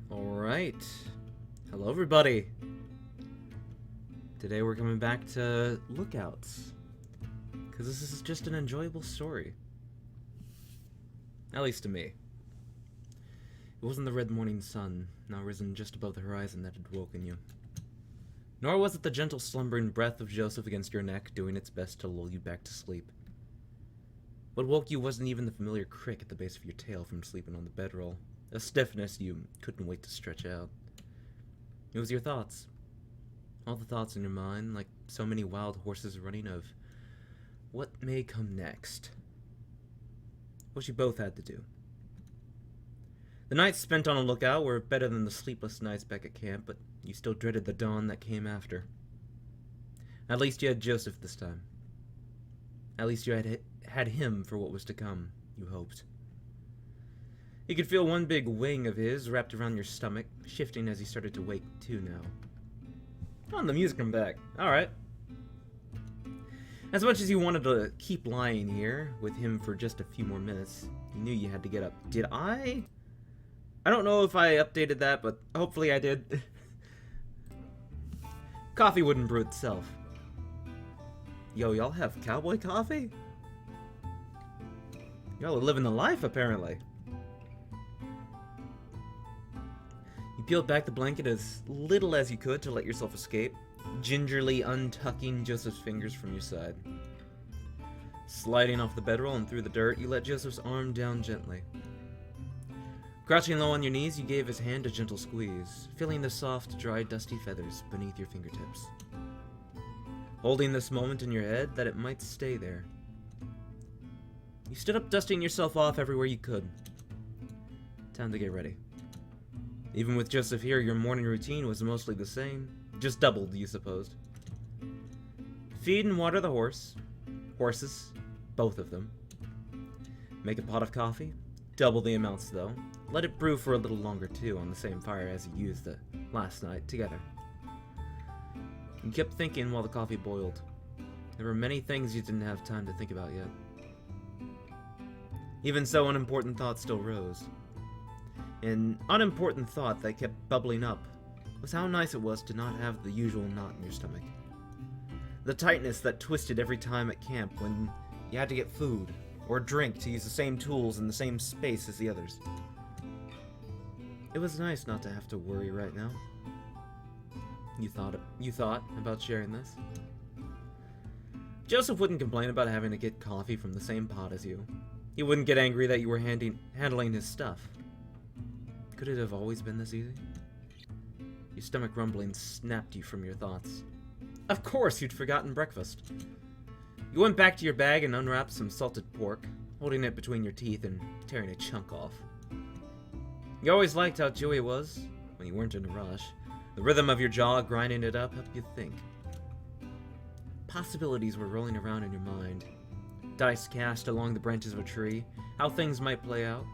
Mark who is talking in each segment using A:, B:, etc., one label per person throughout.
A: Alright. Hello, everybody. Today we're coming back to Lookouts. Because this is just an enjoyable story. At least to me. It wasn't the red morning sun, now risen just above the horizon, that had woken you. Nor was it the gentle slumbering breath of Joseph against your neck, doing its best to lull you back to sleep. What woke you wasn't even the familiar crick at the base of your tail from sleeping on the bedroll, a stiffness you couldn't wait to stretch out. It was your thoughts. All the thoughts in your mind, like so many wild horses running, of what may come next. What you both had to do. The nights spent on a lookout were better than the sleepless nights back at camp, but you still dreaded the dawn that came after. At least you had Joseph this time. At least you had him for what was to come, you hoped. You could feel one big wing of his wrapped around your stomach, shifting as he started to wake too now. Oh, and the music come back. Alright. As much as you wanted to keep lying here with him for just a few more minutes, you knew you had to get up. Did I? I don't know if I updated that, but hopefully I did. Coffee wouldn't brew itself. Yo, y'all have cowboy coffee? Y'all are living the life, apparently. You peeled back the blanket as little as you could to let yourself escape, gingerly untucking Joseph's fingers from your side. Sliding off the bedroll and through the dirt, you let Joseph's arm down gently. Crouching low on your knees, you gave his hand a gentle squeeze, feeling the soft, dry, dusty feathers beneath your fingertips. Holding this moment in your head that it might stay there. You stood up, dusting yourself off everywhere you could. Time to get ready. Even with Joseph here, your morning routine was mostly the same. Just doubled, you supposed. Feed and water the horses, both of them. Make a pot of coffee, double the amounts though. Let it brew for a little longer too, on the same fire as you used it last night together. You kept thinking while the coffee boiled. There were many things you didn't have time to think about yet. Even so, unimportant thoughts still rose. An unimportant thought that kept bubbling up was how nice it was to not have the usual knot in your stomach. The tightness that twisted every time at camp when you had to get food or drink to use the same tools in the same space as the others. It was nice not to have to worry right now. You thought about sharing this? Joseph wouldn't complain about having to get coffee from the same pot as you. He wouldn't get angry that you were handling his stuff. Could it have always been this easy? Your stomach rumbling snapped you from your thoughts. Of course, you'd forgotten breakfast. You went back to your bag and unwrapped some salted pork, holding it between your teeth and tearing a chunk off. You always liked how chewy it was, when you weren't in a rush. The rhythm of your jaw grinding it up helped you think. Possibilities were rolling around in your mind. Dice cast along the branches of a tree, how things might play out.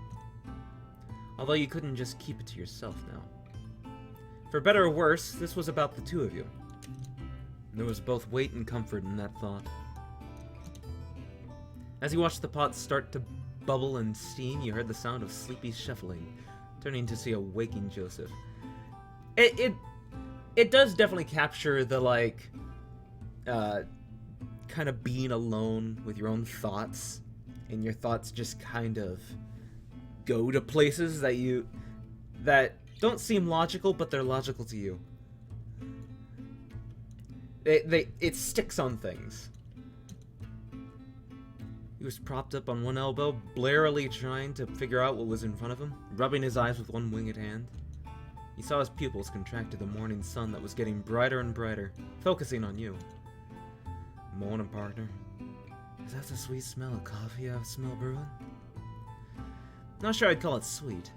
A: Although you couldn't just keep it to yourself now. For better or worse, this was about the two of you. And there was both weight and comfort in that thought. As you watched the pot start to bubble and steam, you heard the sound of sleepy shuffling, turning to see a waking Joseph. It does definitely capture the, like, kind of being alone with your own thoughts, and your thoughts just kind of go to places that don't seem logical, but they're logical to you. It sticks on things. He was propped up on one elbow, blarily trying to figure out what was in front of him, rubbing his eyes with one winged hand. He saw his pupils contract to the morning sun that was getting brighter and brighter, focusing on you. Morning, partner. Is that the sweet smell of coffee I smell brewing? Not sure I'd call it sweet.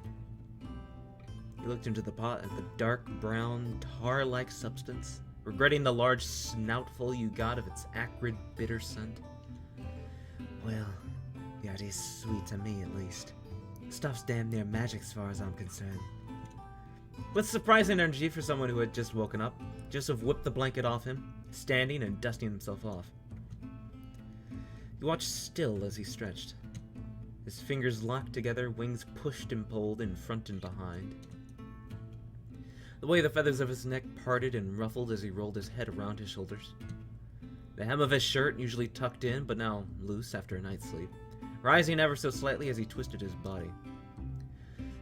A: He looked into the pot at the dark brown, tar-like substance, regretting the large snoutful you got of its acrid, bitter scent. Well, yeah, it is sweet to me, at least. Stuff's damn near magic as far as I'm concerned. With surprising energy for someone who had just woken up, Joseph whipped the blanket off him, standing and dusting himself off. You watched still as he stretched. His fingers locked together, wings pushed and pulled in front and behind. the way the feathers of his neck parted and ruffled as he rolled his head around his shoulders. The hem of his shirt, usually tucked in, but now loose after a night's sleep, rising ever so slightly as he twisted his body.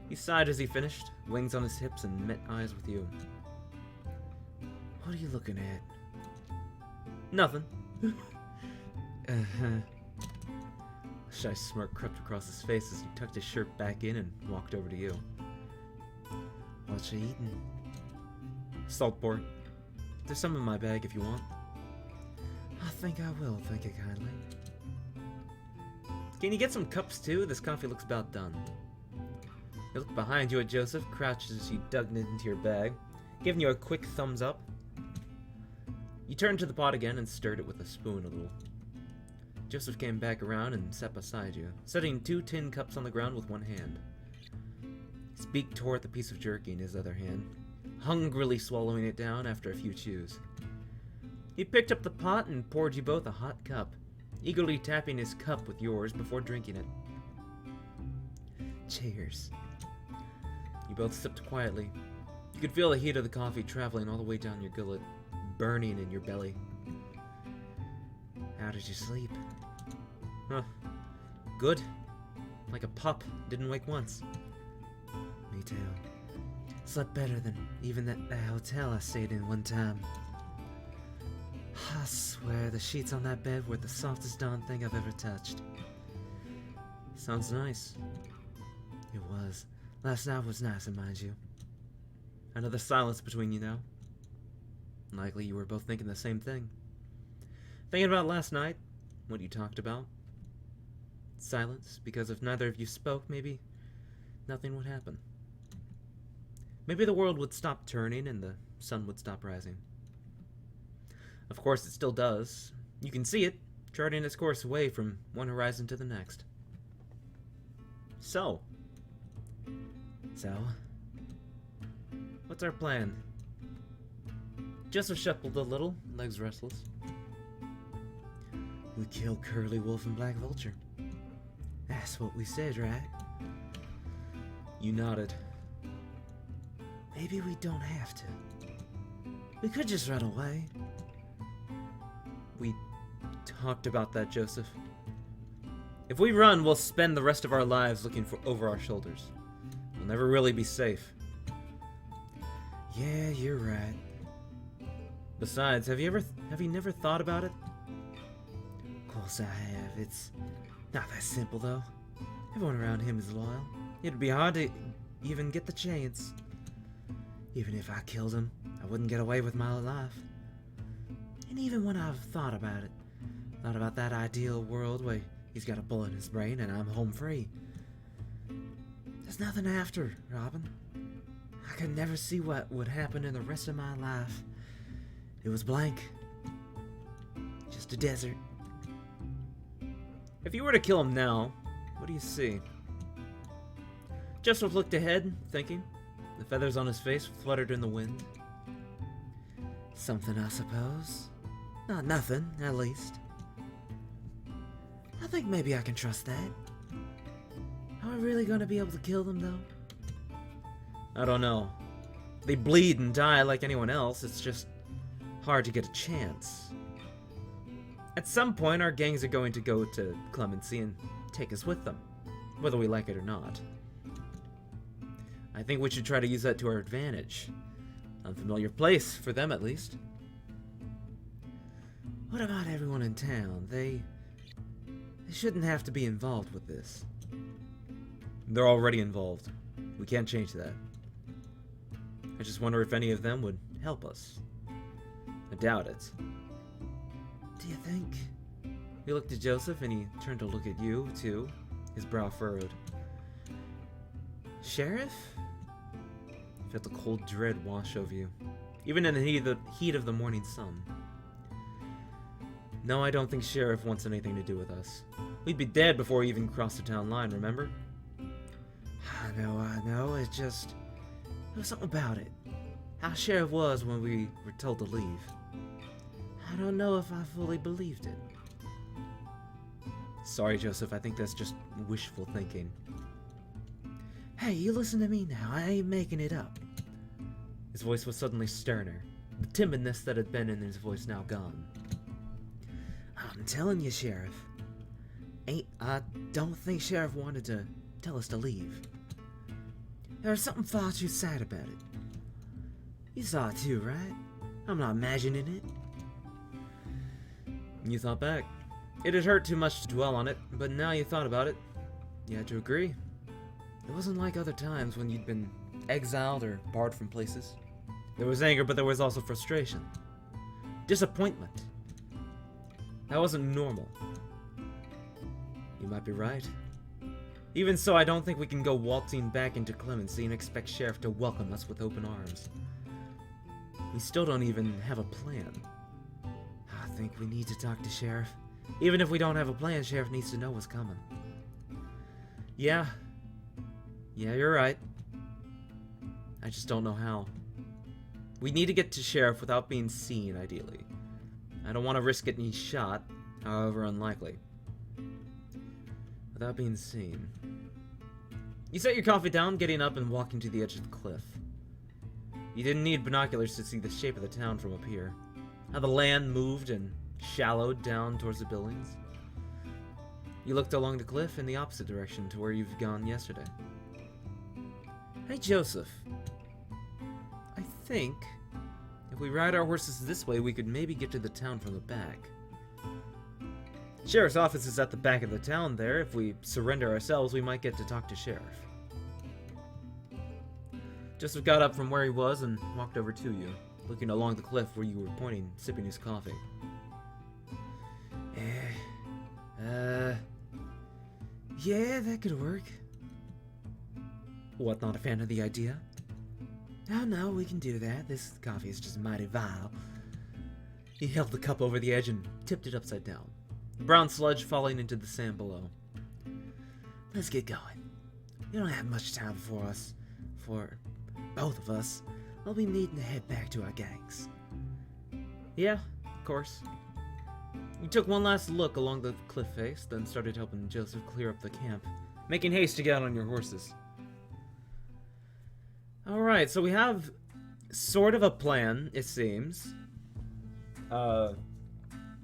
A: He sighed as he finished, wings on his hips, and met eyes with you. What are you looking at? Nothing. A shy smirk crept across his face as he tucked his shirt back in and walked over to you. What you eating? Salt pork. There's some in my bag if you want. I think I will, thank you kindly. Can you get some cups too? This coffee looks about done. You look behind you at Joseph, crouched as you dug into your bag, giving you a quick thumbs up. You turned to the pot again and stirred it with a spoon a little. Joseph came back around and sat beside you, setting 2 tin cups on the ground with one hand. His beak tore at the piece of jerky in his other hand, hungrily swallowing it down after a few chews. He picked up the pot and poured you both a hot cup, eagerly tapping his cup with yours before drinking it. Cheers. You both sipped quietly. You could feel the heat of the coffee traveling all the way down your gullet, burning in your belly. How did you sleep? Huh. Good. Like a pup. Didn't wake once. Me too. Slept better than even that hotel I stayed in one time. I swear the sheets on that bed were the softest darn thing I've ever touched. Sounds nice. It was. Last night was nice, mind you. Another silence between you now. Likely you were both thinking the same thing. Thinking about last night, what you talked about. Silence, because if neither of you spoke, maybe nothing would happen. Maybe the world would stop turning and the sun would stop rising. Of course, it still does. You can see it, charting its course away from one horizon to the next. So, what's our plan? Joseph shuffled a little, legs restless. We killed Curly Wolf and Black Vulture. That's what we said, right? You nodded. Maybe we don't have to. We could just run away. We talked about that, Joseph. If we run, we'll spend the rest of our lives looking over our shoulders. We'll never really be safe. Yeah, you're right. Besides, have you never thought about it? Of course I have. It's not that simple, though. Everyone around him is loyal. It'd be hard to even get the chance. Even if I killed him, I wouldn't get away with my life. And even when I've thought about it, thought about that ideal world where he's got a bullet in his brain and I'm home free. There's nothing after, Robin. I could never see what would happen in the rest of my life. It was blank. Just a desert. If you were to kill him now, what do you see? Joseph looked ahead, thinking. The feathers on his face fluttered in the wind. Something, I suppose. Not nothing, at least. I think maybe I can trust that. Are we really gonna be able to kill them, though? I don't know. They bleed and die like anyone else, it's just hard to get a chance. At some point, our gangs are going to go to Clemency and take us with them, whether we like it or not. I think we should try to use that to our advantage. Unfamiliar place, for them at least. What about everyone in town? They shouldn't have to be involved with this. They're already involved. We can't change that. I just wonder if any of them would help us. I doubt it. Do you think? He looked at Joseph and he turned to look at you, too, his brow furrowed. Sheriff? You felt a cold dread wash over you, even in the heat of the morning sun. No, I don't think Sheriff wants anything to do with us. We'd be dead before we even crossed the town line, remember? I know, it was something about it. How Sheriff was when we were told to leave. I don't know if I fully believed it. Sorry, Joseph, I think that's just wishful thinking. Hey, you listen to me now, I ain't making it up. His voice was suddenly sterner, the timidness that had been in his voice now gone. I'm telling you, Sheriff. I don't think Sheriff wanted to tell us to leave. There's something far too sad about it. You saw it too, right? I'm not imagining it. You thought back. It had hurt too much to dwell on it, but now you thought about it, you had to agree. It wasn't like other times when you'd been exiled or barred from places. There was anger, but there was also frustration. Disappointment. That wasn't normal. You might be right. Even so, I don't think we can go waltzing back into clemency and expect Sheriff to welcome us with open arms. We still don't even have a plan. I think we need to talk to Sheriff. Even if we don't have a plan, Sheriff needs to know what's coming. Yeah, you're right. I just don't know how. We need to get to Sheriff without being seen, ideally. I don't want to risk getting shot, however unlikely. Without being seen. You set your coffee down, getting up and walking to the edge of the cliff. You didn't need binoculars to see the shape of the town from up here. How the land moved and shallowed down towards the buildings. You looked along the cliff in the opposite direction to where you've gone yesterday. Hey, Joseph. I think if we ride our horses this way, we could maybe get to the town from the back. Sheriff's office is at the back of the town there. If we surrender ourselves, we might get to talk to Sheriff. Joseph got up from where he was and walked over to you, looking along the cliff where you were pointing, sipping his coffee. Yeah, that could work. What, not a fan of the idea? Oh no, we can do that. This coffee is just mighty vile. He held the cup over the edge and tipped it upside down. The brown sludge falling into the sand below. Let's get going. We don't have much time before us. For both of us, we'll be needing to head back to our gangs. Yeah, of course. You took one last look along the cliff face, then started helping Joseph clear up the camp, making haste to get on your horses. Alright, so we have sort of a plan, it seems. We're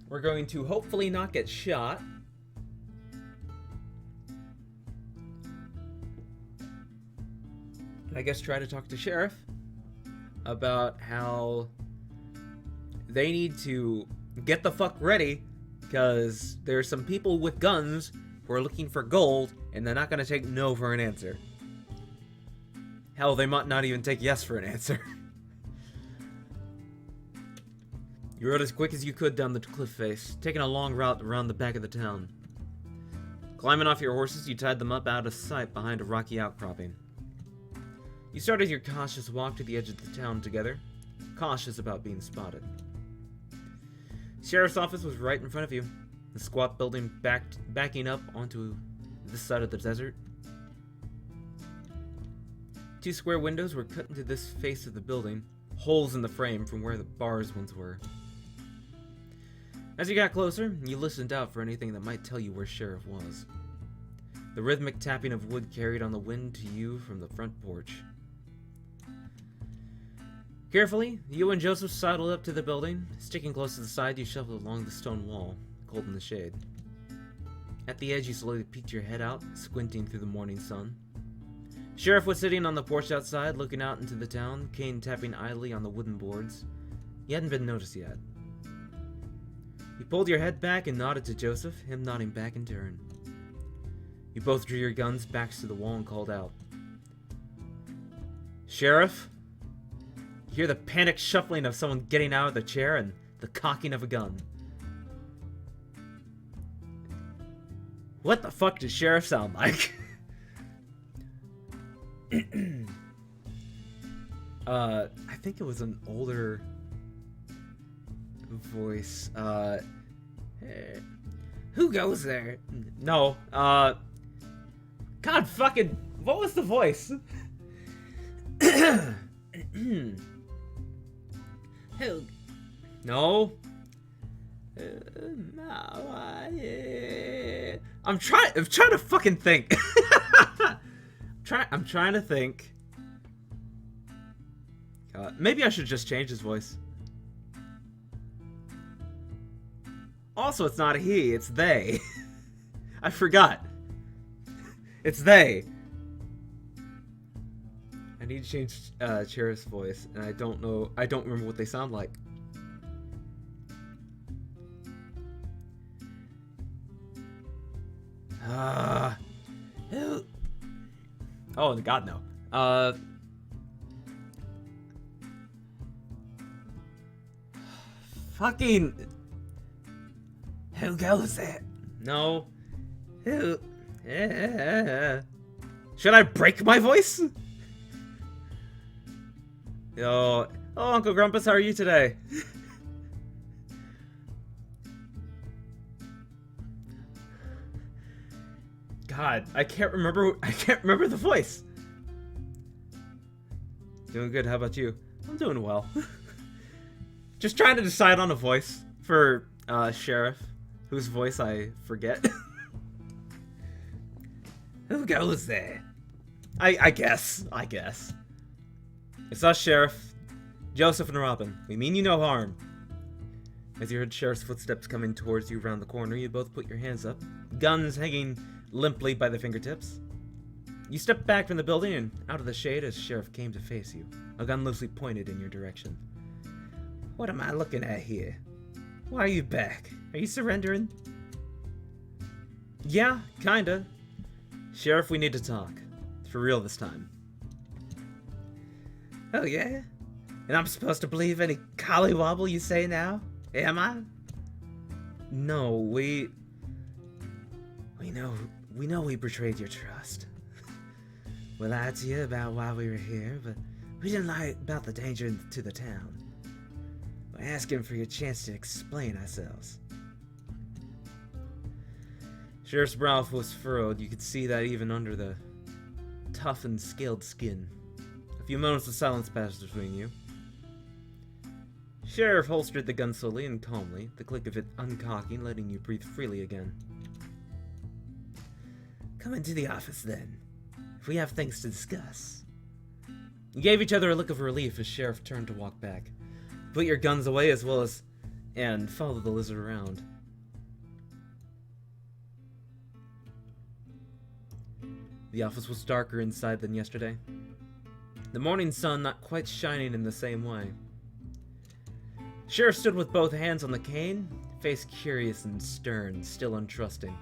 A: going to hopefully not get shot. I guess try to talk to Sheriff about how they need to get the fuck ready, because there's some people with guns who are looking for gold, and they're not going to take no for an answer. Hell, they might not even take yes for an answer. You rode as quick as you could down the cliff face, taking a long route around the back of the town. Climbing off your horses, you tied them up out of sight behind a rocky outcropping. You started your cautious walk to the edge of the town together, cautious about being spotted. Sheriff's office was right in front of you, the squat building backing up onto this side of the desert. 2 square windows were cut into this face of the building, holes in the frame from where the bars once were. As you got closer, you listened out for anything that might tell you where Sheriff was. The rhythmic tapping of wood carried on the wind to you from the front porch. Carefully, you and Joseph sidled up to the building. Sticking close to the side, you shuffled along the stone wall, cold in the shade. At the edge, you slowly peeked your head out, squinting through the morning sun. Sheriff was sitting on the porch outside, looking out into the town, cane tapping idly on the wooden boards. He hadn't been noticed yet. You pulled your head back and nodded to Joseph, him nodding back in turn. You both drew your guns backs to the wall and called out. Sheriff? You hear the panicked shuffling of someone getting out of the chair and the cocking of a gun. What the fuck does Sheriff sound like? I think it was an older voice. Who goes there? No, God fucking, what was the voice? Who? No. I'm trying to fucking think. I'm trying to think. Maybe I should just change his voice. Also, it's not a he, it's they. I forgot. It's they. I need to change Sheriff's voice, and I don't remember what they sound like. Oh, God, no. Fucking... Who goes there? No. Who... Should I break my voice? Yo... Oh, Uncle Grumpus, how are you today? God, I can't remember the voice. Doing good, how about you? I'm doing well. Just trying to decide on a voice for Sheriff, whose voice I forget. Who goes there? I guess. It's us, Sheriff. Joseph and Robin. We mean you no harm. As you heard Sheriff's footsteps coming towards you around the corner, you both put your hands up, guns hanging limply by the fingertips. You stepped back from the building and out of the shade as Sheriff came to face you, a gun loosely pointed in your direction. What am I looking at here? Why are you back? Are you surrendering? Yeah, kinda. Sheriff, we need to talk. For real this time. Oh yeah? And I'm supposed to believe any collywobble you say now? Am I? No, we know we betrayed your trust. We lied to you about why we were here, but we didn't lie about the danger to the town. We're asking for your chance to explain ourselves. Sheriff's brow was furrowed. You could see that even under the tough and scaled skin. A few moments of silence passed between you. Sheriff holstered the gun slowly and calmly, the click of it uncocking, letting you breathe freely again. Come into the office then. We have things to discuss. You gave each other a look of relief as Sheriff turned to walk back. Put your guns away and follow the lizard around. The office was darker inside than yesterday. The morning sun not quite shining in the same way. Sheriff stood with both hands on the cane, face curious and stern, still untrusting.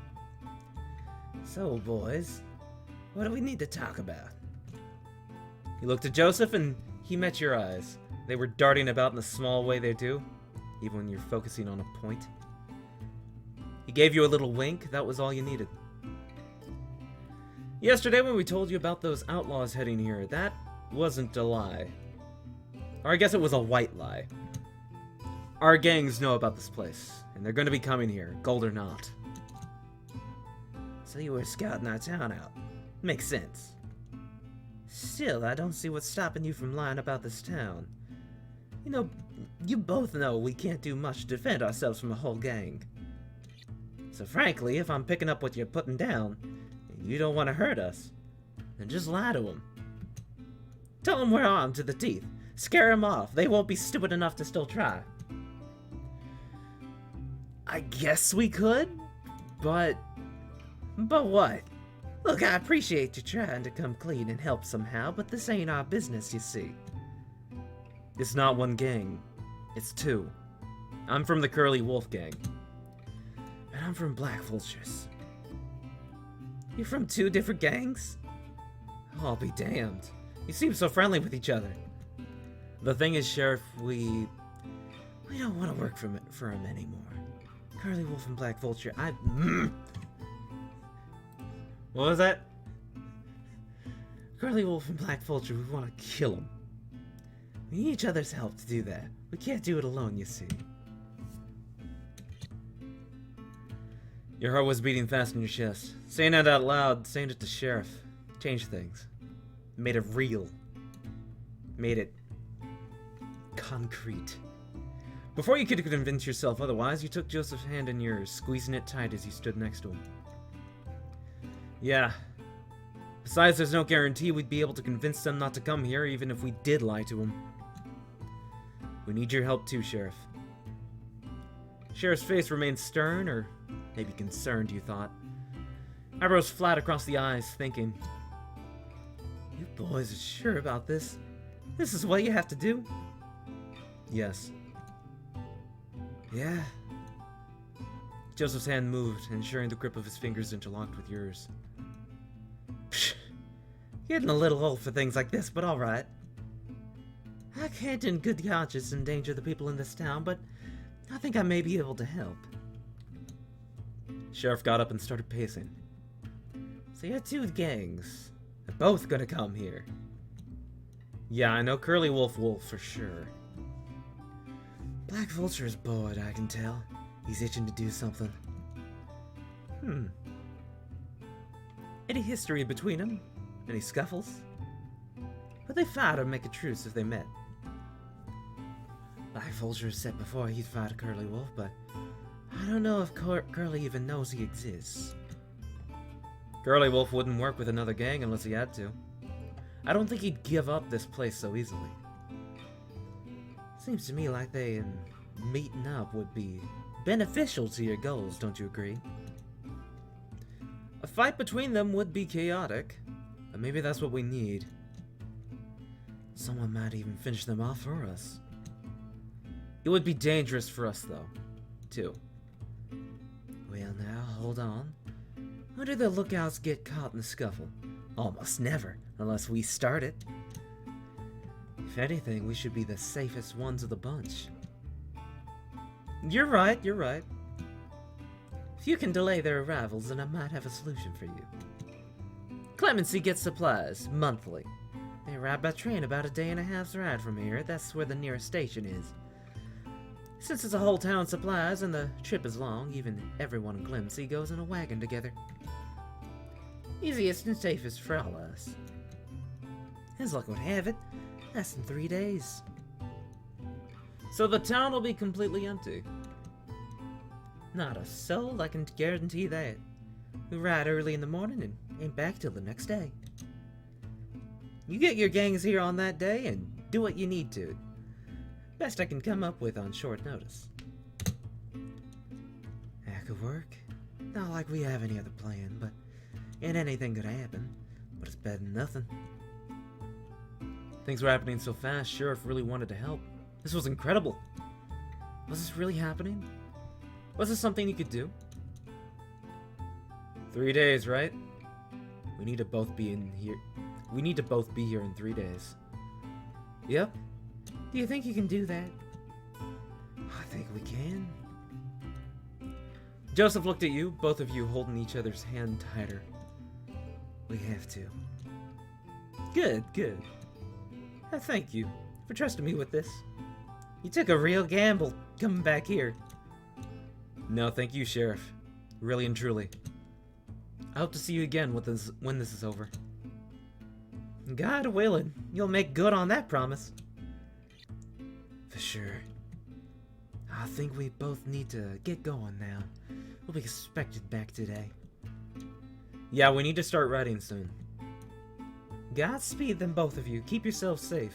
A: So, boys, what do we need to talk about? You looked at Joseph and he met your eyes. They were darting about in the small way they do, even when you're focusing on a point. He gave you a little wink, that was all you needed. Yesterday when we told you about those outlaws heading here, that wasn't a lie. Or I guess it was a white lie. Our gangs know about this place, and they're gonna be coming here, gold or not. So you were scouting our town out. Makes sense. Still, I don't see what's stopping you from lying about this town. You know, you both know we can't do much to defend ourselves from a whole gang. So frankly, if I'm picking up what you're putting down, and you don't want to hurt us, then just lie to them. Tell them we're armed to the teeth. Scare them off. They won't be stupid enough to still try. I guess we could, but what? Look, I appreciate you trying to come clean and help somehow, but this ain't our business, you see. It's not one gang. It's two. I'm from the Curly Wolf gang. And I'm from Black Vultures. You're from two different gangs? I'll be damned. You seem so friendly with each other. The thing is, Sheriff, we don't want to work for him anymore. Curly Wolf and Black Vulture, What was that? Curly Wolf and Black Vulture, we want to kill him. We need each other's help to do that. We can't do it alone, you see. Your heart was beating fast in your chest. Saying it out loud, saying it to Sheriff, changed things. Made it real. Made it concrete. Before you could convince yourself otherwise, you took Joseph's hand in yours, squeezing it tight as you stood next to him. Yeah. Besides, there's no guarantee we'd be able to convince them not to come here, even if we did lie to them. We need your help too, Sheriff. Sheriff's face remained stern, or maybe concerned, you thought. Eyebrows flat across the eyes, thinking, "You boys are sure about this? This is what you have to do?" "Yes." "Yeah." Joseph's hand moved, ensuring the grip of his fingers interlocked with yours. "Psh, getting a little old for things like this, but alright. I can't in good conscience endanger the people in this town, but I think I may be able to help." Sheriff got up and started pacing. "So you're two gangs. They're both gonna come here." "Yeah, I know Curly Wolf for sure." "Black Vulture is bored, I can tell. He's itching to do something." Any history between them? Any scuffles? Would they fight or make a truce if they met? Black Vulture said before he'd fight a Curly Wolf, but I don't know if Curly even knows he exists. Curly Wolf wouldn't work with another gang unless he had to. I don't think he'd give up this place so easily. Seems to me like they meeting up would be beneficial to your goals, don't you agree? A fight between them would be chaotic, but maybe that's what we need. Someone might even finish them off for us. It would be dangerous for us, though, too. Well, now, hold on. When do the lookouts get caught in the scuffle? Almost never, unless we start it. If anything, we should be the safest ones of the bunch. You're right, you're right. If you can delay their arrivals, then I might have a solution for you. Clemency gets supplies, monthly. They arrive by train about a day and a half's ride from here. That's where the nearest station is. Since it's a whole town supplies and the trip is long, even everyone in Clemency goes in a wagon together. Easiest and safest for all of us. As luck would have it, less than 3 days. So the town will be completely empty. Not a soul, I can guarantee that. We ride early in the morning and ain't back till the next day. You get your gangs here on that day and do what you need to. Best I can come up with on short notice. That could work. Not like we have any other plan, but ain't anything could happen. But it's better than nothing. Things were happening so fast, Sheriff really wanted to help. This was incredible. Was this really happening? Was this something he could do? 3 days, right? We need to both be in here. We need to both be here in 3 days. Yep. Do you think you can do that? I think we can. Joseph looked at you, both of you holding each other's hand tighter. We have to. Good, good. Thank you for trusting me with this. You took a real gamble coming back here. No, thank you, Sheriff. Really and truly. I hope to see you again when this is over. God willing, you'll make good on that promise. For sure. I think we both need to get going now. We'll be expected back today. Yeah, we need to start riding soon. Godspeed then, both of you. Keep yourselves safe.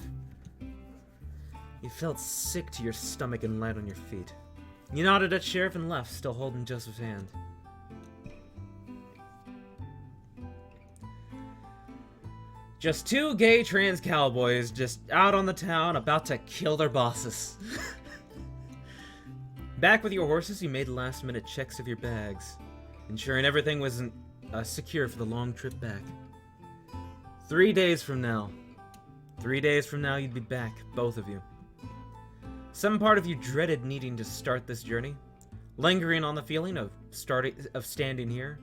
A: You felt sick to your stomach and light on your feet. You nodded at Sheriff and left, still holding Joseph's hand. Just two gay trans cowboys just out on the town about to kill their bosses. Back with your horses, you made last-minute checks of your bags, ensuring everything was secure for the long trip back. 3 days from now. 3 days from now, you'd be back, both of you. Some part of you dreaded needing to start this journey, lingering on the feeling of standing here,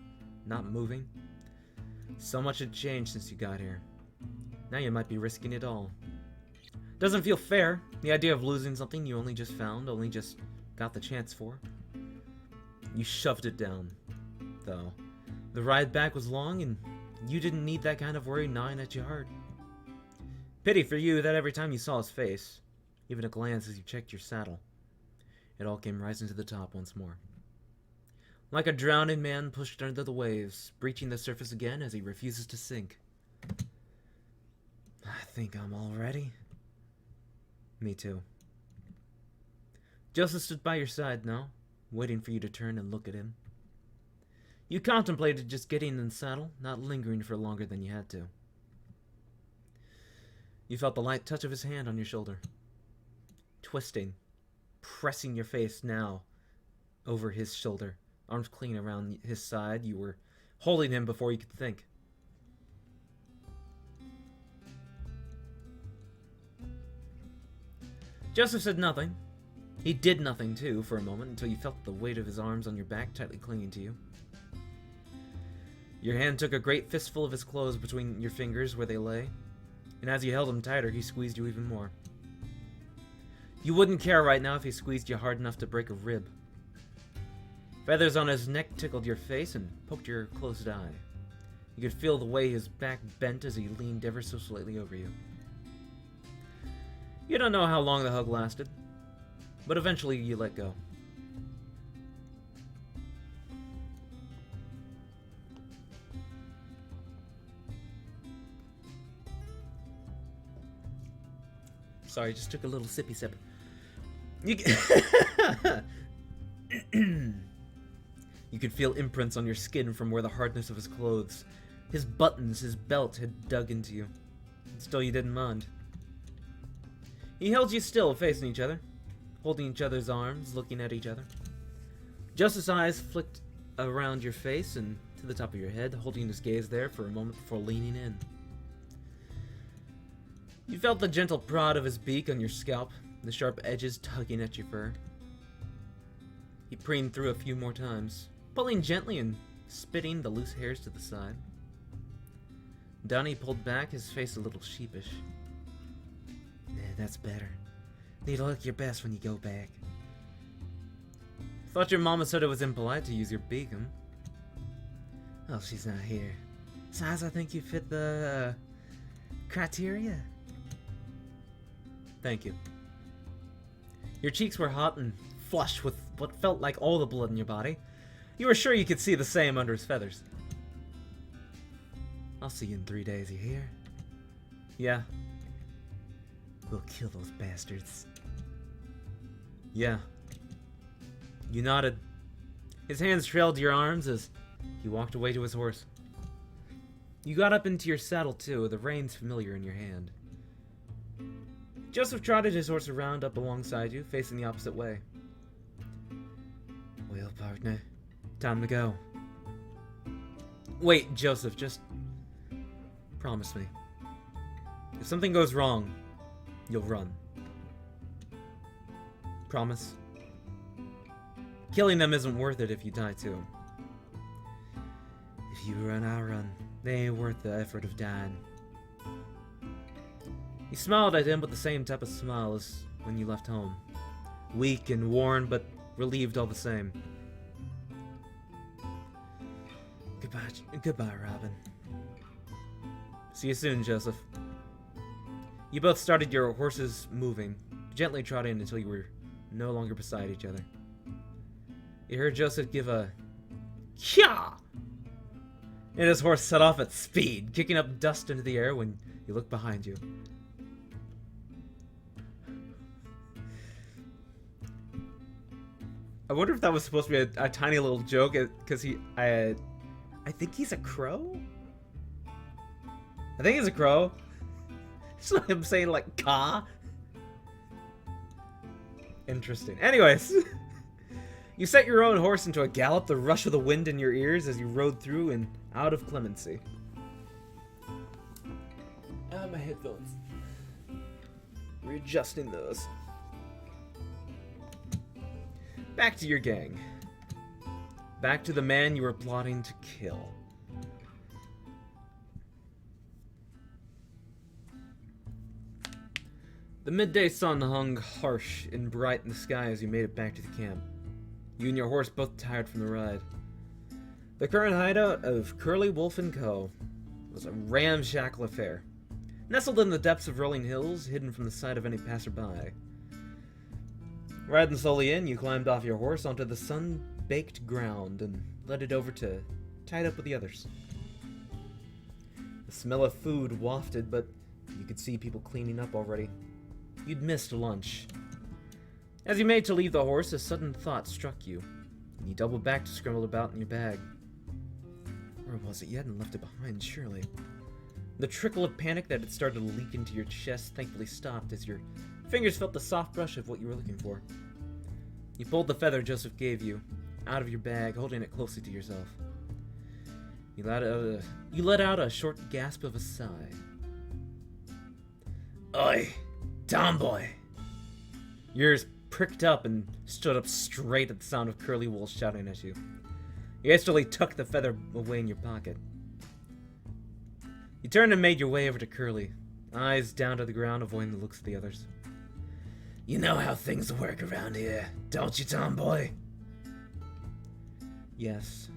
A: not moving. So much had changed since you got here. Now you might be risking it all. Doesn't feel fair, the idea of losing something you only just found, only just got the chance for. You shoved it down, though. The ride back was long, and you didn't need that kind of worry gnawing at your heart. Pity for you that every time you saw his face, even a glance as you checked your saddle, it all came rising to the top once more. Like a drowning man pushed under the waves, breaching the surface again as he refuses to sink. I think I'm all ready. Me too. Joseph stood by your side now, waiting for you to turn and look at him. You contemplated just getting in the saddle, not lingering for longer than you had to. You felt the light touch of his hand on your shoulder, twisting, pressing your face now over his shoulder, arms clean around his side. You were holding him before you could think. Joseph said nothing. He did nothing, too, for a moment, until you felt the weight of his arms on your back tightly clinging to you. Your hand took a great fistful of his clothes between your fingers where they lay, and as you held him tighter, he squeezed you even more. You wouldn't care right now if he squeezed you hard enough to break a rib. Feathers on his neck tickled your face and poked your closed eye. You could feel the way his back bent as he leaned ever so slightly over you. You don't know how long the hug lasted, but eventually you let go. Sorry, just took a little sippy sip. You could feel imprints on your skin from where the hardness of his clothes, his buttons, his belt had dug into you. Still, you didn't mind. He held you still, facing each other, holding each other's arms, looking at each other. Joseph's eyes flicked around your face and to the top of your head, holding his gaze there for a moment before leaning in. You felt the gentle prod of his beak on your scalp, the sharp edges tugging at your fur. He preened through a few more times, pulling gently and spitting the loose hairs to the side. Donnie pulled back, his face a little sheepish. Yeah, that's better. Need to look your best when you go back. Thought your mama said it was impolite to use your beacon. Oh, she's not here. Besides, I think you fit the criteria. Thank you. Your cheeks were hot and flushed with what felt like all the blood in your body. You were sure you could see the same under his feathers. I'll see you in 3 days, you hear? Yeah. We'll kill those bastards. Yeah. You nodded. His hands trailed your arms as he walked away to his horse. You got up into your saddle too, the reins familiar in your hand. Joseph trotted his horse around up alongside you, facing the opposite way. Well, partner, time to go. Wait, Joseph, just promise me. If something goes wrong, you'll run. Promise? Killing them isn't worth it if you die too. If you run, I'll run. They ain't worth the effort of dying. You smiled at him with the same type of smile as when you left home. Weak and worn, but relieved all the same. Goodbye, Robin. See you soon, Joseph. You both started your horses moving, gently trotting until you were no longer beside each other. You heard Joseph give a "Kya!" and his horse set off at speed, kicking up dust into the air when you looked behind you. I wonder if that was supposed to be a tiny little joke, because I think he's a crow? I think he's a crow. It's not him saying, like, ka. Interesting. Anyways. You set your own horse into a gallop, the rush of the wind in your ears as you rode through and out of Clemency. My headphones. Readjusting those. Back to your gang. Back to the man you were plotting to kill. The midday sun hung harsh and bright in the sky as you made it back to the camp. You and your horse both tired from the ride. The current hideout of Curly Wolf & Co. was a ramshackle affair, nestled in the depths of rolling hills, hidden from the sight of any passerby. Riding slowly in, you climbed off your horse onto the sun-baked ground and led it over to tie it up with the others. The smell of food wafted, but you could see people cleaning up already. You'd missed lunch. As you made to leave the horse, a sudden thought struck you, and you doubled back to scramble about in your bag. Or was it you hadn't left it behind, surely? The trickle of panic that had started to leak into your chest thankfully stopped as your fingers felt the soft brush of what you were looking for. You pulled the feather Joseph gave you out of your bag, holding it closely to yourself. You let out a short gasp of a sigh. Oi, tomboy! Your ears pricked up and stood up straight at the sound of Curly Wolf shouting at you. You hastily tucked the feather away in your pocket. You turned and made your way over to Curly, eyes down to the ground, avoiding the looks of the others. You know how things work around here, don't you, tomboy? Yes.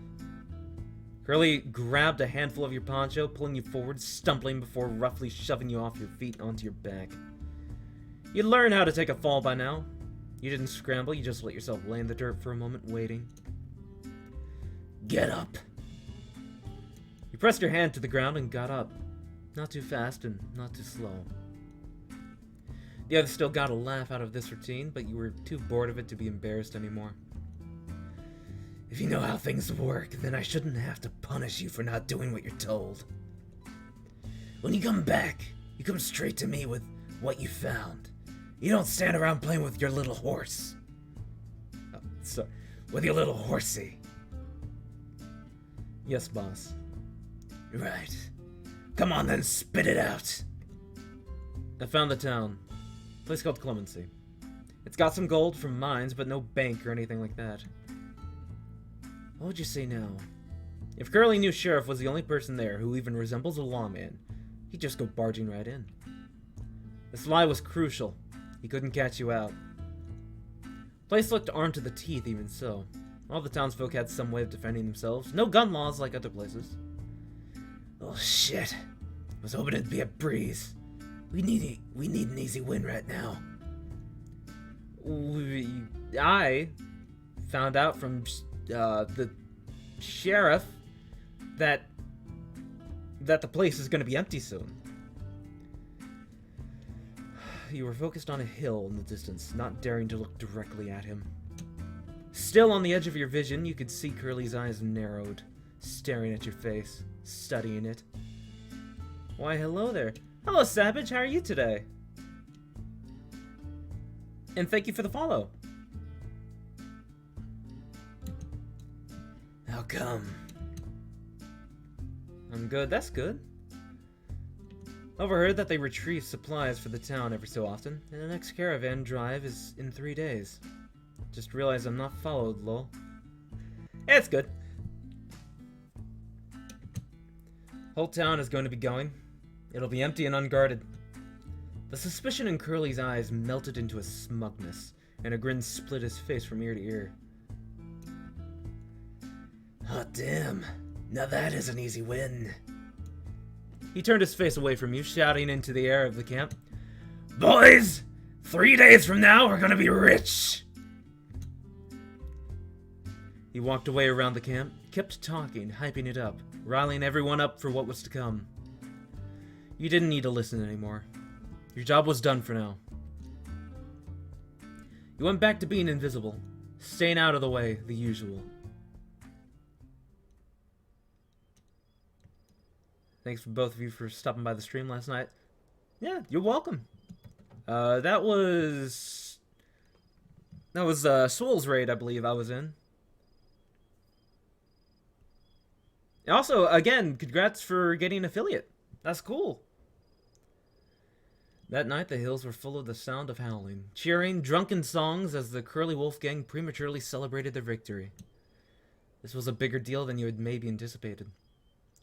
A: Curly grabbed a handful of your poncho, pulling you forward, stumbling before roughly shoving you off your feet onto your back. You'd learned how to take a fall by now. You didn't scramble, you just let yourself lay in the dirt for a moment, waiting. Get up. You pressed your hand to the ground and got up. Not too fast and not too slow. The others still got a laugh out of this routine, but you were too bored of it to be embarrassed anymore. If you know how things work, then I shouldn't have to punish you for not doing what you're told. When you come back, you come straight to me with what you found. You don't stand around playing with your little horse. With your little horsey. Yes, boss. Right. Come on then, spit it out. I found the town. A place called Clemency. It's got some gold from mines, but no bank or anything like that. What would you say now? If Curly knew Sheriff was the only person there who even resembles a lawman, he'd just go barging right in. This lie was crucial. He couldn't catch you out. The place looked armed to the teeth, even so. All the townsfolk had some way of defending themselves. No gun laws like other places. Oh shit. I was hoping it'd be a breeze. We need an easy win right now. I found out from the sheriff that the place is going to be empty soon. You were focused on a hill in the distance, not daring to look directly at him. Still on the edge of your vision, you could see Curly's eyes narrowed, staring at your face, studying it. Why, hello there. Hello, Savage, how are you today? And thank you for the follow. How come? I'm good, that's good. Overheard that they retrieve supplies for the town every so often, and the next caravan drive is in 3 days. Just realized I'm not followed, lol. It's good. Whole town is going to be going. It'll be empty and unguarded. The suspicion in Curly's eyes melted into a smugness, and a grin split his face from ear to ear. Hot damn. Now that is an easy win. He turned his face away from you, shouting into the air of the camp. Boys! 3 days from now, we're gonna be rich! He walked away around the camp, kept talking, hyping it up, riling everyone up for what was to come. You didn't need to listen anymore. Your job was done for now. You went back to being invisible, staying out of the way, the usual. Thanks for both of you for stopping by the stream last night. Yeah, you're welcome. That was Swole's raid, I believe I was in. Also, again, congrats for getting an affiliate. That's cool. That night, the hills were full of the sound of howling, cheering, drunken songs as the Curly Wolf gang prematurely celebrated their victory. This was a bigger deal than you had maybe anticipated.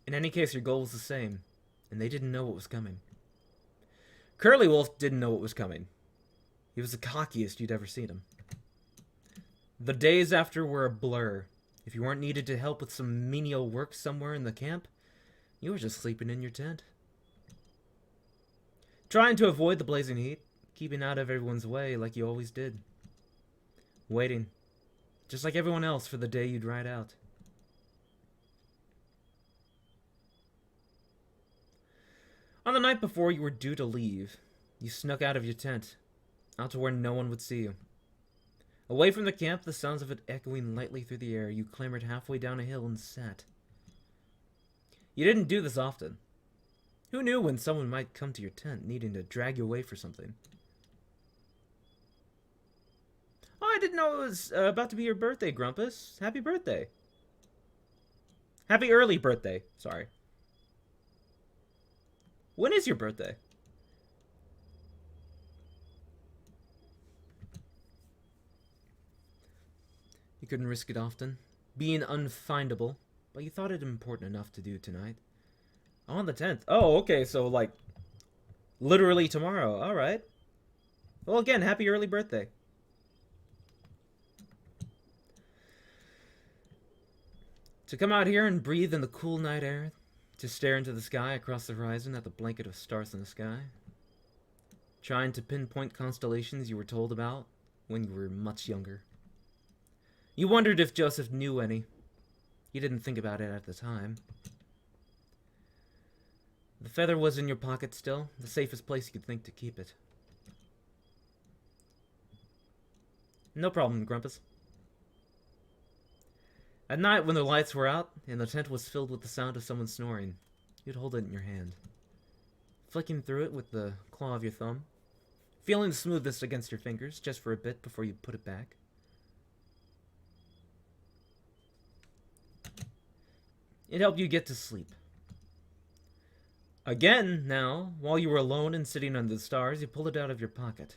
A: In any case, your goal was the same, and they didn't know what was coming. Curly Wolf didn't know what was coming. He was the cockiest you'd ever seen him. The days after were a blur. If you weren't needed to help with some menial work somewhere in the camp, you were just sleeping in your tent. Trying to avoid the blazing heat, keeping out of everyone's way like you always did. Waiting, just like everyone else, for the day you'd ride out. On the night before you were due to leave, you snuck out of your tent, out to where no one would see you. Away from the camp, the sounds of it echoing lightly through the air, you clambered halfway down a hill and sat. You didn't do this often. Who knew when someone might come to your tent needing to drag you away for something? Oh, I didn't know it was about to be your birthday, Grumpus. Happy birthday. Happy early birthday, sorry. When is your birthday? You couldn't risk it often, being unfindable, but you thought it important enough to do tonight. On the 10th. Oh, okay, so like literally tomorrow. All right. Well, again, happy early birthday. To come out here and breathe in the cool night air, to stare into the sky across the horizon at the blanket of stars in the sky, trying to pinpoint constellations you were told about when you were much younger. You wondered if Joseph knew any. You didn't think about it at the time. The feather was in your pocket still, the safest place you could think to keep it. No problem, Grumpus. At night, when the lights were out, and the tent was filled with the sound of someone snoring, you'd hold it in your hand, flicking through it with the claw of your thumb, feeling the smoothness against your fingers just for a bit before you put it back. It helped you get to sleep. Again, now, while you were alone and sitting under the stars, you pulled it out of your pocket,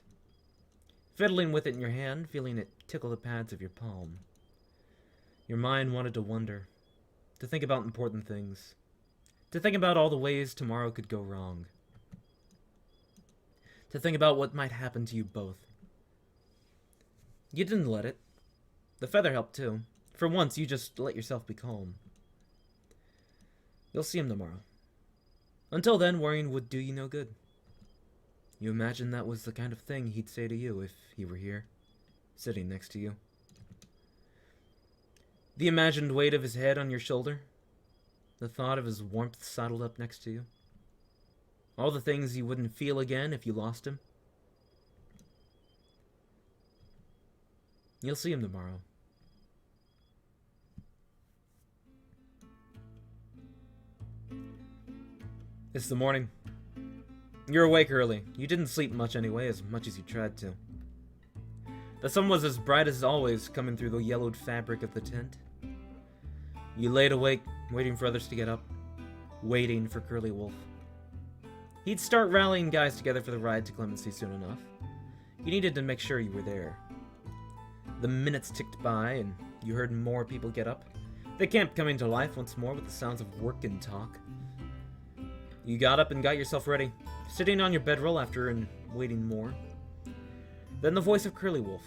A: fiddling with it in your hand, feeling it tickle the pads of your palm. Your mind wanted to wonder, to think about important things, to think about all the ways tomorrow could go wrong, to think about what might happen to you both. You didn't let it. The feather helped too. For once, you just let yourself be calm. You'll see him tomorrow. Until then, worrying would do you no good. You imagined that was the kind of thing he'd say to you if he were here, sitting next to you. The imagined weight of his head on your shoulder, the thought of his warmth saddled up next to you, all the things you wouldn't feel again if you lost him. You'll see him tomorrow. It's the morning. You're awake early. You didn't sleep much anyway, as much as you tried to. The sun was as bright as always, coming through the yellowed fabric of the tent. You laid awake, waiting for others to get up, waiting for Curly Wolf. He'd start rallying guys together for the ride to Clemency soon enough. You needed to make sure you were there. The minutes ticked by, and you heard more people get up, the camp coming to life once more with the sounds of work and talk. You got up and got yourself ready, sitting on your bedroll after and waiting more. Then the voice of Curly Wolf.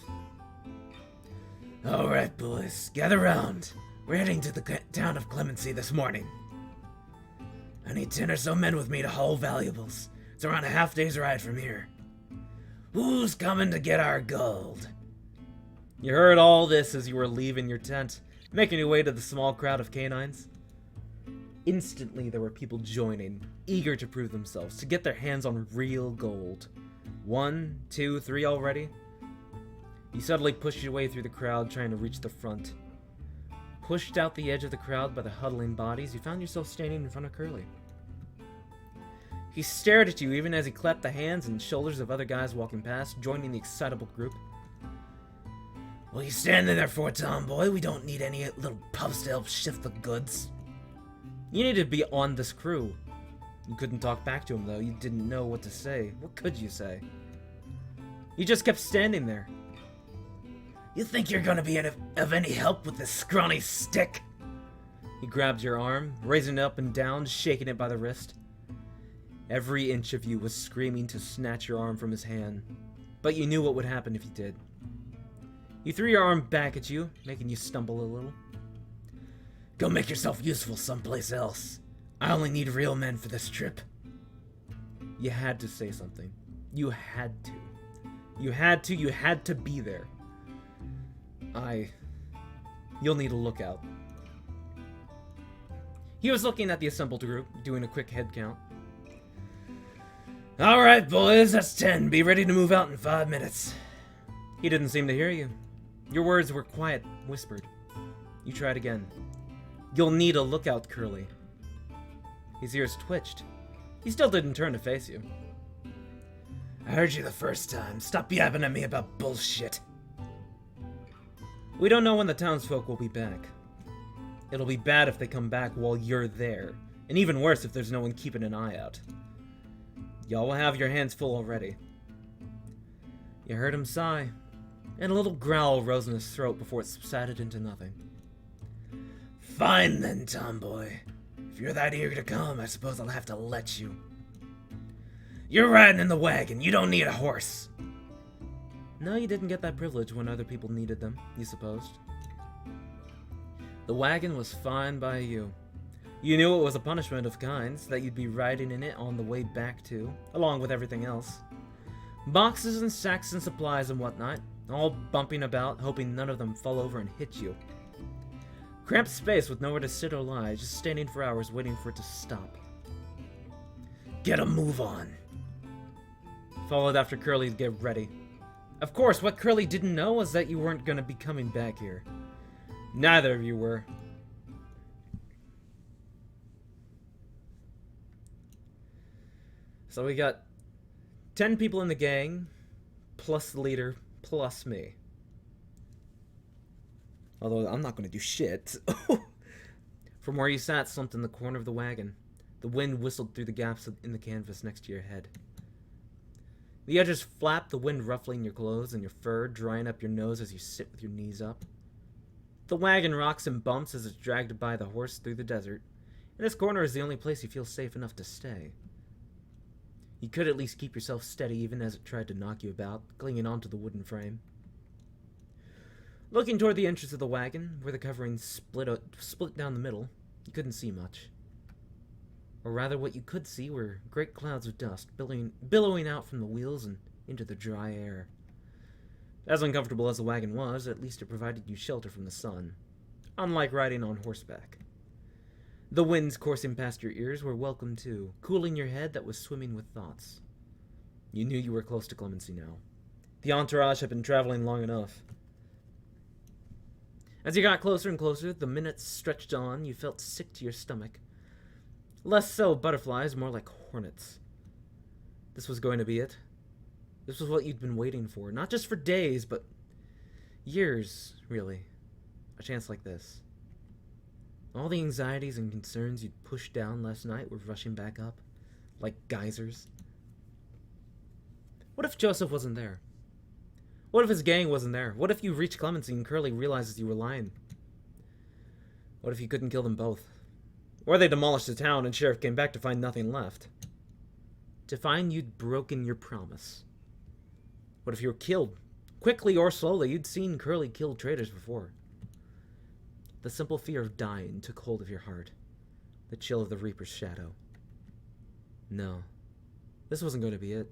A: All right, boys, gather round. We're heading to the town of Clemency this morning. I need 10 or so men with me to haul valuables. It's around a half-day's ride from here. Who's coming to get our gold? You heard all this as you were leaving your tent, making your way to the small crowd of canines. Instantly, there were people joining, eager to prove themselves, to get their hands on real gold. 1, 2, 3 already? You suddenly pushed your way through the crowd, trying to reach the front. Pushed out the edge of the crowd by the huddling bodies, you found yourself standing in front of Curly. He stared at you even as he clapped the hands and shoulders of other guys walking past, joining the excitable group. What are you standing there for, tomboy? We don't need any little pups to help shift the goods. You needed to be on this crew. You couldn't talk back to him, though. You didn't know what to say. What could you say? You just kept standing there. You think you're gonna be of any help with this scrawny stick? He grabbed your arm, raising it up and down, shaking it by the wrist. Every inch of you was screaming to snatch your arm from his hand, but you knew what would happen if you did. He threw your arm back at you, making you stumble a little. Go make yourself useful someplace else. I only need real men for this trip. You had to say something. You had to. You had to be there. You'll need a lookout. He was looking at the assembled group, doing a quick head count. Alright, boys, that's 10. Be ready to move out in 5 minutes. He didn't seem to hear you. Your words were quiet, whispered. You tried again. You'll need a lookout, Curly. His ears twitched. He still didn't turn to face you. I heard you the first time. Stop yapping at me about bullshit. We don't know when the townsfolk will be back. It'll be bad if they come back while you're there, and even worse if there's no one keeping an eye out. Y'all will have your hands full already. You heard him sigh, and a little growl rose in his throat before it subsided into nothing. Fine then, tomboy. If you're that eager to come, I suppose I'll have to let you. You're riding in the wagon. You don't need a horse. No, you didn't get that privilege when other people needed them, you supposed. The wagon was fine by you. You knew it was a punishment of kinds, that you'd be riding in it on the way back too, along with everything else. Boxes and sacks and supplies and whatnot, all bumping about, hoping none of them fall over and hit you. Cramped space with nowhere to sit or lie, just standing for hours waiting for it to stop. Get a move on. Followed after Curly to get ready. Of course, what Curly didn't know was that you weren't going to be coming back here. Neither of you were. So we got 10 people in the gang, plus the leader, plus me. Although I'm not going to do shit. From where you sat, slumped in the corner of the wagon, the wind whistled through the gaps in the canvas next to your head. The edges flap, the wind ruffling your clothes and your fur, drying up your nose as you sit with your knees up. The wagon rocks and bumps as it's dragged by the horse through the desert, and this corner is the only place you feel safe enough to stay. You could at least keep yourself steady even as it tried to knock you about, clinging onto the wooden frame. Looking toward the entrance of the wagon, where the covering split down the middle, you couldn't see much. Or rather, what you could see were great clouds of dust billowing out from the wheels and into the dry air. As uncomfortable as the wagon was, at least it provided you shelter from the sun, unlike riding on horseback. The winds coursing past your ears were welcome too, cooling your head that was swimming with thoughts. You knew you were close to Clemency now. The entourage had been traveling long enough. As you got closer and closer, the minutes stretched on, you felt sick to your stomach. Less so butterflies, more like hornets. This was going to be it. This was what you'd been waiting for, not just for days, but years, really. A chance like this. All the anxieties and concerns you'd pushed down last night were rushing back up, like geysers. What if Joseph wasn't there? What if his gang wasn't there? What if you reached Clemency and Curly realizes you were lying? What if you couldn't kill them both? Or they demolished the town and Sheriff came back to find nothing left? To find you'd broken your promise. What if you were killed? Quickly or slowly, you'd seen Curly kill traitors before. The simple fear of dying took hold of your heart. The chill of the Reaper's shadow. No. This wasn't going to be it.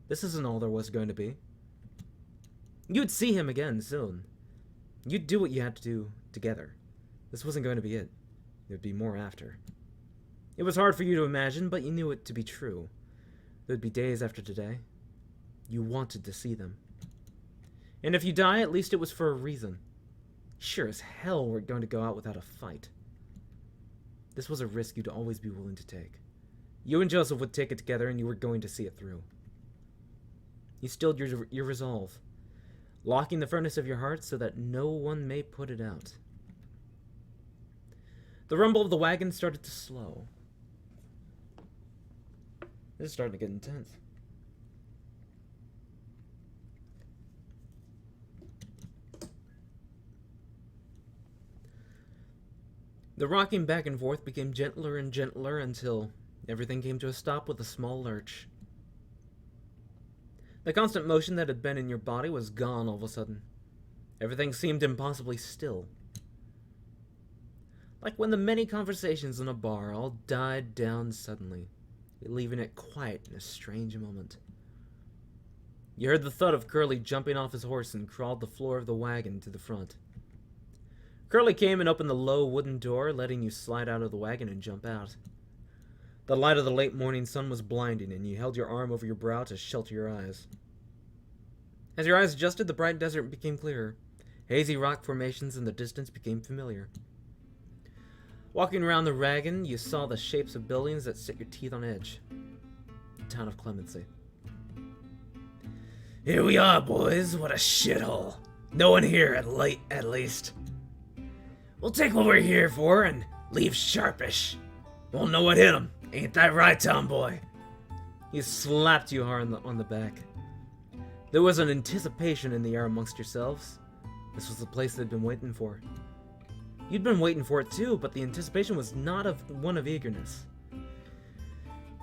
A: This isn't all there was going to be. You'd see him again soon. You'd do what you had to do together. This wasn't going to be it. There'd be more after. It was hard for you to imagine, but you knew it to be true. There'd be days after today. You wanted to see them. And if you die, at least it was for a reason. Sure as hell we're going to go out without a fight. This was a risk you'd always be willing to take. You and Joseph would take it together and you were going to see it through. You stilled your resolve, locking the furnace of your heart so that no one may put it out. The rumble of the wagon started to slow. This is starting to get intense. The rocking back and forth became gentler and gentler until everything came to a stop with a small lurch. The constant motion that had been in your body was gone all of a sudden. Everything seemed impossibly still. Like when the many conversations in a bar all died down suddenly, leaving it quiet in a strange moment. You heard the thud of Curly jumping off his horse and crawled the floor of the wagon to the front. Curly came and opened the low wooden door, letting you slide out of the wagon and jump out. The light of the late morning sun was blinding, and you held your arm over your brow to shelter your eyes. As your eyes adjusted, the bright desert became clearer, Hazy rock formations in the distance became familiar. Walking around the wagon, you saw the shapes of buildings that set your teeth on edge. The town of Clemency.
B: Here we are, boys. What a shithole. No one here at least. We'll take what we're here for and leave sharpish. Won't know what hit him. Ain't that right, tomboy?
A: He slapped you hard on the back. There was an anticipation in the air amongst yourselves. This was the place they'd been waiting for. You'd been waiting for it too, but the anticipation was not one of eagerness.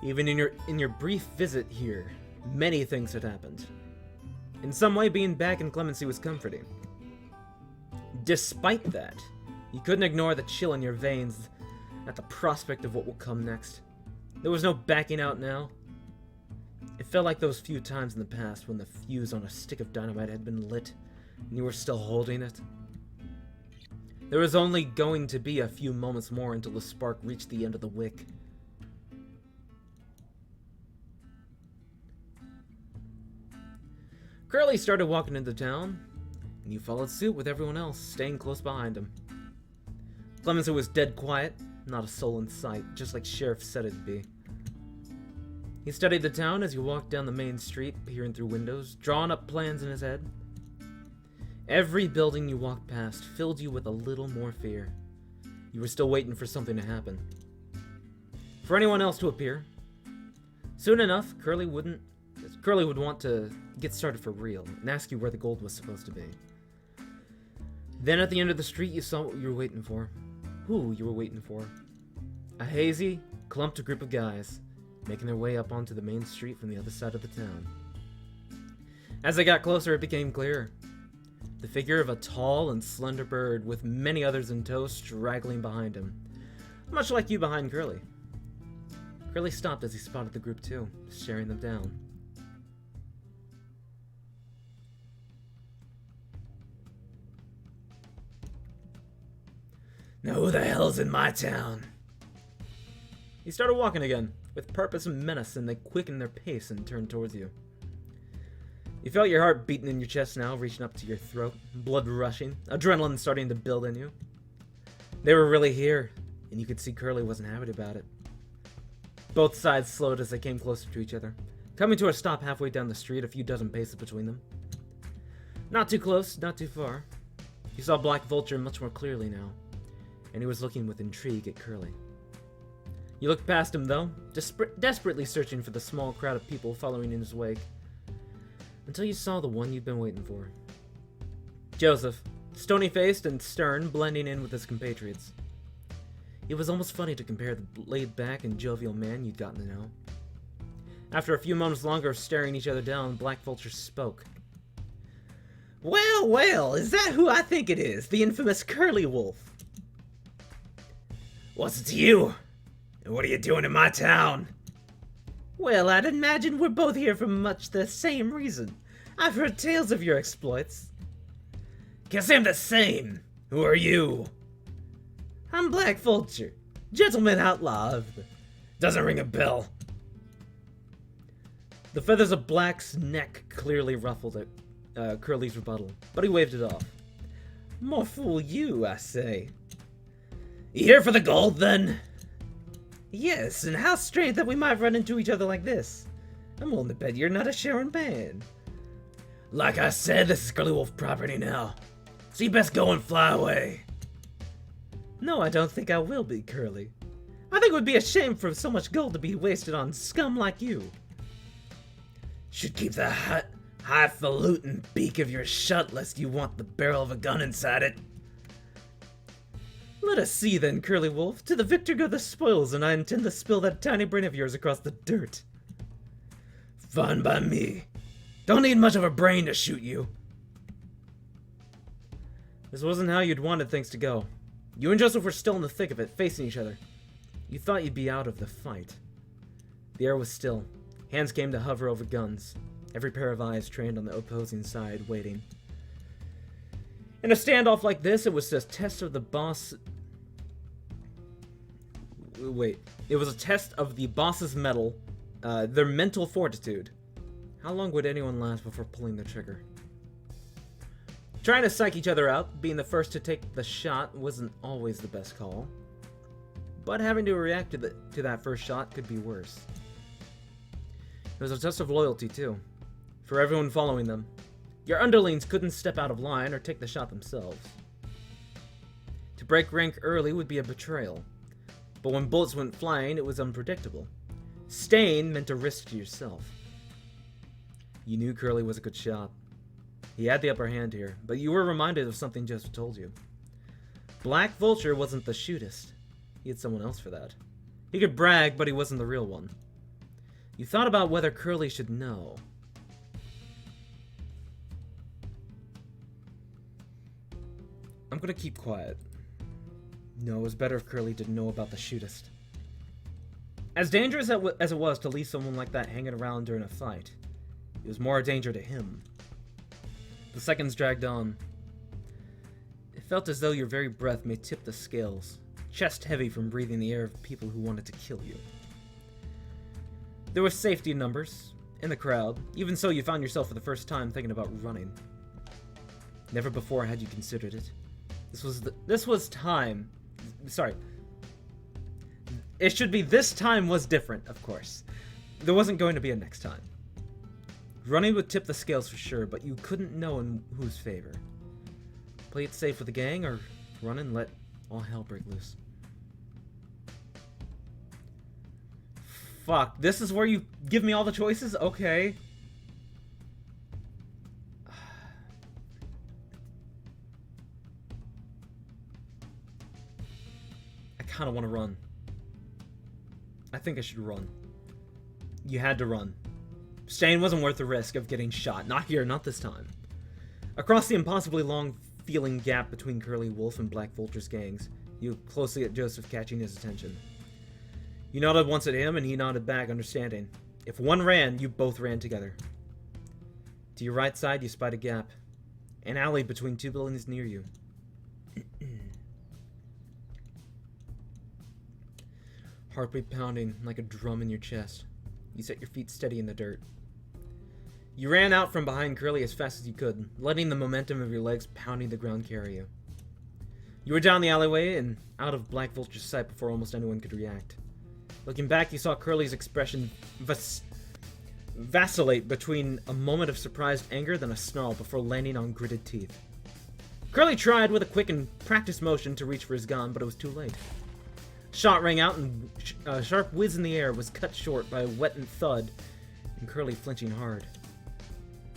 A: Even in your brief visit here, many things had happened. In some way, being back in Clemency was comforting. Despite that, you couldn't ignore the chill in your veins at the prospect of what will come next. There was no backing out now. It felt like those few times in the past when the fuse on a stick of dynamite had been lit and you were still holding it. There was only going to be a few moments more until the spark reached the end of the wick. Curly started walking into town, and you followed suit with everyone else, staying close behind him. Clemency was dead quiet, not a soul in sight, just like Sheriff said it'd be. He studied the town as you walked down the main street, peering through windows, drawing up plans in his head. Every building you walked past filled you with a little more fear. You were still waiting for something to happen. For anyone else to appear. Soon enough, Curly would want to get started for real and ask you where the gold was supposed to be. Then at the end of the street, you saw what you were waiting for. Who you were waiting for. A hazy, clumped group of guys making their way up onto the main street from the other side of the town. As they got closer, it became clearer. The figure of a tall and slender bird with many others in tow straggling behind him. Much like you behind Curly. Curly stopped as he spotted the group too, staring them down.
B: Now who the hell's in my town?
A: He started walking again, with purpose and menace, and they quickened their pace and turned towards you. You felt your heart beating in your chest now, reaching up to your throat, blood rushing, adrenaline starting to build in you. They were really here, and you could see Curly wasn't happy about it. Both sides slowed as they came closer to each other, coming to a stop halfway down the street, a few dozen paces between them. Not too close, not too far. You saw Black Vulture much more clearly now, and he was looking with intrigue at Curly. You looked past him, though, desperately searching for the small crowd of people following in his wake, until you saw the one you'd been waiting for. Joseph, stony-faced and stern, blending in with his compatriots. It was almost funny to compare the laid-back and jovial man you'd gotten to know. After a few moments longer of staring each other down, Black Vulture spoke.
B: Well, well, is that who I think it is? The infamous Curly Wolf. What's it to you? And what are you doing in my town? Well, I'd imagine we're both here for much the same reason. I've heard tales of your exploits. Guess I'm the same. Who are you? I'm Black Vulture, gentleman outlaw. Doesn't ring a bell.
A: The feathers of Black's neck clearly ruffled at Curly's rebuttal, but he waved it off.
B: More fool you, I say. You here for the gold, then? Yes, and how strange that we might run into each other like this. I'm willing to bet you're not a Sharon man. Like I said, this is Curly Wolf property now, so you best go and fly away. No, I don't think I will be, Curly. I think it would be a shame for so much gold to be wasted on scum like you. Should keep the highfalutin beak of yours shut, lest you want the barrel of a gun inside it. Let us see then, Curly Wolf. To the victor go the spoils, and I intend to spill that tiny brain of yours across the dirt. Fine by me. Don't need much of a brain to shoot you.
A: This wasn't how you'd wanted things to go. You and Joseph were still in the thick of it, facing each other. You thought you'd be out of the fight. The air was still. Hands came to hover over guns. Every pair of eyes trained on the opposing side, waiting. In a standoff like this, it was a test of the boss... It was a test of the boss's mettle, their mental fortitude. How long would anyone last before pulling the trigger? Trying to psych each other out, being the first to take the shot wasn't always the best call. But having to react to that first shot could be worse. It was a test of loyalty, too, for everyone following them. Your underlings couldn't step out of line or take the shot themselves. To break rank early would be a betrayal, but when bullets went flying, it was unpredictable. Staying meant a risk to yourself. You knew Curly was a good shot. He had the upper hand here, but you were reminded of something Joseph told you. Black Vulture wasn't the shootist. He had someone else for that. He could brag, but he wasn't the real one. You thought about whether Curly should know. I'm gonna keep quiet. No, it was better if Curly didn't know about the shootist. As dangerous as it was to leave someone like that hanging around during a fight, it was more a danger to him. The seconds dragged on. It felt as though your very breath may tip the scales, chest heavy from breathing the air of people who wanted to kill you. There was safety in numbers, in the crowd. Even so, you found yourself for the first time thinking about running. Never before had you considered it. This was time. Sorry. It should be this time was different, of course. There wasn't going to be a next time. Running would tip the scales for sure, but you couldn't know in whose favor. Play it safe with the gang, or run and let all hell break loose. Fuck, this is where you give me all the choices? Okay. I kind of want to run. I think I should run. You had to run. Staying wasn't worth the risk of getting shot. Not here, not this time. Across the impossibly long feeling gap between Curly Wolf and Black Vulture's gangs, you looked closely at Joseph, catching his attention. You nodded once at him, and he nodded back, understanding. If one ran, you both ran together. To your right side, you spied a gap. An alley between two buildings near you. Heartbeat pounding like a drum in your chest. You set your feet steady in the dirt. You ran out from behind Curly as fast as you could, letting the momentum of your legs pounding the ground carry you. You were down the alleyway and out of Black Vulture's sight before almost anyone could react. Looking back, you saw Curly's expression vacillate between a moment of surprised anger then a snarl before landing on gritted teeth. Curly tried with a quick and practiced motion to reach for his gun, but it was too late. Shot rang out and a sharp whiz in the air was cut short by a wet and thud, and Curly flinching hard.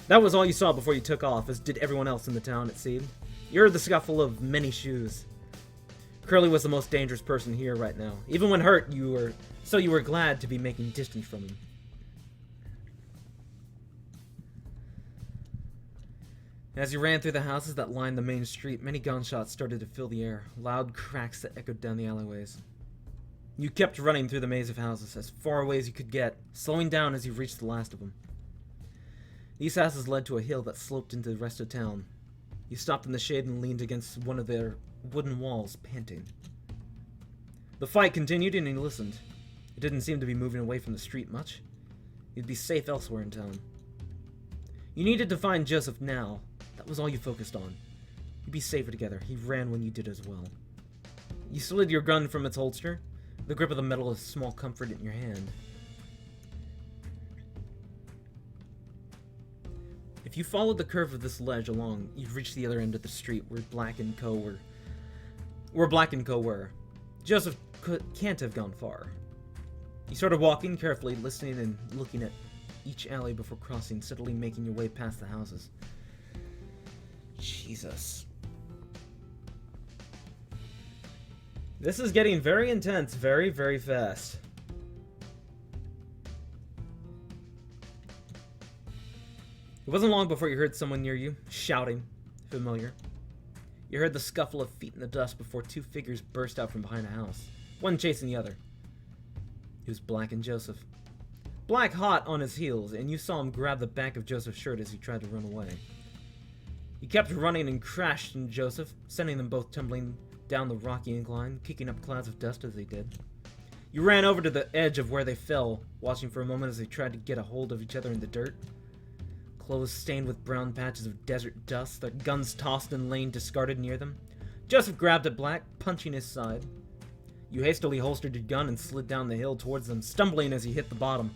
A: That was all you saw before you took off, as did everyone else in the town, it seemed. You heard the scuffle of many shoes. Curly was the most dangerous person here right now. Even when hurt, you were glad to be making distance from him. As you ran through the houses that lined the main street, many gunshots started to fill the air, loud cracks that echoed down the alleyways. You kept running through the maze of houses, as far away as you could get, slowing down as you reached the last of them. These houses led to a hill that sloped into the rest of town. You stopped in the shade and leaned against one of their wooden walls, panting. The fight continued, and you listened. It didn't seem to be moving away from the street much. You'd be safe elsewhere in town. You needed to find Joseph now. That was all you focused on. You'd be safer together. He ran when you did as well. You slid your gun from its holster, the grip of the metal a small comfort in your hand. If you followed the curve of this ledge along, you'd reach the other end of the street where Black & Co. were. Joseph can't have gone far. You started walking carefully, listening and looking at each alley before crossing, steadily making your way past the houses. Jesus. This is getting very intense very, very fast. It wasn't long before you heard someone near you, shouting, familiar. You heard the scuffle of feet in the dust before two figures burst out from behind a house, one chasing the other. It was Black and Joseph. Black hot on his heels, and you saw him grab the back of Joseph's shirt as he tried to run away. He kept running and crashed into Joseph, sending them both tumbling down the rocky incline, kicking up clouds of dust as they did. You ran over to the edge of where they fell, watching for a moment as they tried to get a hold of each other in the dirt. clothes stained with brown patches of desert dust, their guns tossed and laying discarded near them. Joseph grabbed at Black, punching his side. You hastily holstered your gun and slid down the hill towards them, stumbling as you hit the bottom.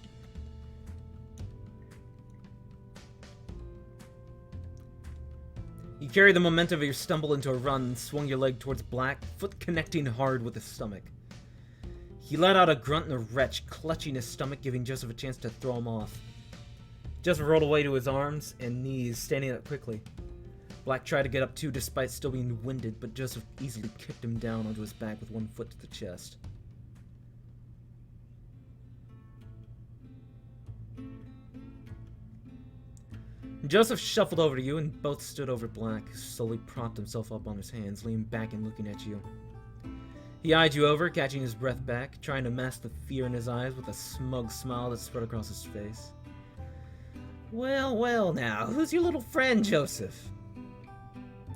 A: You carried the momentum of your stumble into a run and swung your leg towards Black, foot connecting hard with his stomach. He let out a grunt and a retch, clutching his stomach, giving Joseph a chance to throw him off. Joseph rolled away to his arms and knees, standing up quickly. Black tried to get up too, despite still being winded, but Joseph easily kicked him down onto his back with one foot to the chest. Joseph shuffled over to you, and both stood over Black, who slowly propped himself up on his hands, leaning back and looking at you. He eyed you over, catching his breath back, trying to mask the fear in his eyes with a smug smile that spread across his face.
B: Well, well now, who's your little friend, Joseph?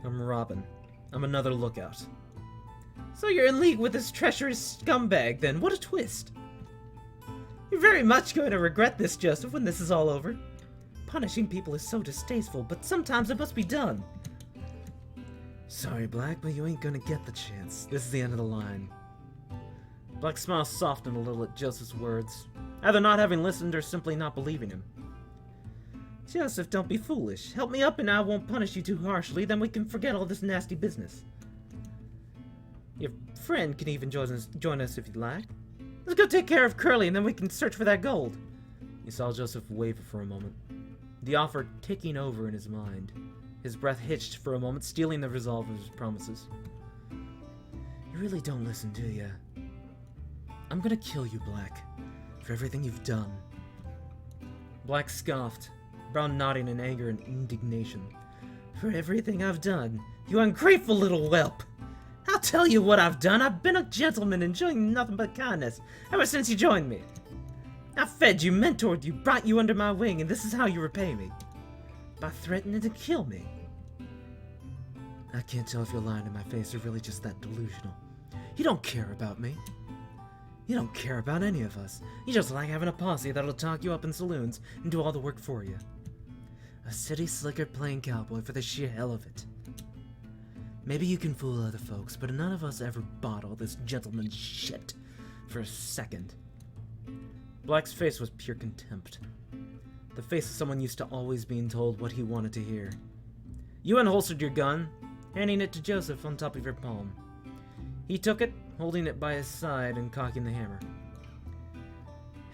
A: I'm Robin. I'm another lookout.
B: So you're in league with this treacherous scumbag, then? What a twist. You're very much going to regret this, Joseph, when this is all over. Punishing people is so distasteful, but sometimes it must be done.
A: Sorry, Black, but you ain't gonna get the chance. This is the end of the line. Black's smile softened a little at Joseph's words, either not having listened or simply not believing him.
B: Joseph, don't be foolish. Help me up and I won't punish you too harshly, then we can forget all this nasty business. Your friend can even join us if you'd like. Let's go take care of Curly and then we can search for that gold.
A: You saw Joseph waver for a moment, the offer taking over in his mind. His breath hitched for a moment, stealing the resolve of his promises. You really don't listen, do you? I'm gonna kill you, Black, for everything you've done. Black scoffed, brow nodding in anger and indignation.
B: For everything I've done, you ungrateful little whelp! I'll tell you what I've done. I've been a gentleman, enjoying nothing but kindness ever since you joined me. I fed you, mentored you, brought you under my wing, and this is how you repay me. By threatening to kill me.
A: I can't tell if you're lying in my face or really just that delusional. You don't care about me. You don't care about any of us. You just like having a posse that'll talk you up in saloons and do all the work for you. A city slicker playing cowboy for the sheer hell of it. Maybe you can fool other folks, but none of us ever bought all this gentleman shit for a second. Black's face was pure contempt. The face of someone used to always being told what he wanted to hear. You unholstered your gun, handing it to Joseph on top of your palm. He took it, holding it by his side and cocking the hammer.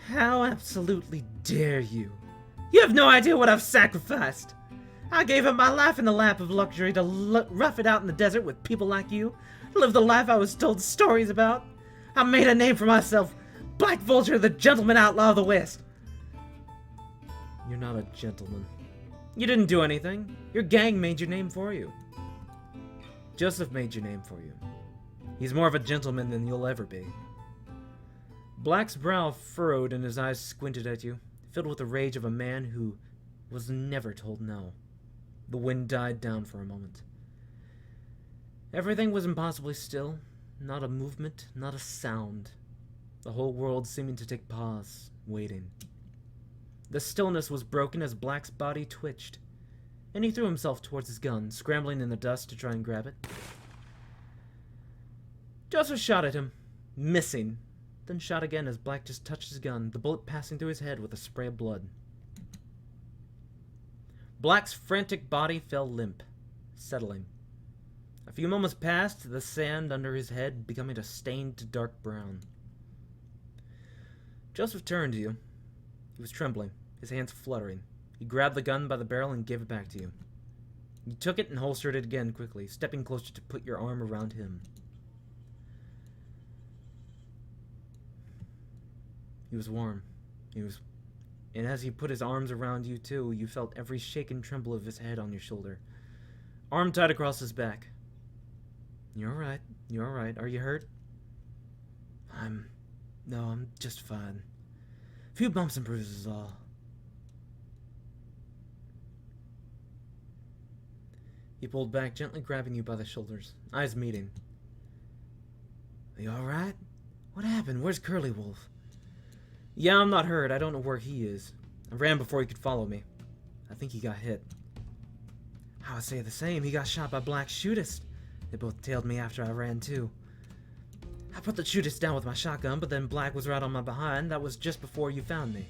B: How absolutely dare you! You have no idea what I've sacrificed! I gave up my life in the lap of luxury to rough it out in the desert with people like you, to live the life I was told stories about. I made a name for myself, Black Vulture, the gentleman outlaw of the West.
A: You're not a gentleman. You didn't do anything. Your gang made your name for you. Joseph made your name for you. He's more of a gentleman than you'll ever be. Black's brow furrowed and his eyes squinted at you, filled with the rage of a man who was never told no. The wind died down for a moment. Everything was impossibly still. Not a movement, not a sound. The whole world seeming to take pause, waiting. The stillness was broken as Black's body twitched, and he threw himself towards his gun, scrambling in the dust to try and grab it. Joseph shot at him, missing, then shot again as Black just touched his gun, the bullet passing through his head with a spray of blood. Black's frantic body fell limp, settling. A few moments passed, the sand under his head becoming a stained dark brown. Joseph turned to you. He was trembling, his hands fluttering. He grabbed the gun by the barrel and gave it back to you. You took it and holstered it again quickly, stepping closer to put your arm around him. He was warm. And as he put his arms around you too, you felt every shake and tremble of his head on your shoulder. Arm tied across his back. You're alright. You're alright. Are you hurt? No, I'm just fine. A few bumps and bruises is all. He pulled back, gently grabbing you by the shoulders, eyes meeting. Are you alright? What happened? Where's Curly Wolf? Yeah, I'm not hurt. I don't know where he is. I ran before he could follow me. I think he got hit. I would say the same. He got shot by Black Shootist. They both tailed me after I ran too. I put the Shootist down with my shotgun, but then Black was right on my behind. That was just before you found me.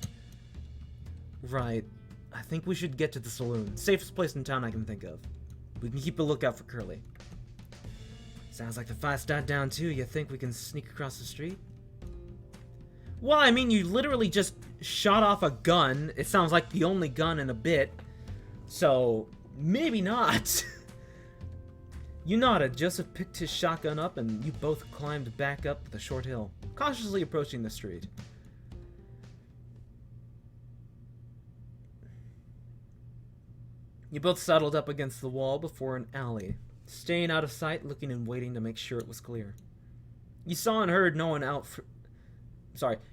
A: Right. I think we should get to the saloon. Safest place in town I can think of. We can keep a lookout for Curly. Sounds like the fight's died down too. You think we can sneak across the street? Well, I mean, you literally just shot off a gun. It sounds like the only gun in a bit. So, maybe not. You nodded. Joseph picked his shotgun up and you both climbed back up the short hill, cautiously approaching the street. You both settled up against the wall before an alley, staying out of sight, looking and waiting to make sure it was clear. You saw and heard no one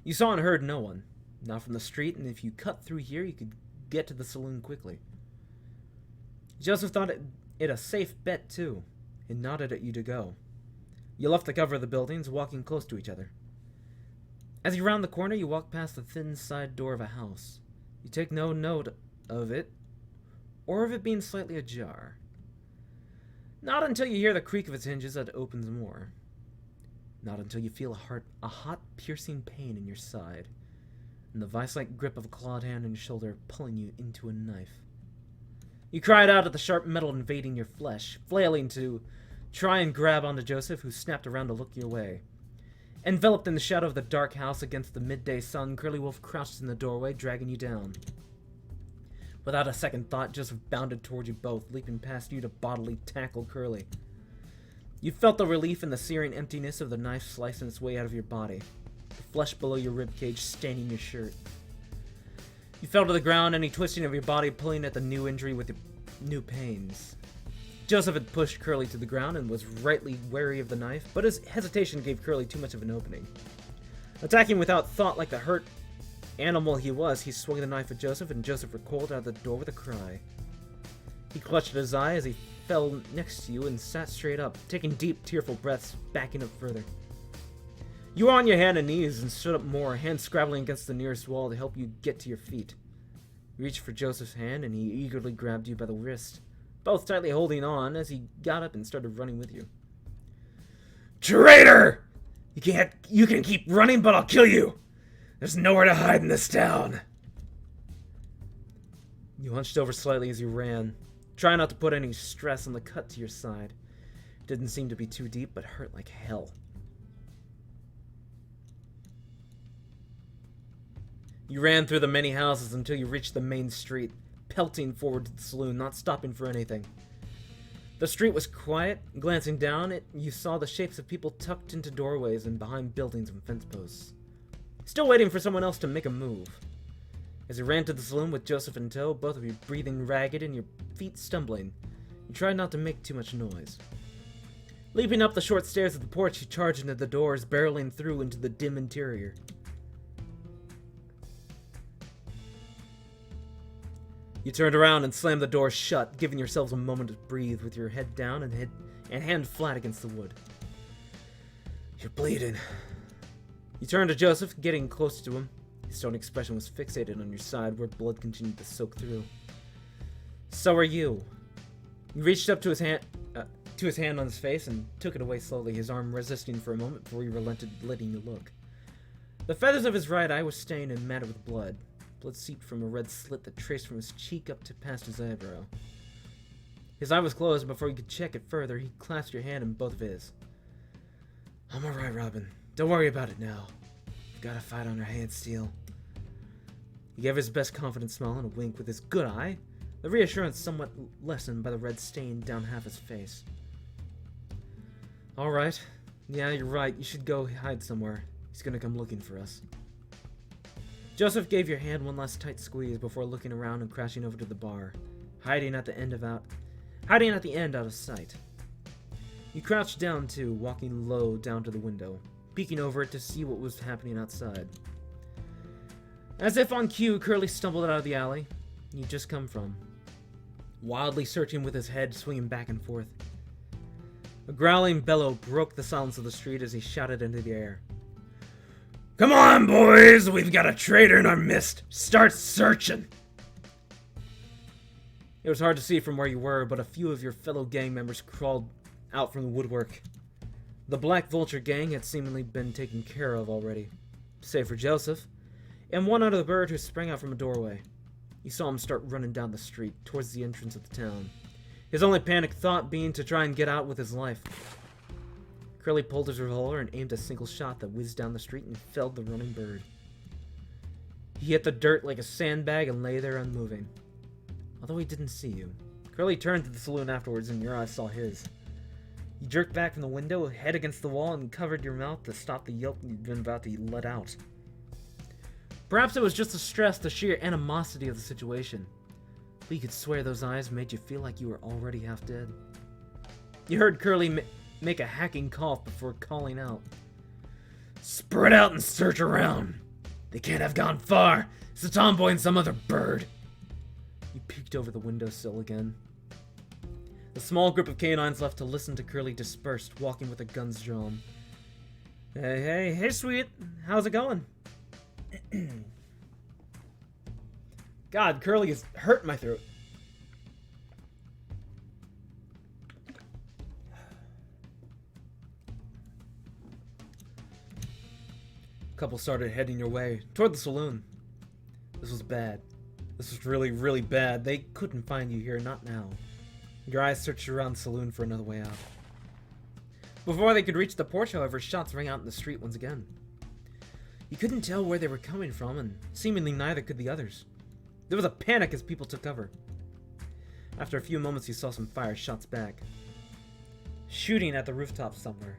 A: you saw and heard no one. Not from the street, and if you cut through here, you could get to the saloon quickly. Joseph thought it a safe bet, too, and nodded at you to go. You left the cover of the buildings, walking close to each other. As you round the corner, you walk past the thin side door of a house. You take no note of it, or of it being slightly ajar. Not until you hear the creak of its hinges that it opens more. Not until you feel a hot, piercing pain in your side, and the vice-like grip of a clawed hand on your shoulder pulling you into a knife. You cried out at the sharp metal invading your flesh, flailing to try and grab onto Joseph, who snapped around to look your way. Enveloped in the shadow of the dark house against the midday sun, Curly Wolf crouched in the doorway, dragging you down. Without a second thought, Joseph bounded toward you both, leaping past you to bodily tackle Curly. You felt the relief and the searing emptiness of the knife slicing its way out of your body, the flesh below your ribcage staining your shirt. You fell to the ground, any twisting of your body pulling at the new injury with new pains. Joseph had pushed Curly to the ground and was rightly wary of the knife, but his hesitation gave Curly too much of an opening. Attacking without thought like the hurt animal he was, he swung the knife at Joseph, and Joseph recoiled out of the door with a cry. He clutched at his eye as he fell next to you and sat straight up, taking deep, tearful breaths, backing up further. You were on your hands and knees and stood up more, hands scrabbling against the nearest wall to help you get to your feet. You reached for Joseph's hand, and he eagerly grabbed you by the wrist, both tightly holding on as he got up and started running with you. Traitor! You can keep running, but I'll kill you! There's nowhere to hide in this town! You hunched over slightly as you ran, trying not to put any stress on the cut to your side. It didn't seem to be too deep, but hurt like hell. You ran through the many houses until you reached the main street, pelting forward to the saloon, not stopping for anything. The street was quiet. Glancing down it, you saw the shapes of people tucked into doorways and behind buildings and fence posts, still waiting for someone else to make a move. As you ran to the saloon with Joseph in tow, both of you breathing ragged and your feet stumbling, you tried not to make too much noise. Leaping up the short stairs of the porch, you charged into the doors, barreling through into the dim interior. You turned around and slammed the door shut, giving yourselves a moment to breathe with your head down and hand flat against the wood. You're bleeding. You turned to Joseph, getting close to him. His stony expression was fixated on your side, where blood continued to soak through. So are you. You reached up to his hand on his face and took it away slowly, his arm resisting for a moment before he relented, letting you look. The feathers of his right eye were stained and matted with blood. Blood seeped from a red slit that traced from his cheek up to past his eyebrow. His eye was closed, and before you could check it further, he clasped your hand in both of his. I'm alright, Robin. Don't worry about it now. We've got to fight on our hands, Steel. He gave his best confident smile and a wink with his good eye, the reassurance somewhat lessened by the red stain down half his face. Alright. Yeah, you're right. You should go hide somewhere. He's gonna come looking for us. Joseph gave your hand one last tight squeeze before looking around and crashing over to the bar, hiding at the end out of sight. You crouched down too, walking low down to the window, peeking over it to see what was happening outside. As if on cue, Curly stumbled out of the alley you'd just come from, wildly searching with his head swinging back and forth. A growling bellow broke the silence of the street as he shouted into the air. Come on, boys! We've got a traitor in our midst! Start searching! It was hard to see from where you were, but a few of your fellow gang members crawled out from the woodwork. The Black Vulture gang had seemingly been taken care of already, save for Joseph, and one other bird who sprang out from a doorway. You saw him start running down the street, towards the entrance of the town, his only panicked thought being to try and get out with his life. Curly pulled his revolver and aimed a single shot that whizzed down the street and felled the running bird. He hit the dirt like a sandbag and lay there unmoving. Although he didn't see you. Curly turned to the saloon afterwards and your eyes saw his. You jerked back from the window, head against the wall, and covered your mouth to stop the yelp you'd been about to let out. Perhaps it was just the stress, the sheer animosity of the situation. But you could swear those eyes made you feel like you were already half dead. You heard Curly make a hacking cough before calling out. "Spread out and search around. They can't have gone far. It's a tomboy and some other bird." You peeked over the windowsill again. The small group of canines left to listen to Curly dispersed, walking with their guns drawn. Hey, sweet. How's it going? God, Curly is hurting my throat. Couple started heading your way, toward the saloon. This was bad. This was really, really bad. They couldn't find you here, not now. Your eyes searched around the saloon for another way out. Before they could reach the porch, however, shots rang out in the street once again. You couldn't tell where they were coming from, and seemingly neither could the others. There was a panic as people took cover. After a few moments, you saw some fire shots back. Shooting at the rooftop somewhere.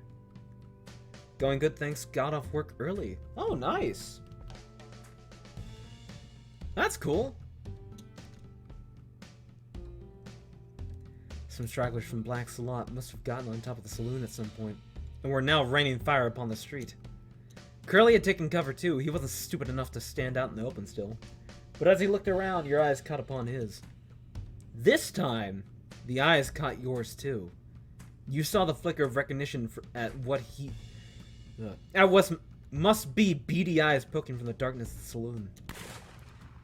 A: Going good, thanks. Got off work early. Oh, nice. That's cool. Some stragglers from Black's lot must have gotten on top of the saloon at some point, and were now raining fire upon the street. Curly had taken cover too. He wasn't stupid enough to stand out in the open still. But as he looked around, your eyes caught upon his. This time, the eyes caught yours too. You saw the flicker of recognition at what must be beady eyes poking from the darkness of the saloon.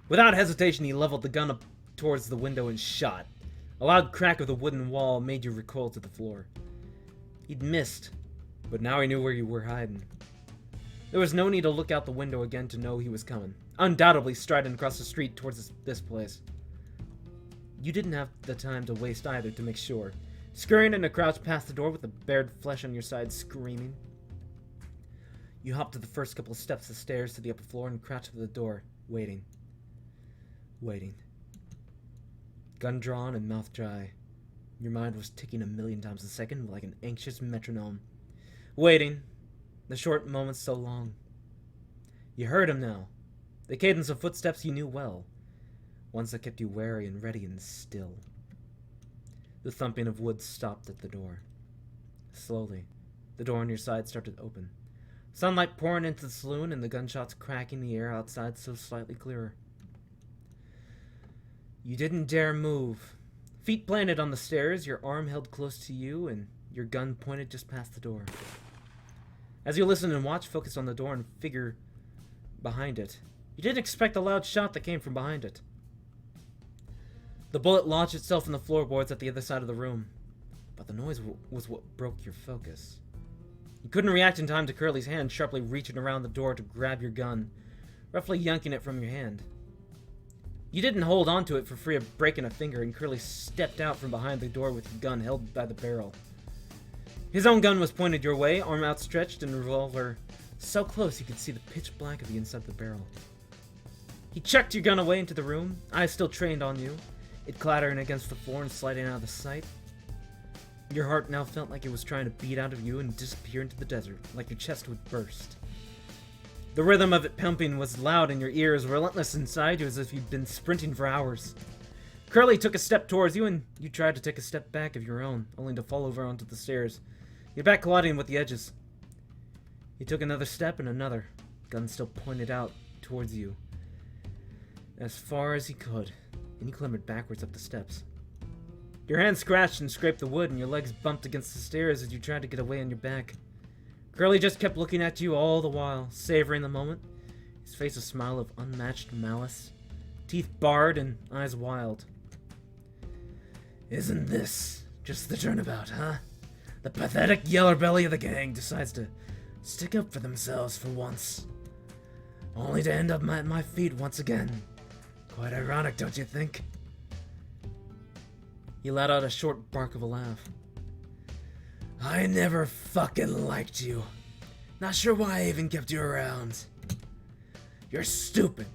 A: Without hesitation, he leveled the gun up towards the window and shot. A loud crack of the wooden wall made you recoil to the floor. He'd missed, but now he knew where you were hiding. There was no need to look out the window again to know he was coming, undoubtedly striding across the street towards this place. You didn't have the time to waste either to make sure, scurrying in a crouch past the door with the bared flesh on your side screaming. You hopped to the first couple of steps of stairs to the upper floor and crouched at the door, waiting. Waiting. Gun drawn and mouth dry. Your mind was ticking 1,000,000 times a second like an anxious metronome. Waiting. The short moments so long. You heard him now. The cadence of footsteps you knew well. Ones that kept you wary and ready and still. The thumping of wood stopped at the door. Slowly, the door on your side started to open. Sunlight pouring into the saloon and the gunshots cracking the air outside so slightly clearer. You didn't dare move. Feet planted on the stairs, your arm held close to you, and your gun pointed just past the door. As you listened and watched, focused on the door and figure behind it, you didn't expect the loud shot that came from behind it. The bullet launched itself in the floorboards at the other side of the room, but the noise was what broke your focus. You couldn't react in time to Curly's hand sharply reaching around the door to grab your gun, roughly yanking it from your hand. You didn't hold onto it for fear of breaking a finger, and Curly stepped out from behind the door with the gun held by the barrel. His own gun was pointed your way, arm outstretched, and revolver so close you could see the pitch black of the inside of the barrel. He chucked your gun away into the room, eyes still trained on you, it clattering against the floor and sliding out of the sight. Your heart now felt like it was trying to beat out of you and disappear into the desert, like your chest would burst. The rhythm of it pumping was loud in your ears, relentless inside you as if you'd been sprinting for hours. Curly took a step towards you, and you tried to take a step back of your own, only to fall over onto the stairs, your back colliding with the edges. You took another step and another, gun still pointed out towards you, as far as he could, and you clambered backwards up the steps. Your hand scratched and scraped the wood, and your legs bumped against the stairs as you tried to get away on your back. Curly just kept looking at you all the while, savoring the moment, his face a smile of unmatched malice, teeth barred and eyes wild.
B: Isn't this just the turnabout, huh? The pathetic yeller belly of the gang decides to stick up for themselves for once. Only to end up at my feet once again. Quite ironic, don't you think?
A: He let out a short bark of a laugh.
B: I never fucking liked you. Not sure why I even kept you around. You're stupid,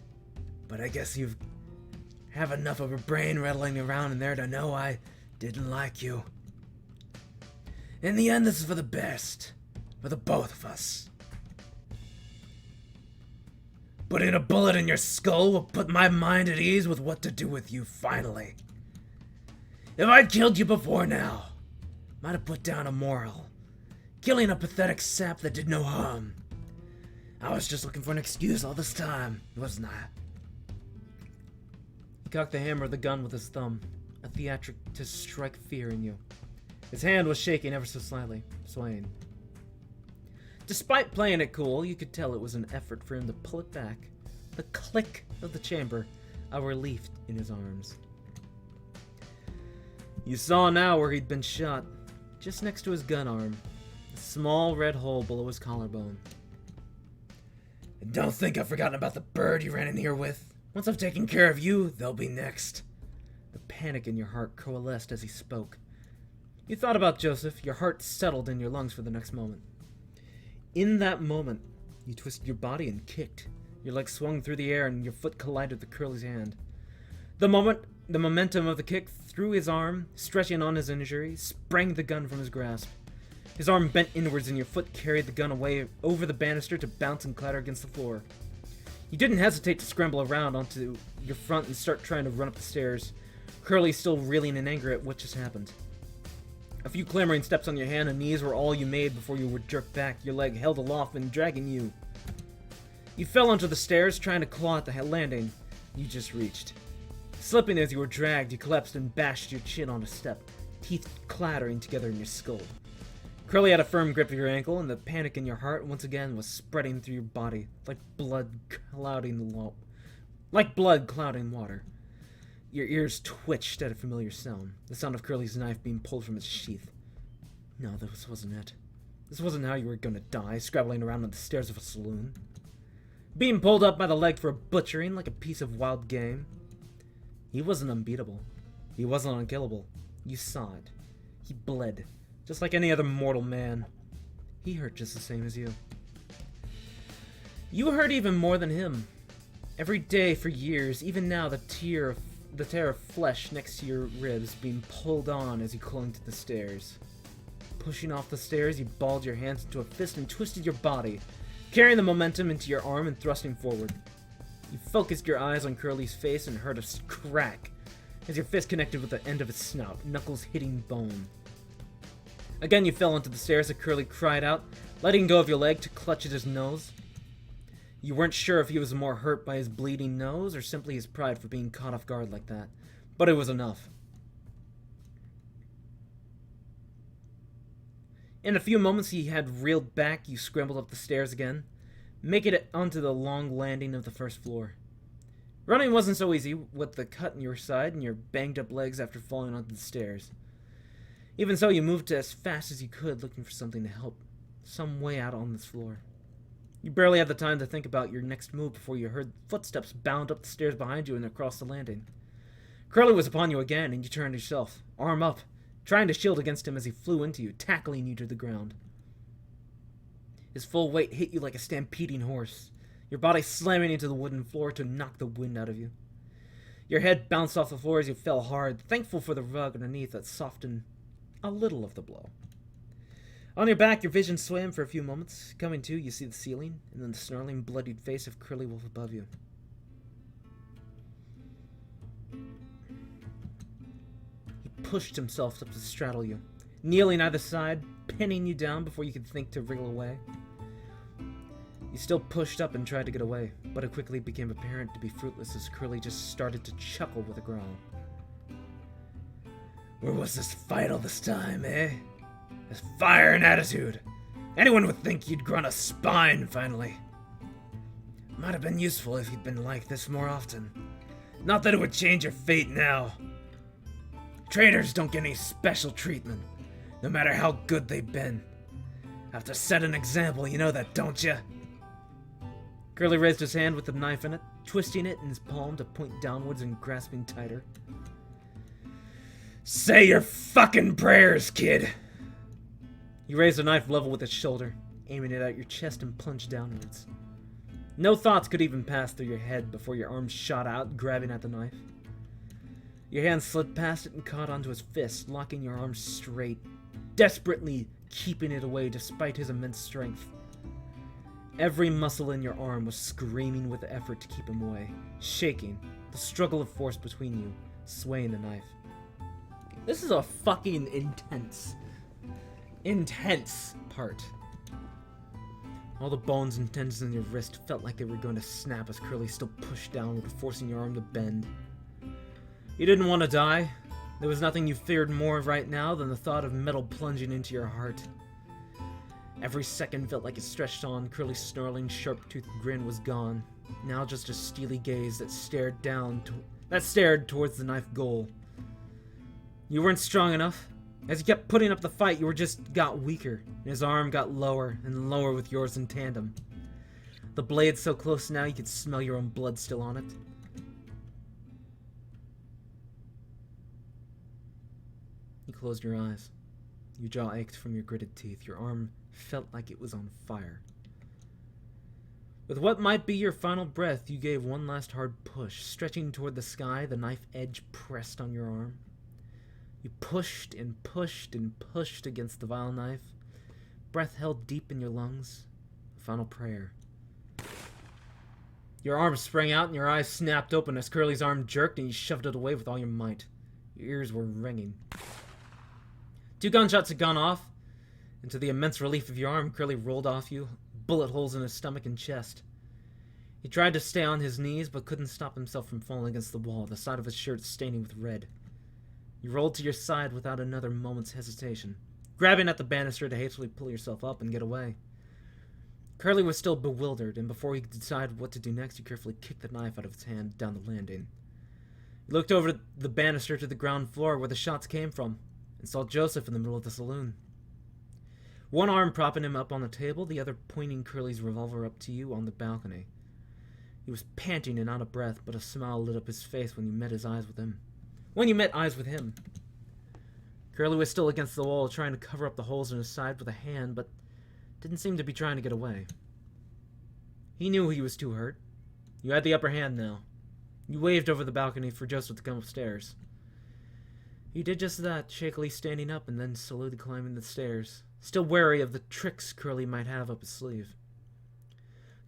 B: but I guess you have enough of a brain rattling around in there to know I didn't like you. In the end, this is for the best. For the both of us. Putting a bullet in your skull will put my mind at ease with what to do with you, finally. If I'd killed you before now, might have put down a moral. Killing a pathetic sap that did no harm. I was just looking for an excuse all this time, wasn't I?
A: He cocked the hammer of the gun with his thumb, a theatric to strike fear in you. His hand was shaking ever so slightly, swaying. Despite playing it cool, you could tell it was an effort for him to pull it back. The click of the chamber, a relief in his arms. You saw now where he'd been shot, just next to his gun arm, a small red hole below his collarbone.
B: And don't think I've forgotten about the bird you ran in here with. Once I've taken care of you, they'll be next.
A: The panic in your heart coalesced as he spoke. You thought about Joseph, your heart settled in your lungs for the next moment. In that moment, you twisted your body and kicked. Your leg swung through the air and your foot collided with Curly's hand. The momentum of the kick threw his arm, stretching on his injury, sprang the gun from his grasp. His arm bent inwards and your foot carried the gun away over the banister to bounce and clatter against the floor. You didn't hesitate to scramble around onto your front and start trying to run up the stairs, Curly still reeling in anger at what just happened. A few clamoring steps on your hand and knees were all you made before you were jerked back, your leg held aloft and dragging you. You fell onto the stairs, trying to claw at the landing you just reached. Slipping as you were dragged, you collapsed and bashed your chin on a step, teeth clattering together in your skull. Curly had a firm grip of your ankle, and the panic in your heart once again was spreading through your body, like blood clouding water. Your ears twitched at a familiar sound, the sound of Curly's knife being pulled from its sheath. No, this wasn't it. This wasn't how you were gonna die, scrabbling around on the stairs of a saloon. Being pulled up by the leg for a butchering like a piece of wild game. He wasn't unbeatable. He wasn't unkillable. You saw it. He bled, just like any other mortal man. He hurt just the same as you. You hurt even more than him. Every day for years, even now, the tear of flesh next to your ribs being pulled on as you clung to the stairs. Pushing off the stairs, you balled your hands into a fist and twisted your body, carrying the momentum into your arm and thrusting forward. You focused your eyes on Curly's face and heard a crack as your fist connected with the end of his snout, knuckles hitting bone. Again, you fell onto the stairs as Curly cried out, letting go of your leg to clutch at his nose. You weren't sure if he was more hurt by his bleeding nose or simply his pride for being caught off guard like that, but it was enough. In a few moments he had reeled back, you scrambled up the stairs again, making it onto the long landing of the first floor. Running wasn't so easy with the cut in your side and your banged up legs after falling onto the stairs. Even so, you moved as fast as you could, looking for something to help, some way out on this floor. You barely had the time to think about your next move before you heard footsteps bound up the stairs behind you and across the landing. Curly was upon you again, and you turned yourself, arm up, trying to shield against him as he flew into you, tackling you to the ground. His full weight hit you like a stampeding horse, your body slamming into the wooden floor to knock the wind out of you. Your head bounced off the floor as you fell hard, thankful for the rug underneath that softened a little of the blow. On your back, your vision swam for a few moments. Coming to, you see the ceiling, and then the snarling, bloodied face of Curly Wolf above you. He pushed himself up to straddle you, kneeling either side, pinning you down before you could think to wriggle away. You still pushed up and tried to get away, but it quickly became apparent to be fruitless as Curly just started to chuckle with a growl. Where was this fight all this time, eh? This fire and attitude. Anyone would think you'd grown a spine, finally. Might have been useful if you'd been like this more often. Not that it would change your fate now.
B: Traitors don't get any special treatment, no matter how good they've been. Have to set an example, you know that, don't ya?
A: Curly raised his hand with the knife in it, twisting it in his palm to point downwards and grasping tighter.
B: Say your fucking prayers, kid!
A: He raised the knife level with his shoulder, aiming it at your chest and plunged downwards. No thoughts could even pass through your head before your arm shot out, grabbing at the knife. Your hand slid past it and caught onto his fist, locking your arm straight, desperately keeping it away despite his immense strength. Every muscle in your arm was screaming with effort to keep him away, shaking, the struggle of force between you, swaying the knife. This is a fucking intense part. All the bones and tendons in your wrist felt like they were going to snap as Curly still pushed downward, forcing your arm to bend. You didn't want to die. There was nothing you feared more right now than the thought of metal plunging into your heart. Every second felt like it stretched on. Curly's snarling, sharp-toothed grin was gone. Now just a steely gaze that stared towards the knife goal. You weren't strong enough. As you kept putting up the fight, you just got weaker, and his arm got lower and lower with yours in tandem. The blade so close now you could smell your own blood still on it. You closed your eyes. Your jaw ached from your gritted teeth. Your arm felt like it was on fire. With what might be your final breath, you gave one last hard push. Stretching toward the sky, the knife edge pressed on your arm. You pushed and pushed and pushed against the vile knife, breath held deep in your lungs, a final prayer. Your arm sprang out and your eyes snapped open as Curly's arm jerked and you shoved it away with all your might. Your ears were ringing. 2 gunshots had gone off, and to the immense relief of your arm, Curly rolled off you, bullet holes in his stomach and chest. He tried to stay on his knees, but couldn't stop himself from falling against the wall, the side of his shirt staining with red. You rolled to your side without another moment's hesitation, grabbing at the banister to hastily pull yourself up and get away. Curly was still bewildered, and before he could decide what to do next, you carefully kicked the knife out of his hand down the landing. You looked over the banister to the ground floor where the shots came from, and saw Joseph in the middle of the saloon. One arm propping him up on the table, the other pointing Curly's revolver up to you on the balcony. He was panting and out of breath, but a smile lit up his face when you met eyes with him. Curly was still against the wall, trying to cover up the holes in his side with a hand, but didn't seem to be trying to get away. He knew he was too hurt. You had the upper hand now. You waved over the balcony for Joseph to come upstairs. He did just that, shakily standing up and then slowly climbing the stairs, still wary of the tricks Curly might have up his sleeve.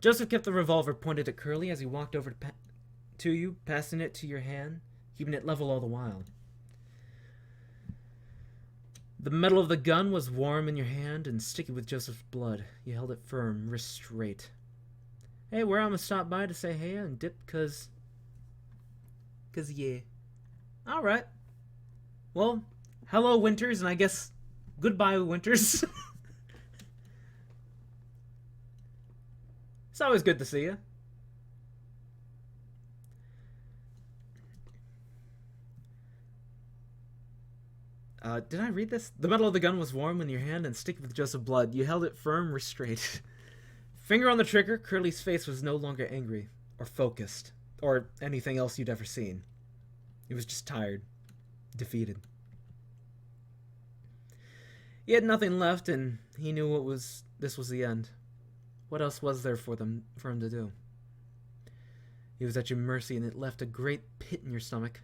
A: Joseph kept the revolver pointed at Curly as he walked over to you, passing it to your hand, keeping it level all the while. The metal of the gun was warm in your hand and sticky with Joseph's blood. You held it firm, wrist straight. Hey, we're gonna stop by to say hey and dip, cause yeah. Alright. Well, hello, Winters, and I guess goodbye, Winters. It's always good to see you. Did I read this? The metal of the gun was warm in your hand and sticky with Joseph's blood. You held it firm, restrained. Finger on the trigger, Curly's face was no longer angry, or focused, or anything else you'd ever seen. He was just tired. Defeated. He had nothing left, and he knew this was the end. What else was there for him to do? He was at your mercy, and it left a great pit in your stomach,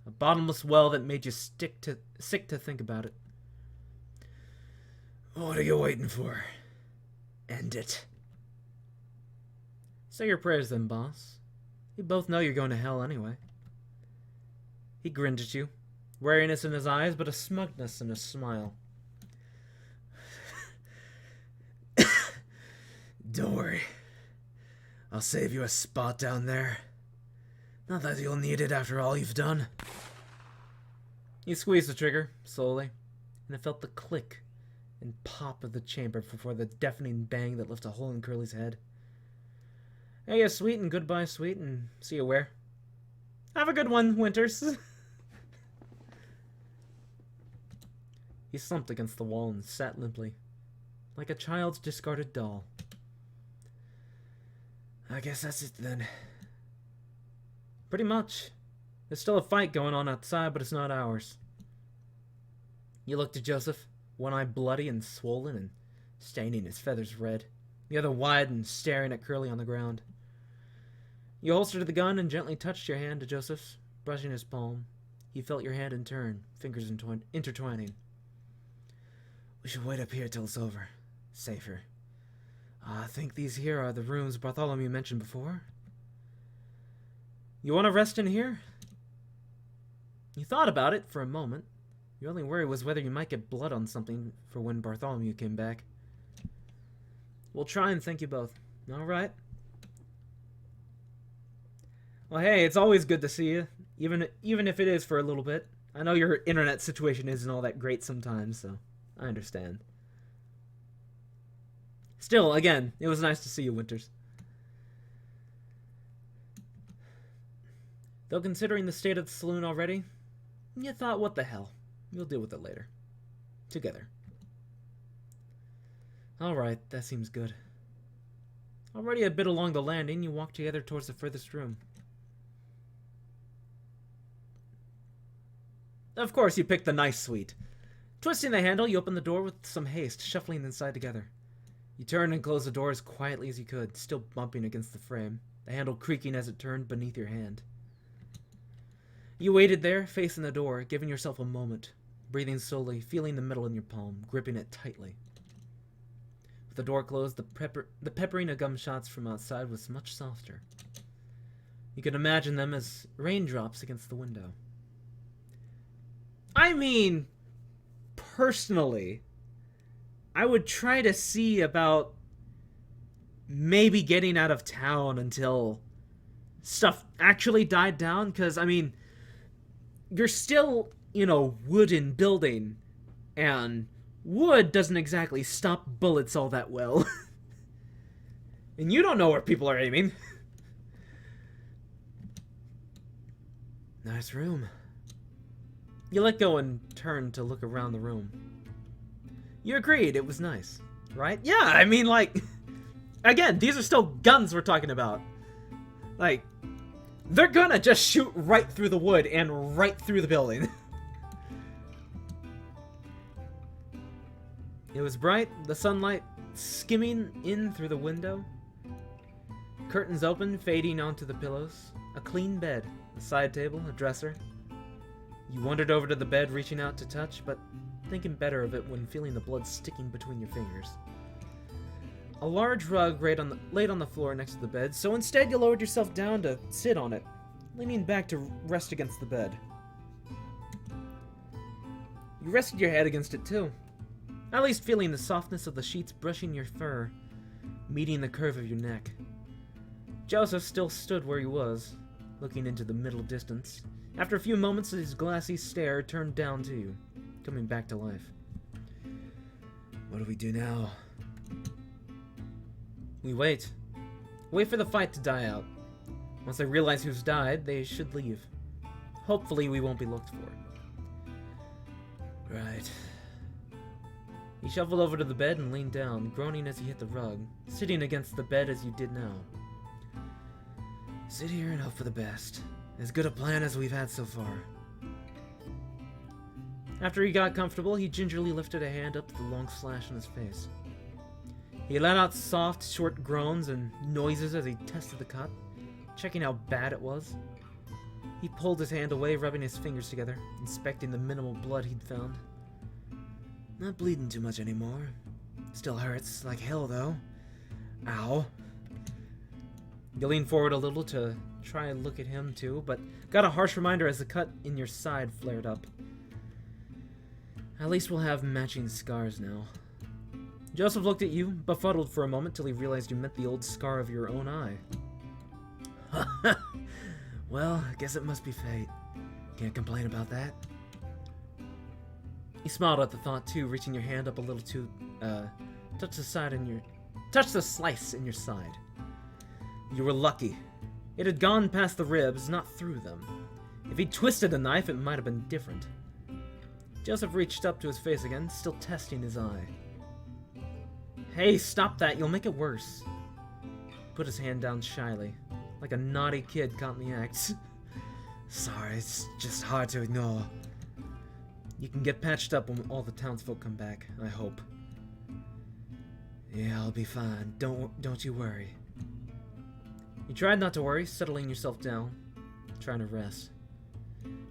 A: a bottomless well that made you sick to think about it. What are you waiting for? End it. Say your prayers then, boss. You both know you're going to hell anyway. He grinned at you, wariness in his eyes, but a smugness in his smile. Don't worry. I'll save you a spot down there. Not that you'll need it after all you've done. You squeezed the trigger, slowly, and it felt the click and pop of the chamber before the deafening bang that left a hole in Curly's head. Hey, sweet, and goodbye, sweet, and see you where. Have a good one, Winters. He slumped against the wall and sat limply, like a child's discarded doll. I guess that's it then. Pretty much. There's still a fight going on outside, but it's not ours. You looked at Joseph, one eye bloody and swollen and staining his feathers red, the other wide and staring at Curly on the ground. You holstered the gun and gently touched your hand to Joseph's, brushing his palm. He felt your hand in turn, fingers intertwining. We should wait up here till it's over. Safer. I think these here are the rooms Bartholomew mentioned before. You want to rest in here? You thought about it for a moment. Your only worry was whether you might get blood on something for when Bartholomew came back. We'll try and thank you both. All right. Well, hey, it's always good to see you, even if it is for a little bit. I know your internet situation isn't all that great sometimes, so I understand. Still, again, it was nice to see you, Winters. Though considering the state of the saloon already, you thought, what the hell? We'll deal with it later. Together. Alright, that seems good. Already a bit along the landing, you walk together towards the furthest room. Of course, you picked the nice suite. Twisting the handle, you open the door with some haste, shuffling inside together. You turned and closed the door as quietly as you could, still bumping against the frame, the handle creaking as it turned beneath your hand. You waited there, facing the door, giving yourself a moment, breathing slowly, feeling the metal in your palm, gripping it tightly. With the door closed, the peppering of gunshots from outside was much softer. You could imagine them as raindrops against the window. I mean, personally, I would try to see about maybe getting out of town until stuff actually died down, because, I mean, you're still in a wooden building, and wood doesn't exactly stop bullets all that well. And you don't know where people are aiming. Nice room. You let go and turned to look around the room. You agreed it was nice, right? Yeah, I mean, like, again, these are still guns we're talking about. Like, they're gonna just shoot right through the wood and right through the building. It was bright, the sunlight skimming in through the window. Curtains open, fading onto the pillows. A clean bed, a side table, a dresser. You wandered over to the bed, reaching out to touch, but thinking better of it when feeling the blood sticking between your fingers. A large rug laid on the floor next to the bed, so instead you lowered yourself down to sit on it, leaning back to rest against the bed. You rested your head against it too, at least feeling the softness of the sheets brushing your fur, meeting the curve of your neck. Joseph still stood where he was, looking into the middle distance. After a few moments, his glassy stare turned down to you, coming back to life. What do we do now? We wait. Wait for the fight to die out. Once they realize who's died, they should leave. Hopefully we won't be looked for. Right. He shuffled over to the bed and leaned down, groaning as he hit the rug, sitting against the bed as you did now. Sit here and hope for the best. As good a plan as we've had so far. After he got comfortable, he gingerly lifted a hand up to the long slash on his face. He let out soft, short groans and noises as he tested the cut, checking how bad it was. He pulled his hand away, rubbing his fingers together, inspecting the minimal blood he'd found. Not bleeding too much anymore. Still hurts like hell, though. Ow. You leaned forward a little to try and look at him, too, but got a harsh reminder as the cut in your side flared up. At least we'll have matching scars now. Joseph looked at you, befuddled for a moment till he realized you meant the old scar of your own eye. Well, I guess it must be fate. Can't complain about that. He smiled at the thought, too, reaching your hand up a little to, touch the slice in your side. You were lucky. It had gone past the ribs, not through them. If he'd twisted the knife, it might have been different. Joseph reached up to his face again, still testing his eye. Hey, stop that, you'll make it worse. Put his hand down shyly, like a naughty kid caught in the act. Sorry, it's just hard to ignore. You can get patched up when all the townsfolk come back, I hope. Yeah, I'll be fine. Don't you worry. You tried not to worry, settling yourself down, trying to rest.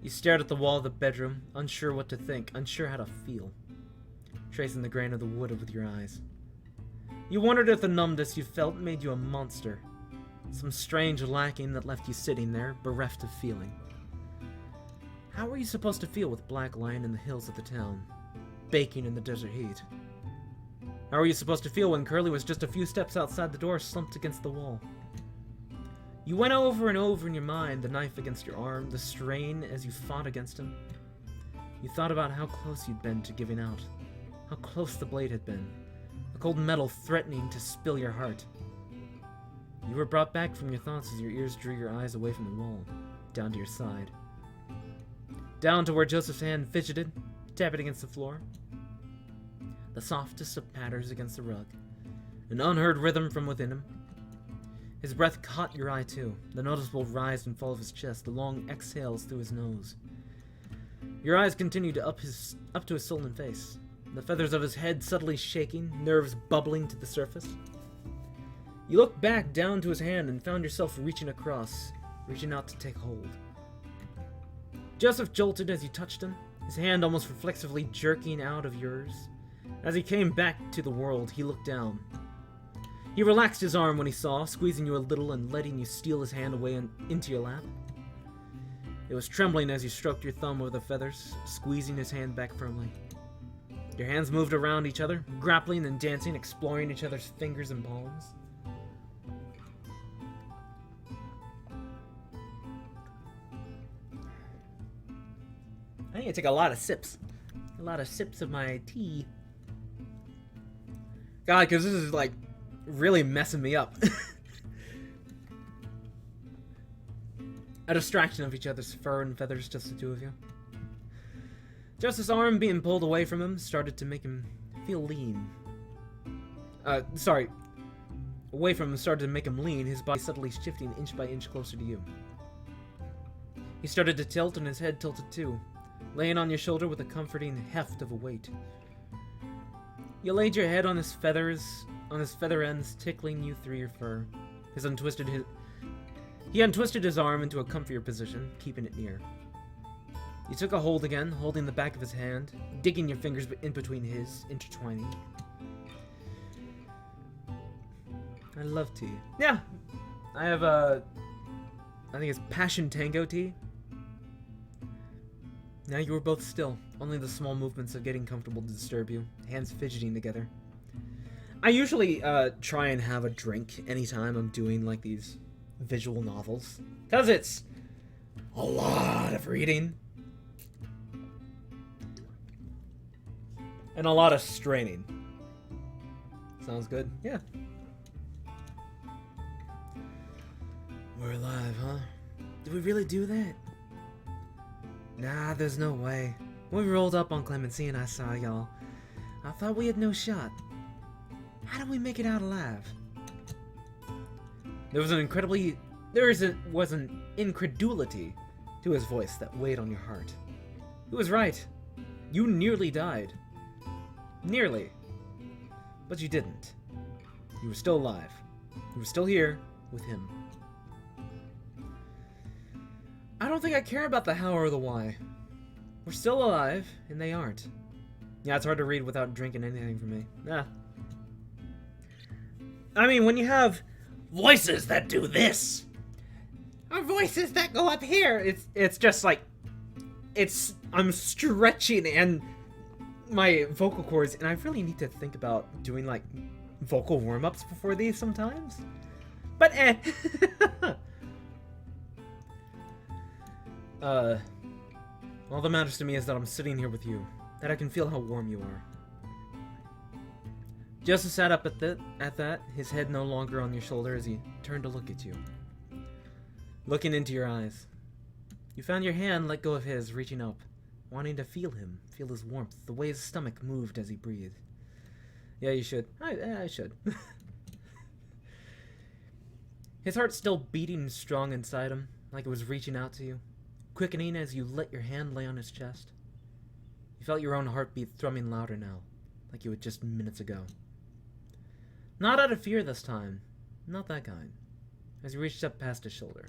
A: You stared at the wall of the bedroom, unsure what to think, unsure how to feel, tracing the grain of the wood with your eyes. You wondered if the numbness you felt made you a monster, some strange lacking that left you sitting there, bereft of feeling. How were you supposed to feel with Black lying in the hills of the town, baking in the desert heat? How were you supposed to feel when Curly was just a few steps outside the door, slumped against the wall? You went over and over in your mind the knife against your arm, the strain as you fought against him. You thought about how close you'd been to giving out, how close the blade had been, the cold metal threatening to spill your heart. You were brought back from your thoughts as your ears drew your eyes away from the wall, down to your side. Down to where Joseph's hand fidgeted, tapping against the floor. The softest of patters against the rug, an unheard rhythm from within him. His breath caught your eye too, the noticeable rise and fall of his chest, the long exhales through his nose. Your eyes continued up to his sullen face, the feathers of his head subtly shaking, nerves bubbling to the surface. You looked back down to his hand and found yourself reaching across, reaching out to take hold. Joseph jolted as you touched him, his hand almost reflexively jerking out of yours. As he came back to the world, he looked down. He relaxed his arm when he saw, squeezing you a little and letting you steal his hand away into your lap. It was trembling as you stroked your thumb over the feathers, squeezing his hand back firmly. Your hands moved around each other, grappling and dancing, exploring each other's fingers and palms. I need to take a lot of sips. A lot of sips of my tea. God, because this is like really messing me up. A distraction of each other's fur and feathers, just the two of you. Joseph's arm being pulled away from him started to make him feel lean. Away from him started to make him lean, his body subtly shifting inch by inch closer to you. He started to tilt and his head tilted too, laying on your shoulder with the comforting heft of a weight. You laid your head on his feather ends, tickling you through your fur. He untwisted his arm into a comfier position, keeping it near. You took a hold again, holding the back of his hand, digging your fingers in between his, intertwining. I love tea. Yeah, I have I think it's Passion Tango tea. Now you were both still, only the small movements of getting comfortable to disturb you, hands fidgeting together. I usually try and have a drink anytime I'm doing like these visual novels, because it's a lot of reading and a lot of straining. Sounds good? Yeah. We're alive, huh? Did we really do that? Nah, there's no way. When we rolled up on Clemency and I saw y'all, I thought we had no shot. How did we make it out alive? There was an incredulity to his voice that weighed on your heart. He was right. You nearly died. Nearly. But you didn't. You were still alive. You were still here with him. I don't think I care about the how or the why. We're still alive, and they aren't. Yeah, it's hard to read without drinking anything from me. Nah. I mean, when you have voices that do this, or voices that go up here, it's just like, I'm stretching and my vocal cords, and I really need to think about doing like vocal warm-ups before these sometimes. But all that matters to me is that I'm sitting here with you, that I can feel how warm you are. Joseph sat up at that, his head no longer on your shoulder as he turned to look at you. Looking into your eyes. You found your hand let go of his, reaching up, wanting to feel him, feel his warmth, the way his stomach moved as he breathed. Yeah, you should. I should. His heart still beating strong inside him, like it was reaching out to you, quickening as you let your hand lay on his chest. You felt your own heartbeat thrumming louder now, like you had just minutes ago. Not out of fear this time, not that kind, as you reached up past his shoulder.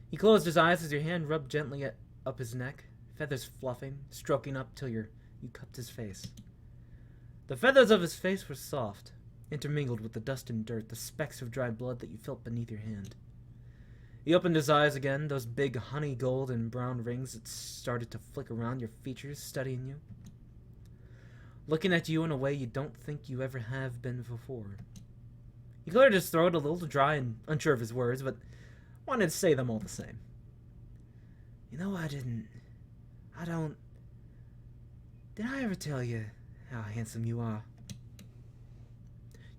A: He closed his eyes as your hand rubbed gently up his neck, feathers fluffing, stroking up till you cupped his face. The feathers of his face were soft, intermingled with the dust and dirt, the specks of dry blood that you felt beneath your hand. He opened his eyes again, those big honey gold and brown rings that started to flick around your features, studying you. Looking at you in a way you don't think you ever have been before. He cleared his throat a little dry and unsure of his words, but wanted to say them all the same. You know, did I ever tell you how handsome you are?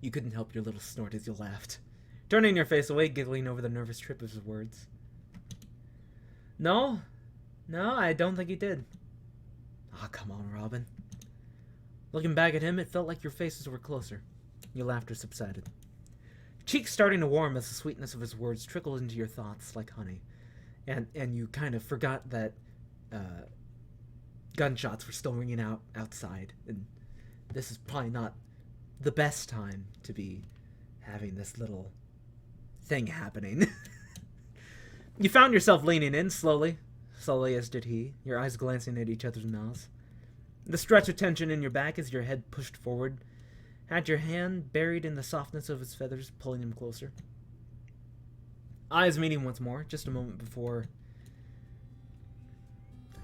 A: You couldn't help your little snort as you laughed, turning your face away, giggling over the nervous trip of his words. No, I don't think he did. Ah, come on, Robin. Looking back at him, it felt like your faces were closer. Your laughter subsided. Cheeks starting to warm as the sweetness of his words trickled into your thoughts like honey. And you kind of forgot that gunshots were still ringing out outside. And this is probably not the best time to be having this little thing happening. You found yourself leaning in slowly as did he, your eyes glancing at each other's mouths. The stretch of tension in your back as your head pushed forward had your hand buried in the softness of his feathers, pulling him closer. Eyes meeting once more, just a moment before.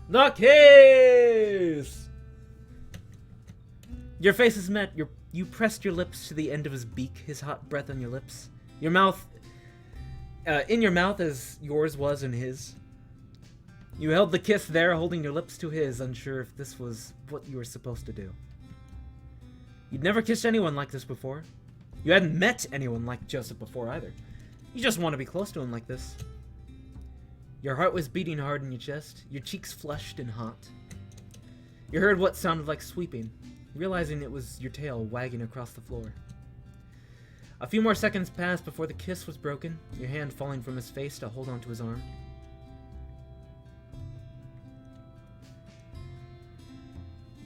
A: The kiss! Your faces met. You pressed your lips to the end of his beak, his hot breath on your lips. Your mouth, in your mouth as yours was in his. You held the kiss there, holding your lips to his, unsure if this was what you were supposed to do. You'd never kissed anyone like this before. You hadn't met anyone like Joseph before either. You just want to be close to him like this. Your heart was beating hard in your chest, your cheeks flushed and hot. You heard what sounded like sweeping, realizing it was your tail wagging across the floor. A few more seconds passed before the kiss was broken, your hand falling from his face to hold onto his arm.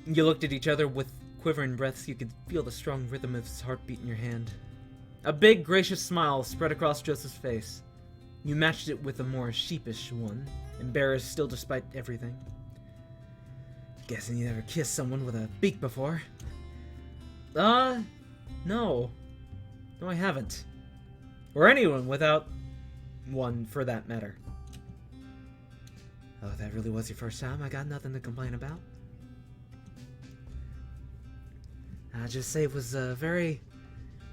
A: You looked at each other with quivering breaths. You could feel the strong rhythm of his heartbeat in your hand. A big, gracious smile spread across Joseph's face. You matched it with a more sheepish one, embarrassed still despite everything. Guessing you never kissed someone with a beak before. No. No, I haven't. Or anyone without one, for that matter. Oh, that really was your first time? I got nothing to complain about. I'd just say it was a very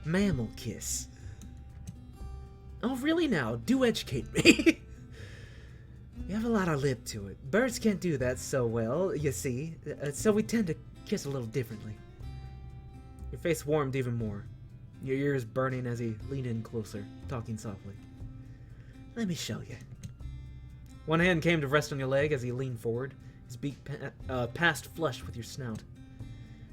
A: mammal kiss. Oh, really now? Do educate me. You have a lot of lip to it. Birds can't do that so well, you see, so we tend to kiss a little differently. Your face warmed even more, your ears burning as he leaned in closer, talking softly. Let me show you. One hand came to rest on your leg as he leaned forward, his beak passed flush with your snout.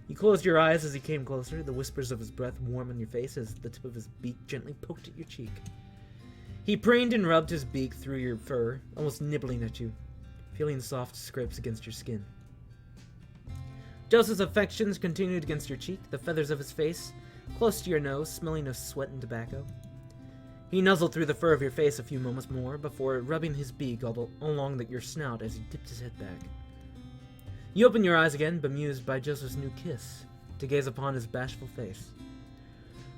A: You closed your eyes as he came closer, the whispers of his breath warm on your face as the tip of his beak gently poked at your cheek. He preened and rubbed his beak through your fur, almost nibbling at you, feeling soft scrapes against your skin. Joseph's affections continued against your cheek, the feathers of his face, close to your nose, smelling of sweat and tobacco. He nuzzled through the fur of your face a few moments more before rubbing his beak along your snout as he dipped his head back. You opened your eyes again, bemused by Joseph's new kiss, to gaze upon his bashful face.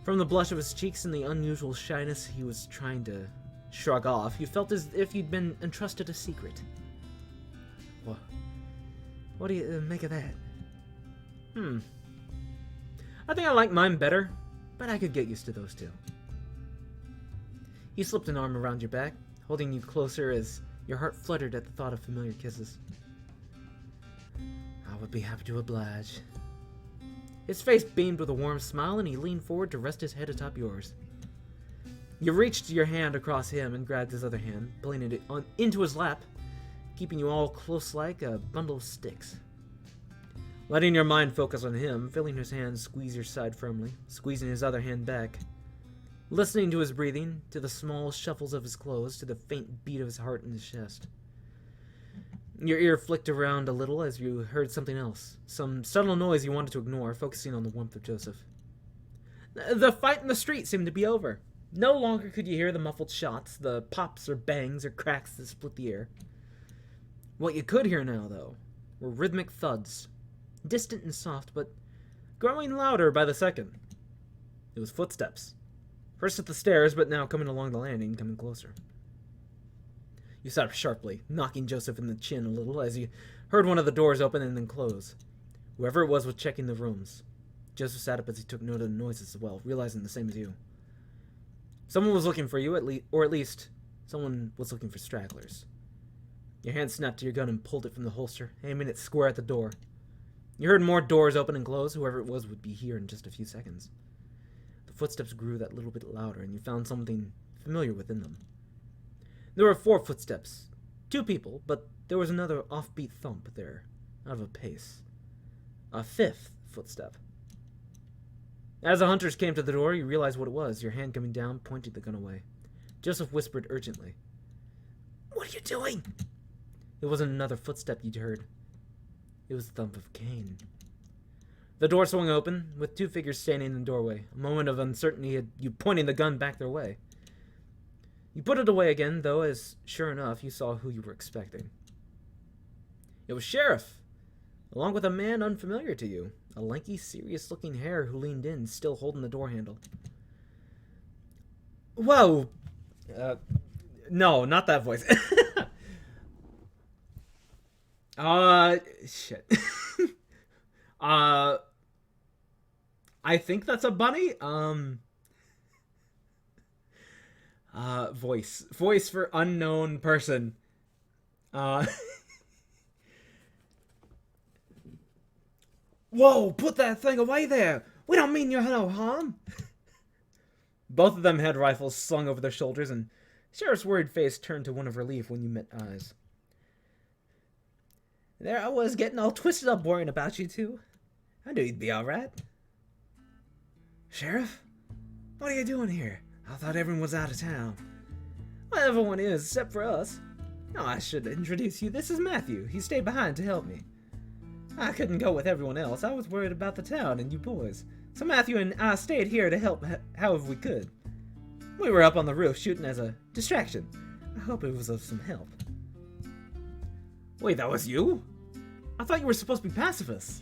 A: From the blush of his cheeks and the unusual shyness he was trying to shrug off, you felt as if you'd been entrusted a secret. What do you make of that? I think I like mine better, but I could get used to those two. He slipped an arm around your back, holding you closer as your heart fluttered at the thought of familiar kisses. I would be happy to oblige. His face beamed with a warm smile, and he leaned forward to rest his head atop yours. You reached your hand across him and grabbed his other hand, pulling it into his lap, keeping you all close like a bundle of sticks. Letting your mind focus on him, feeling his hand squeeze your side firmly, squeezing his other hand back. Listening to his breathing, to the small shuffles of his clothes, to the faint beat of his heart in his chest. Your ear flicked around a little as you heard something else, some subtle noise you wanted to ignore, focusing on the warmth of Joseph. The fight in the street seemed to be over. No longer could you hear the muffled shots, the pops or bangs or cracks that split the air. What you could hear now, though, were rhythmic thuds, distant and soft, but growing louder by the second. It was footsteps. First at the stairs, but now coming along the landing, coming closer. You sat up sharply, knocking Joseph in the chin a little as you heard one of the doors open and then close. Whoever it was checking the rooms. Joseph sat up as he took note of the noises as well, realizing the same as you. Someone was looking for you, or at least, someone was looking for stragglers. Your hand snapped to your gun and pulled it from the holster, aiming it square at the door. You heard more doors open and close. Whoever it was would be here in just a few seconds. The footsteps grew that little bit louder, and you found something familiar within them. There were 4 footsteps. 2 people, but there was another offbeat thump there, out of a pace. A 5th footstep. As the hunters came to the door, you realized what it was, your hand coming down, pointing the gun away. Joseph whispered urgently. "What are you doing?" It wasn't another footstep you'd heard. It was the thump of Cain. The door swung open, with 2 figures standing in the doorway. A moment of uncertainty had you pointing the gun back their way. You put it away again, though, as, sure enough, you saw who you were expecting. It was Sheriff, along with a man unfamiliar to you, a lanky, serious-looking hare who leaned in, still holding the door handle. Whoa! No, not that voice. Shit. I think that's a bunny. Voice. Voice for unknown person. Whoa, put that thing away there! We don't mean you no harm! Both of them had rifles slung over their shoulders, and Sheriff's worried face turned to one of relief when you met eyes. There I was getting all twisted up worrying about you two. I knew you'd be alright. Sheriff? What are you doing here? I thought everyone was out of town. Well, everyone is, except for us. Oh, I should introduce you. This is Matthew. He stayed behind to help me. I couldn't go with everyone else. I was worried about the town and you boys. So Matthew and I stayed here to help however we could. We were up on the roof shooting as a distraction. I hope it was of some help. Wait, that was you? I thought you were supposed to be pacifists.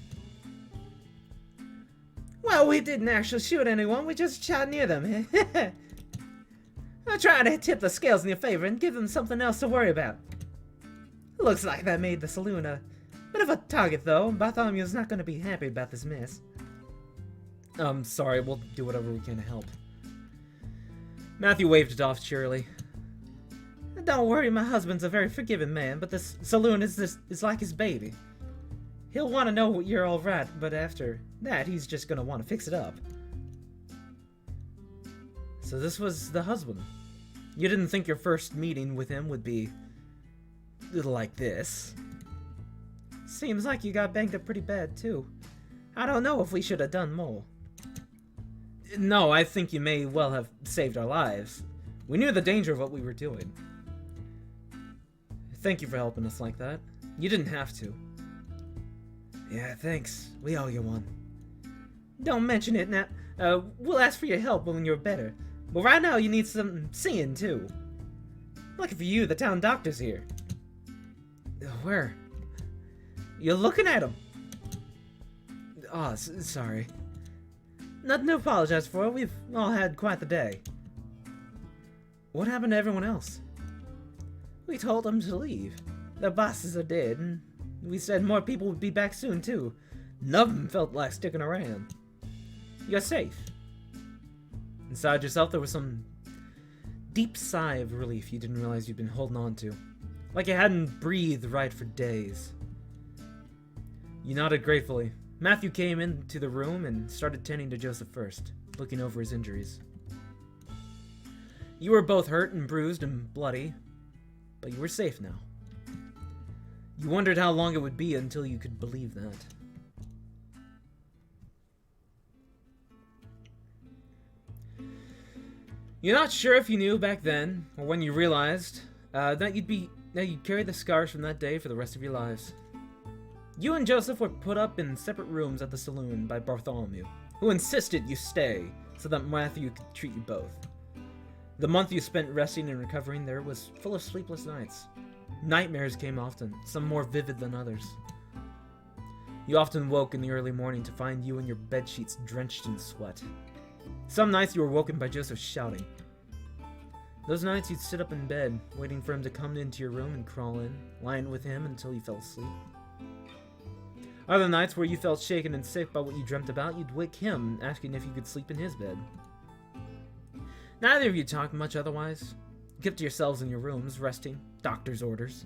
A: Well, we didn't actually shoot anyone. We just shot near them. I tried to tip the scales in your favor and give them something else to worry about. Looks like that made the saloon a bit of a target, though. Bartholomew's not going to be happy about this mess. Sorry, we'll do whatever we can to help. Matthew waved it off cheerily. Don't worry, my husband's a very forgiving man, but this saloon is like his baby. He'll want to know you're all right, but after that, he's just going to want to fix it up. So this was the husband. You didn't think your first meeting with him would be like this. Seems like you got banged up pretty bad, too. I don't know if we should have done more. No, I think you may well have saved our lives. We knew the danger of what we were doing. Thank you for helping us like that. You didn't have to. Yeah, thanks. We owe you one. Don't mention it now. We'll ask for your help when you're better. But right now you need some seeing, too. Lucky for you, the town doctor's here. Where? You're looking at him. Oh, sorry. Nothing to apologize for. We've all had quite the day. What happened to everyone else? We told them to leave. Their bosses are dead, and we said more people would be back soon, too. None of them felt like sticking around. You're safe. Inside yourself, there was some deep sigh of relief you didn't realize you'd been holding on to. Like you hadn't breathed right for days. You nodded gratefully. Matthew came into the room and started tending to Joseph first, looking over his injuries. You were both hurt and bruised and bloody, but you were safe now. You wondered how long it would be until you could believe that. You're not sure if you knew back then, or when you realized, that you'd carry the scars from that day for the rest of your lives. You and Joseph were put up in separate rooms at the saloon by Bartholomew, who insisted you stay so that Matthew could treat you both. The month you spent resting and recovering there was full of sleepless nights. Nightmares came often, some more vivid than others. You often woke in the early morning to find you and your bedsheets drenched in sweat. Some nights you were woken by Joseph shouting. Those nights you'd sit up in bed, waiting for him to come into your room and crawl in, lying with him until you fell asleep. Other nights where you felt shaken and sick by what you dreamt about, you'd wake him, asking if you could sleep in his bed. Neither of you talked much otherwise. You kept to yourselves in your rooms, resting, doctor's orders.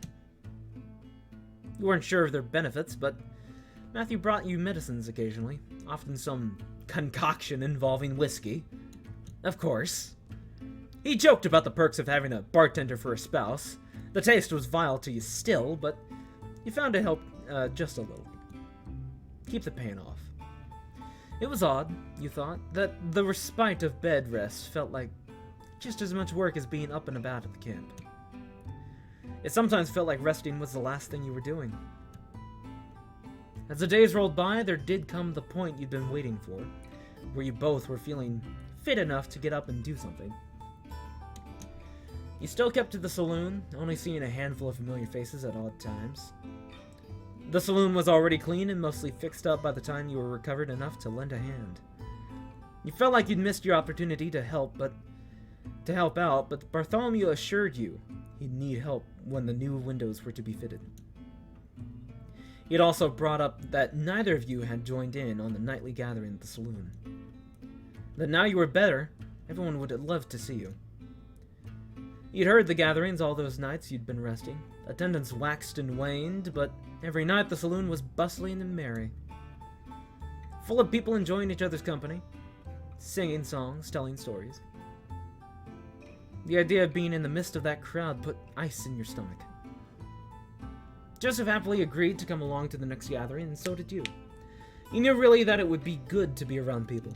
A: You weren't sure of their benefits, but Matthew brought you medicines occasionally, often some concoction involving whiskey. Of course. He joked about the perks of having a bartender for a spouse. The taste was vile to you still, but you found it helped just a little. Keep the pain off. It was odd, you thought, that the respite of bed rest felt like just as much work as being up and about at the camp. It sometimes felt like resting was the last thing you were doing. As the days rolled by, there did come the point you'd been waiting for, where you both were feeling fit enough to get up and do something. You still kept to the saloon, only seeing a handful of familiar faces at odd times. The saloon was already clean and mostly fixed up by the time you were recovered enough to lend a hand. You felt like you'd missed your opportunity to help out, but Bartholomew assured you he'd need help when the new windows were to be fitted. He had also brought up that neither of you had joined in on the nightly gathering at the saloon. That now you were better, everyone would have loved to see you. You'd heard the gatherings all those nights you'd been resting. Attendance waxed and waned, but every night the saloon was bustling and merry. Full of people enjoying each other's company, singing songs, telling stories. The idea of being in the midst of that crowd put ice in your stomach. Joseph happily agreed to come along to the next gathering, and so did you. You knew really that it would be good to be around people.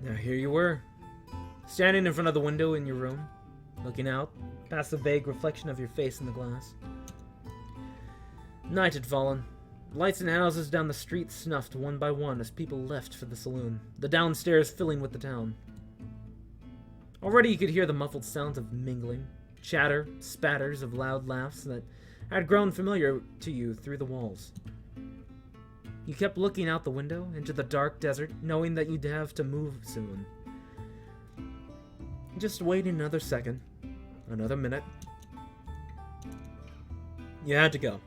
A: Now here you were, standing in front of the window in your room, looking out, past the vague reflection of your face in the glass. Night had fallen. Lights in houses down the street snuffed one by one as people left for the saloon, the downstairs filling with the town. Already you could hear the muffled sounds of mingling, chatter, spatters of loud laughs that had grown familiar to you through the walls. You kept looking out the window into the dark desert, knowing that you'd have to move soon. Just wait another second, another minute. You had to go.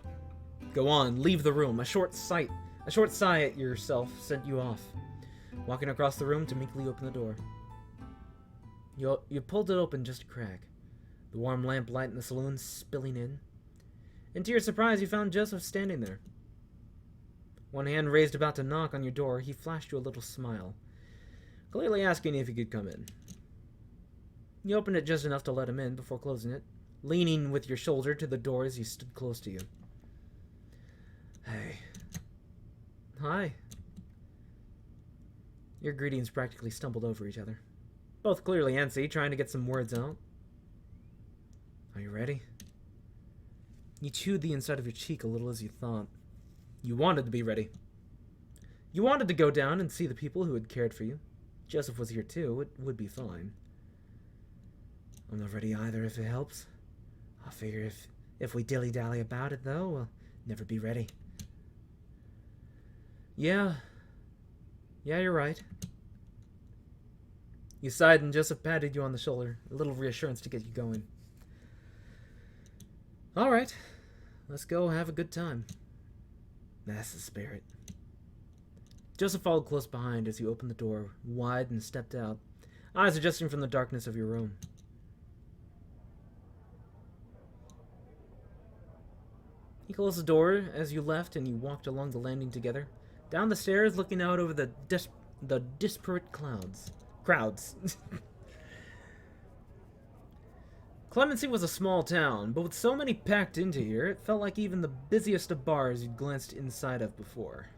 A: Go on, leave the room. A short sigh at yourself sent you off, walking across the room to meekly open the door. You pulled it open just a crack, the warm lamp light in the saloon spilling in. And to your surprise, you found Joseph standing there. One hand raised about to knock on your door, he flashed you a little smile, clearly asking if he could come in. You opened it just enough to let him in before closing it, leaning with your shoulder to the door as he stood close to you. Hey. Hi. Your greetings practically stumbled over each other, both clearly antsy, trying to get some words out. Are you ready? You chewed the inside of your cheek a little as you thought. You wanted to be ready. You wanted to go down and see the people who had cared for you. Joseph was here too. It would be fine. I'm not ready either, if it helps. I figure if we dilly-dally about it, though, we'll never be ready. Yeah, you're right. You sighed and Joseph patted you on the shoulder, a little reassurance to get you going. All right, let's go have a good time. That's the spirit. Joseph followed close behind as you opened the door wide and stepped out, eyes adjusting from the darkness of your room. He closed the door as you left and you walked along the landing together, down the stairs looking out over the disparate crowds. Clemency was a small town, but with so many packed into here, it felt like even the busiest of bars you'd glanced inside of before.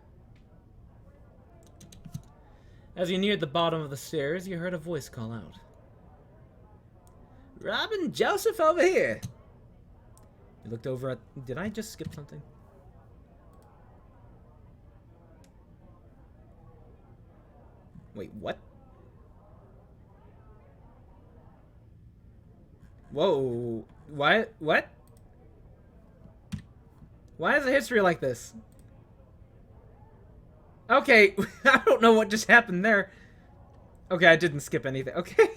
A: As you neared the bottom of the stairs, you heard a voice call out.
B: Robin, Joseph over here!
A: You looked over at... Did I just skip something? Wait, what? Whoa. Why? What? Why is the history like this? Okay, I don't know what just happened there. Okay, I didn't skip anything. Okay.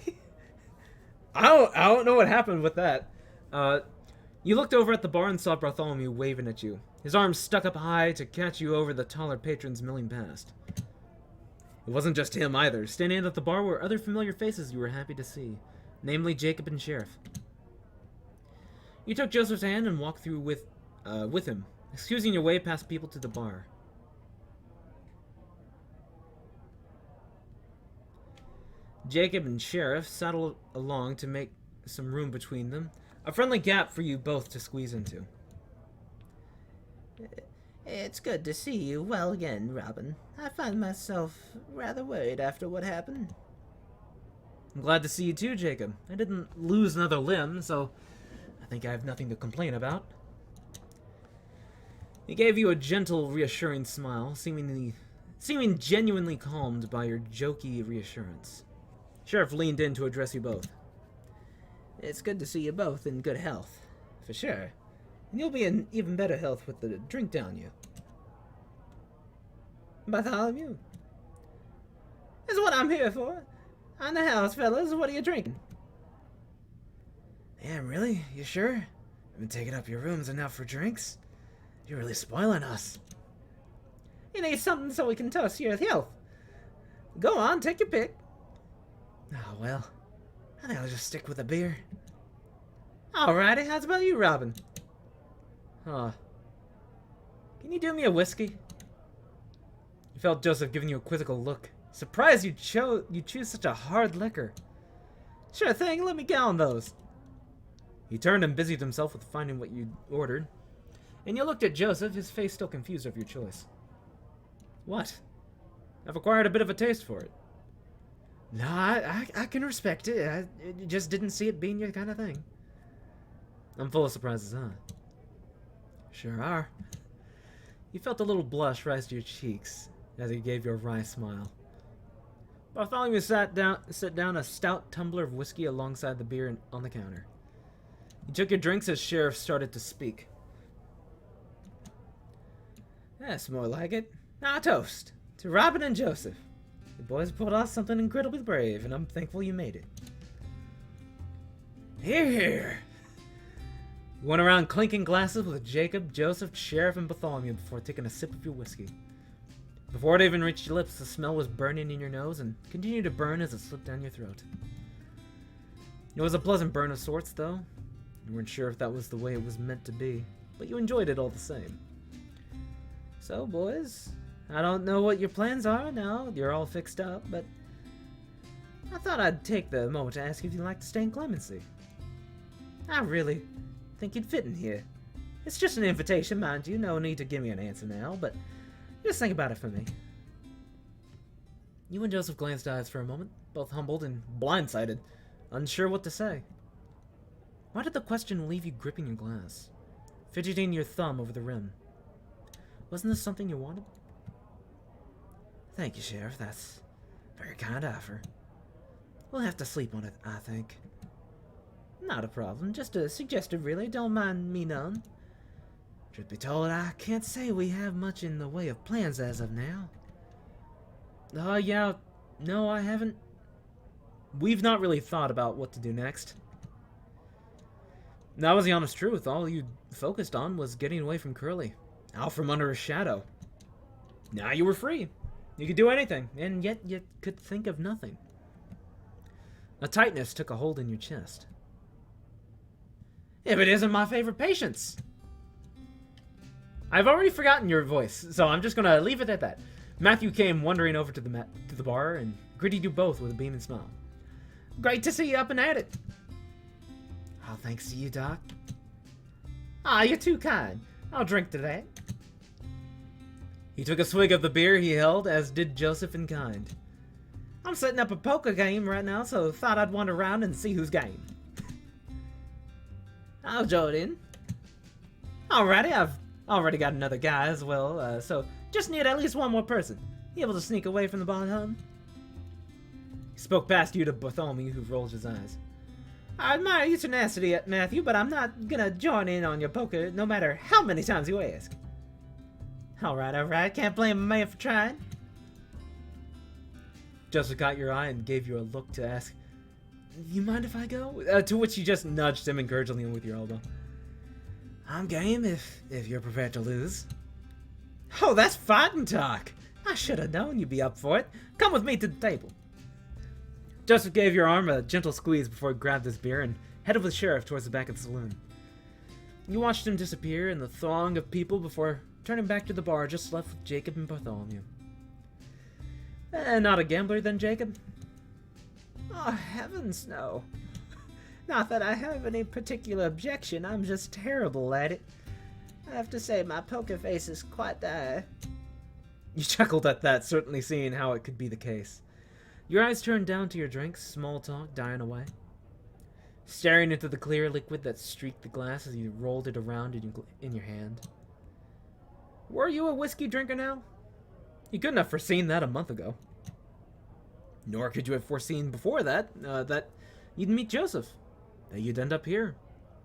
A: I don't know what happened with that. You looked over at the bar and saw Bartholomew waving at you. His arms stuck up high to catch you over the taller patrons milling past. It wasn't just him either. Standing at the bar were other familiar faces you were happy to see, namely Jacob and Sheriff. You took Joseph's hand and walked through with him, excusing your way past people to the bar. Jacob and Sheriff settled along to make some room between them, a friendly gap for you both to squeeze into.
B: It's good to see you well again, Robin. I find myself rather worried after what happened.
A: I'm glad to see you too, Jacob. I didn't lose another limb, so I think I have nothing to complain about. He gave you a gentle, reassuring smile, seeming genuinely calmed by your jokey reassurance. Sheriff leaned in to address you both.
B: It's good to see you both in good health, for sure. And you'll be in even better health with the drink down you. Bartholomew. That's what I'm here for. On the house, fellas. What are you drinking?
C: Damn, really? You sure? I've been taking up your rooms enough for drinks. You're really spoiling us.
B: You need something so we can toast your health. Go on, take your pick.
C: Oh, well. I think I'll just stick with a beer.
B: Alrighty, how's about you, Robin?
A: Huh. Can you do me a whiskey? You felt Joseph giving you a quizzical look. Surprised you choose such a hard liquor.
B: Sure thing, let me get on those.
A: He turned and busied himself with finding what you ordered. And you looked at Joseph, his face still confused over your choice. What? I've acquired a bit of a taste for it.
C: No, I can respect it. I just didn't see it being your kind of thing.
A: I'm full of surprises, huh?
C: Sure are.
A: You felt a little blush rise to your cheeks as he gave you a wry smile. Bartholomew set down a stout tumbler of whiskey alongside the beer on the counter. You took your drinks as Sheriff started to speak.
B: That's more like it. Now toast to Robin and Joseph. The boys pulled off something incredibly brave, and I'm thankful you made it.
C: Hear, hear.
A: You went around clinking glasses with Jacob, Joseph, Sheriff, and Bartholomew before taking a sip of your whiskey. Before it even reached your lips, the smell was burning in your nose and continued to burn as it slipped down your throat. It was a pleasant burn of sorts, though. You weren't sure if that was the way it was meant to be, but you enjoyed it all the same.
B: So, boys, I don't know what your plans are now. You're all fixed up, but I thought I'd take the moment to ask if you'd like to stay in Clemency. I really think you'd fit in here. It's just an invitation, mind you. No need to give me an answer now, but just think about it for me.
A: You and Joseph glanced eyes for a moment, both humbled and blindsided, unsure what to say. Why did the question leave you gripping your glass, fidgeting your thumb over the rim? Wasn't this something you wanted?
C: Thank you, Sheriff. That's a very kind offer. We'll have to sleep on it, I think.
B: Not a problem. Just a suggestion, really. Don't mind me none.
C: Truth be told, I can't say we have much in the way of plans as of now.
A: Yeah. No, I haven't. We've not really thought about what to do next. That was the honest truth. All you focused on was getting away from Curly, out from under his shadow. Now you were free. You could do anything, and yet you could think of nothing. A tightness took a hold in your chest. If it isn't my favorite patients! I've already forgotten your voice, so I'm just gonna leave it at that. Matthew came wandering over to the bar and greeted you both with a beaming smile. Great to see you up and at it.
C: All thanks to you, Doc.
B: Ah, you're too kind. I'll drink to that.
A: He took a swig of the beer he held, as did Joseph in kind.
B: I'm setting up a poker game right now, so thought I'd wander around and see who's game. I'll join in. Alrighty, I've already got another guy as well, so just need at least one more person. You able to sneak away from the bar, hon?
A: He spoke past you to Bartholomew, who rolled his eyes.
B: I admire your tenacity, Matthew, but I'm not gonna join in on your poker no matter how many times you ask. Alright, can't blame a man for trying.
A: Joseph caught your eye and gave you a look to ask, "You mind if I go?" To which you just nudged him encouragingly with your elbow.
C: I'm game if you're prepared to lose.
B: Oh, that's fighting talk. I should have known you'd be up for it. Come with me to the table.
A: Joseph gave your arm a gentle squeeze before he grabbed his beer and headed with the sheriff towards the back of the saloon. You watched him disappear in the throng of people before turning back to the bar just left with Jacob and Bartholomew. Not a gambler then, Jacob?
B: Oh, heavens no. Not that I have any particular objection, I'm just terrible at it. I have to say my poker face is quite dire.
A: You chuckled at that, certainly seeing how it could be the case. Your eyes turned down to your drinks, small talk dying away. Staring into the clear liquid that streaked the glass as you rolled it around in your hand. Were you a whiskey drinker now? You couldn't have foreseen that a month ago. Nor could you have foreseen before that, that you'd meet Joseph. That you'd end up here,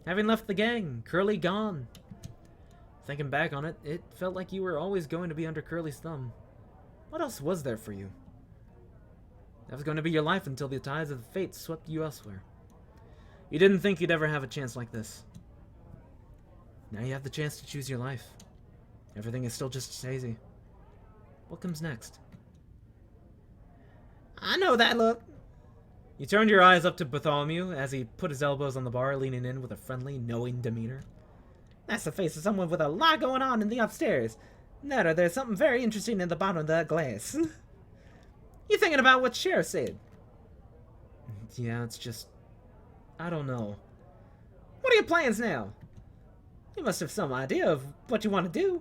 A: having left the gang, Curly gone. Thinking back on it, it felt like you were always going to be under Curly's thumb. What else was there for you? That was going to be your life until the tides of fate swept you elsewhere. You didn't think you'd ever have a chance like this. Now you have the chance to choose your life. Everything is still just as hazy. What comes next?
B: I know that look.
A: You turned your eyes up to Bartholomew as he put his elbows on the bar, leaning in with a friendly, knowing demeanor.
B: That's the face of someone with a lot going on in the upstairs. That or there's something very interesting in the bottom of that glass. You thinking about what Sheriff said?
A: Yeah, it's just... I don't know.
B: What are your plans now? You must have some idea of what you want to do.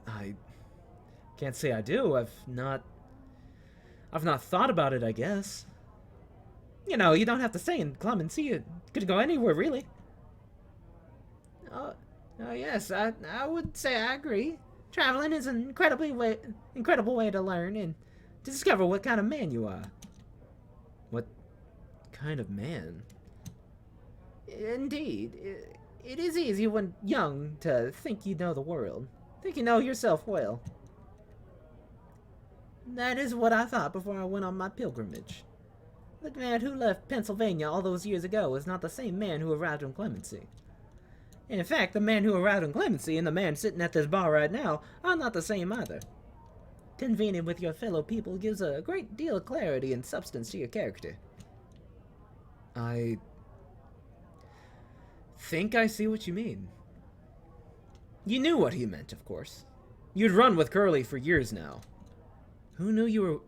A: I can't say I do. I've not thought about it, I guess.
B: You know, you don't have to stay in Clemency. You could go anywhere, really. Oh, yes, I would say I agree. Traveling is an incredible way to learn and to discover what kind of man you are.
A: What kind of man?
B: Indeed. It is easy when young to think you know the world. Think you know yourself well. That is what I thought before I went on my pilgrimage. The man who left Pennsylvania all those years ago is not the same man who arrived in Clemency. In fact, the man who arrived in Clemency and the man sitting at this bar right now are not the same either. Convening with your fellow people gives a great deal of clarity and substance to your character.
A: I think I see what you mean. You knew what he meant, of course. You'd run with Curly for years now. Who you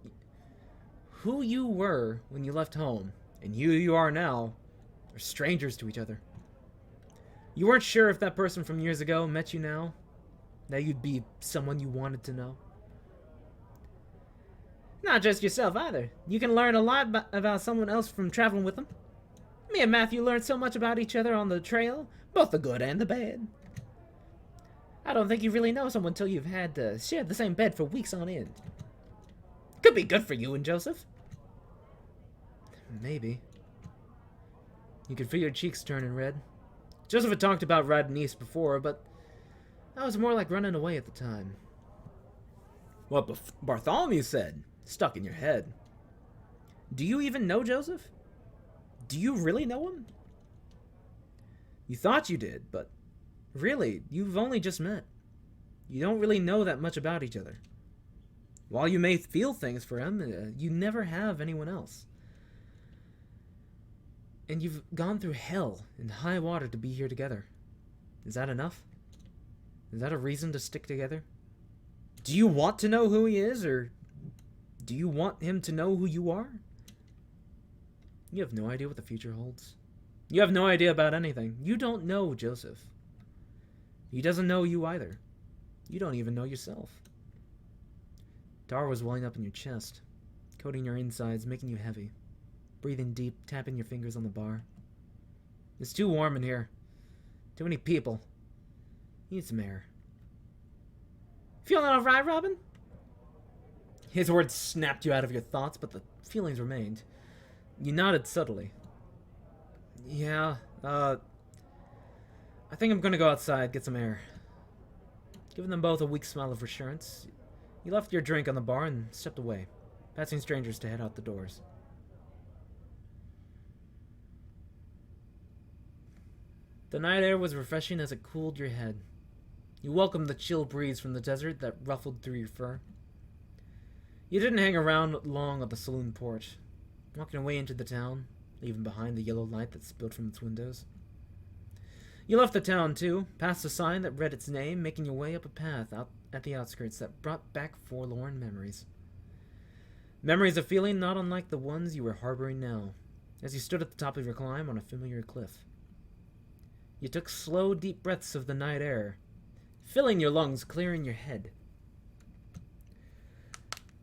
A: were when you left home, and who you are now, are strangers to each other. You weren't sure if that person from years ago met you now, that you'd be someone you wanted to know.
B: Not just yourself either. You can learn a lot about someone else from traveling with them. Me and Matthew learned so much about each other on the trail, both the good and the bad. I don't think you really know someone until you've had to share the same bed for weeks on end. Could be good for you and Joseph.
A: Maybe. You could feel your cheeks turning red. Joseph had talked about riding east before, but that was more like running away at the time. What Bartholomew said stuck in your head. Do you even know Joseph? Do you really know him? You thought you did, but really, you've only just met. You don't really know that much about each other. While you may feel things for him, you never have anyone else. And you've gone through hell and high water to be here together. Is that enough? Is that a reason to stick together? Do you want to know who he is, or do you want him to know who you are? You have no idea what the future holds. You have no idea about anything. You don't know Joseph. He doesn't know you either. You don't even know yourself. Tar was welling up in your chest, coating your insides, making you heavy. Breathing deep, tapping your fingers on the bar. It's too warm in here. Too many people. You need some air. Feeling alright, Robin? His words snapped you out of your thoughts, but the feelings remained. You nodded subtly. Yeah, I think I'm gonna go outside, get some air. Giving them both a weak smile of reassurance, you left your drink on the bar and stepped away, passing strangers to head out the doors. The night air was refreshing as it cooled your head. You welcomed the chill breeze from the desert that ruffled through your fur. You didn't hang around long at the saloon porch, walking away into the town, leaving behind the yellow light that spilled from its windows. You left the town, too, past a sign that read its name, making your way up a path out at the outskirts that brought back forlorn memories. Memories of feeling not unlike the ones you were harboring now, as you stood at the top of your climb on a familiar cliff. You took slow, deep breaths of the night air, filling your lungs, clearing your head.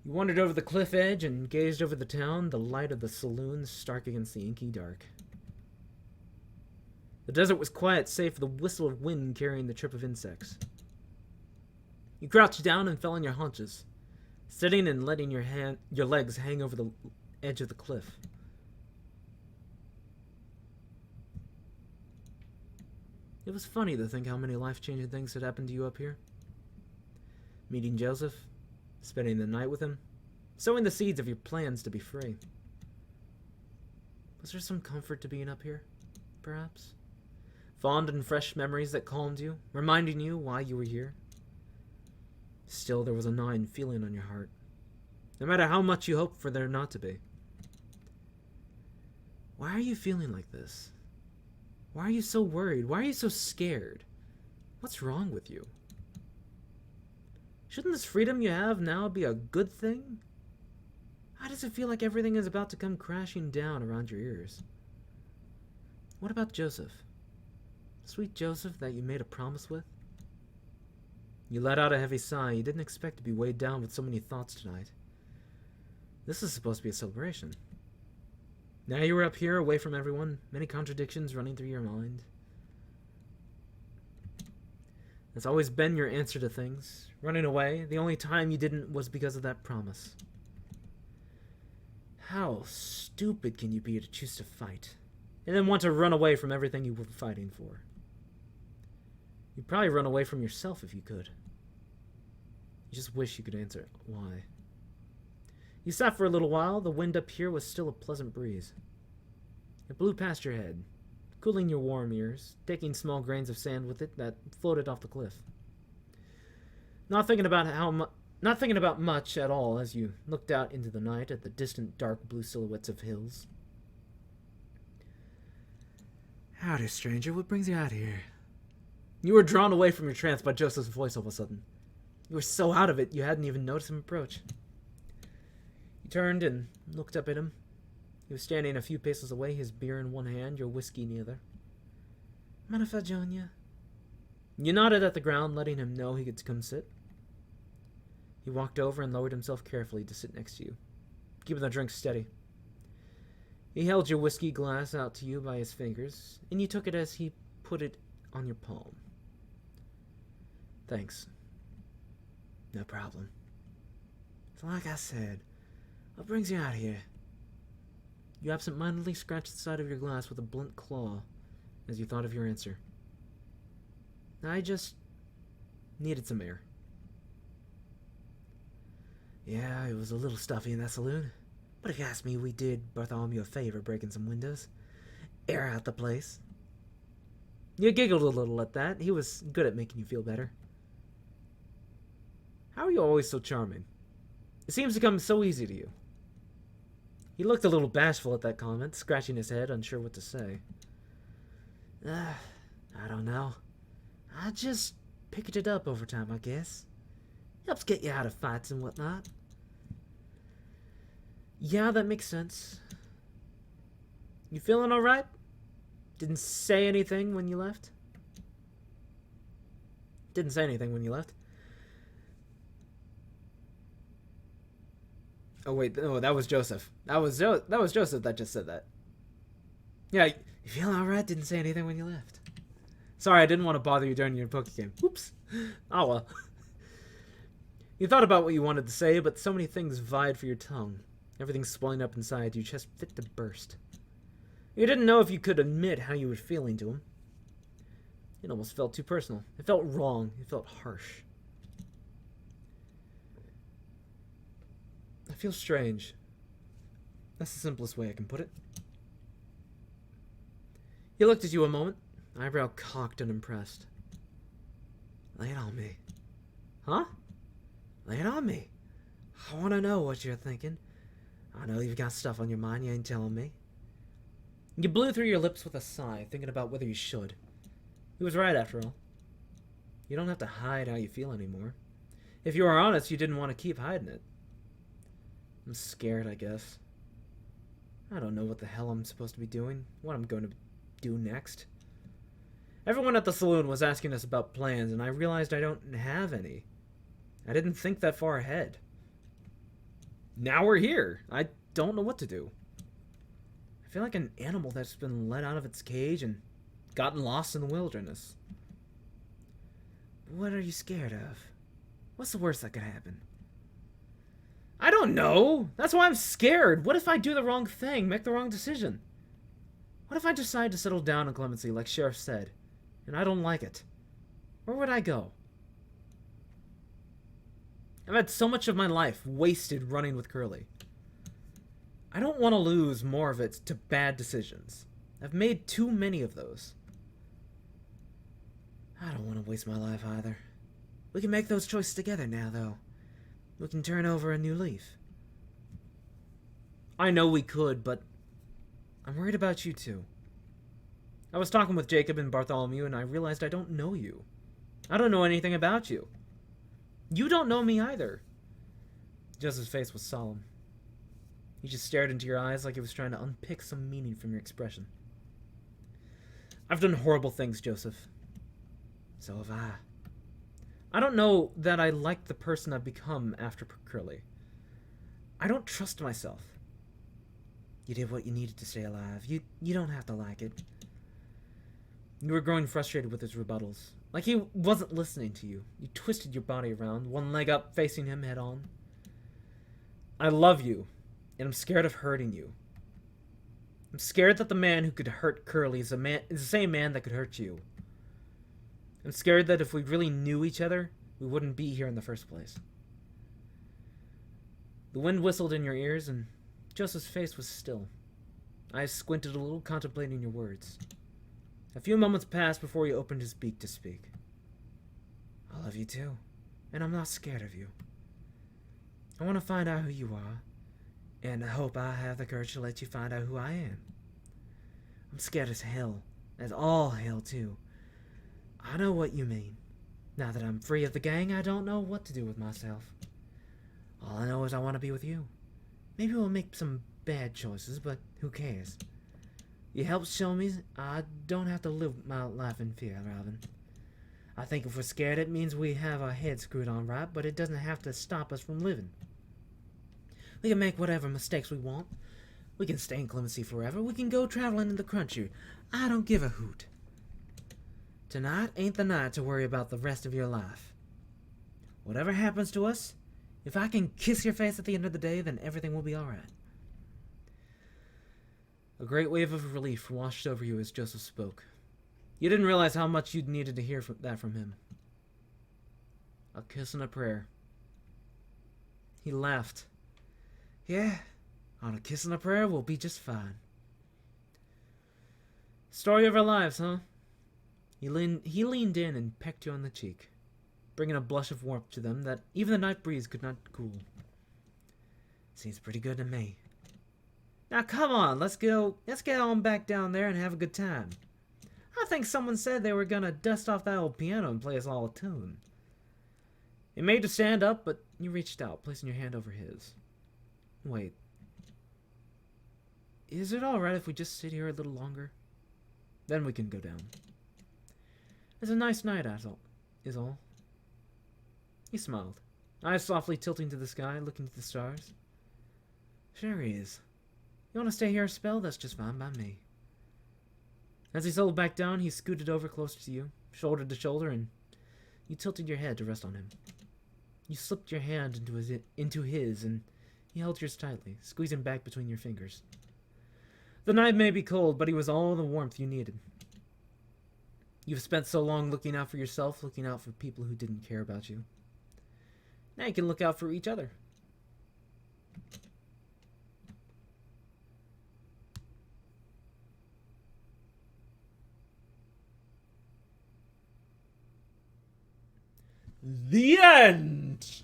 A: You wandered over the cliff edge and gazed over the town, the light of the saloon stark against the inky dark. The desert was quiet save for the whistle of wind carrying the trip of insects. You crouched down and fell on your haunches, sitting and letting your legs hang over the edge of the cliff. It was funny to think how many life-changing things had happened to you up here. Meeting Joseph, spending the night with him, sowing the seeds of your plans to be free. Was there some comfort to being up here, perhaps? Fond and fresh memories that calmed you, reminding you why you were here? Still, there was a gnawing feeling on your heart, no matter how much you hoped for there not to be. Why are you feeling like this? Why are you so worried? Why are you so scared? What's wrong with you? Shouldn't this freedom you have now be a good thing? Why does it feel like everything is about to come crashing down around your ears? What about Joseph? Sweet Joseph that you made a promise with? You let out a heavy sigh. You didn't expect to be weighed down with so many thoughts tonight. This is supposed to be a celebration. Now you were up here, away from everyone, many contradictions running through your mind. It's always been your answer to things. Running away, the only time you didn't was because of that promise. How stupid can you be to choose to fight, and then want to run away from everything you were fighting for? You'd probably run away from yourself if you could. You just wish you could answer why. You sat for a little while. The wind up here was still a pleasant breeze. It blew past your head, cooling your warm ears, taking small grains of sand with it that floated off the cliff. Not thinking about much at all as you looked out into the night at the distant dark blue silhouettes of hills.
C: Howdy, stranger. What brings you out here?
A: You were drawn away from your trance by Joseph's voice all of a sudden. You were so out of it you hadn't even noticed him approach. You turned and looked up at him. He was standing a few paces away, his beer in one hand, your whiskey in the other. Mind if I join you? You nodded at the ground, letting him know he could come sit. He walked over and lowered himself carefully to sit next to you, keeping the drink steady. He held your whiskey glass out to you by his fingers, and you took it as he put it on your palm. Thanks.
C: No problem. So like I said, what brings you out here?
A: You absent-mindedly scratched the side of your glass with a blunt claw as you thought of your answer. I just needed some air.
C: Yeah, it was a little stuffy in that saloon. But if you ask me, we did Bartholomew a favor breaking some windows. Air out the place.
A: You giggled a little at that. He was good at making you feel better. How are you always so charming? It seems to come so easy to you. He looked a little bashful at that comment, scratching his head, unsure what to say.
C: I don't know. I just picked it up over time, I guess. Helps get you out of fights and whatnot.
A: Yeah, that makes sense. You feeling all right?
C: Didn't say anything when you left? Didn't say anything when you left. Oh wait, no, that was Joseph. That was Joseph that just said that. Yeah, you feeling alright? Didn't say anything when you left. Sorry, I didn't want to bother you during your Poke game. Oops. Oh well. You thought about what you wanted to say, but so many things vied for your tongue. Everything's swelling up inside you, just fit to burst. You didn't know if you could admit how you were feeling to him. It almost felt too personal. It felt wrong. It felt harsh. I feel strange. That's the simplest way I can put it. He looked at you a moment, eyebrow cocked and impressed. Lay it on me. Huh? Lay it on me. I want to know what you're thinking. I know you've got stuff on your mind you ain't telling me. You blew through your lips with a sigh, thinking about whether you should. He was right, after all. You don't have to hide how you feel anymore. If you were honest, you didn't want to keep hiding it. I'm scared, I guess. I don't know what the hell I'm supposed to be doing, what I'm going to do next. Everyone at the saloon was asking us about plans, and I realized I don't have any. I didn't think that far ahead. Now we're here. I don't know what to do. I feel like an animal that's been let out of its cage and gotten lost in the wilderness. What are you scared of? What's the worst that could happen? I don't know. That's why I'm scared. What if I do the wrong thing, make the wrong decision? What if I decide to settle down in Clemency, like Sheriff said, and I don't like it? Where would I go? I've had so much of my life wasted running with Curly. I don't want to lose more of it to bad decisions. I've made too many of those. I don't want to waste my life either. We can make those choices together now, though. We can turn over a new leaf. I know we could, but I'm worried about you too. I was talking with Jacob and Bartholomew, and I realized I don't know you. I don't know anything about you. You don't know me either. Joseph's face was solemn. He just stared into your eyes like he was trying to unpick some meaning from your expression. I've done horrible things, Joseph. So have I. I don't know that I like the person I've become after Curly. I don't trust myself. You did what you needed to stay alive. You don't have to like it. You were growing frustrated with his rebuttals. Like he wasn't listening to you. You twisted your body around, one leg up, facing him head on. I love you, and I'm scared of hurting you. I'm scared that the man who could hurt Curly is the same man that could hurt you. I'm scared that if we really knew each other, we wouldn't be here in the first place. The wind whistled in your ears, and Joseph's face was still. Eyes squinted a little, contemplating your words. A few moments passed before he opened his beak to speak. I love you too, and I'm not scared of you. I want to find out who you are, and I hope I have the courage to let you find out who I am. I'm scared as hell, as all hell too. I know what you mean. Now that I'm free of the gang, I don't know what to do with myself. All I know is I want to be with you. Maybe we'll make some bad choices, but who cares? You helped show me I don't have to live my life in fear, Robin. I think if we're scared, it means we have our heads screwed on right, but it doesn't have to stop us from living. We can make whatever mistakes we want. We can stay in Clemency forever. We can go traveling in the country. I don't give a hoot. Tonight ain't the night to worry about the rest of your life. Whatever happens to us, if I can kiss your face at the end of the day, then everything will be alright. A great wave of relief washed over you as Joseph spoke. You didn't realize how much you'd needed to hear that from him. A kiss and a prayer. He laughed. Yeah, on a kiss and a prayer, we'll be just fine. Story of our lives, huh? He leaned in and pecked you on the cheek, bringing a blush of warmth to them that even the night breeze could not cool. Seems pretty good to me. Now come on, let's get on back down there and have a good time. I think someone said they were gonna dust off that old piano and play us all a tune. It made you stand up, but you reached out, placing your hand over his. Wait. Is it alright if we just sit here a little longer? Then we can go down. It's a nice night, is all. He smiled, eyes softly tilting to the sky, looking to the stars. Sure he is. You want to stay here a spell? That's just fine by me. As he settled back down, he scooted over closer to you, shoulder to shoulder, and you tilted your head to rest on him. You slipped your hand into his, and he held yours tightly, squeezing back between your fingers. The night may be cold, but he was all the warmth you needed. You've spent so long looking out for yourself, looking out for people who didn't care about you. Now you can look out for each other. The end!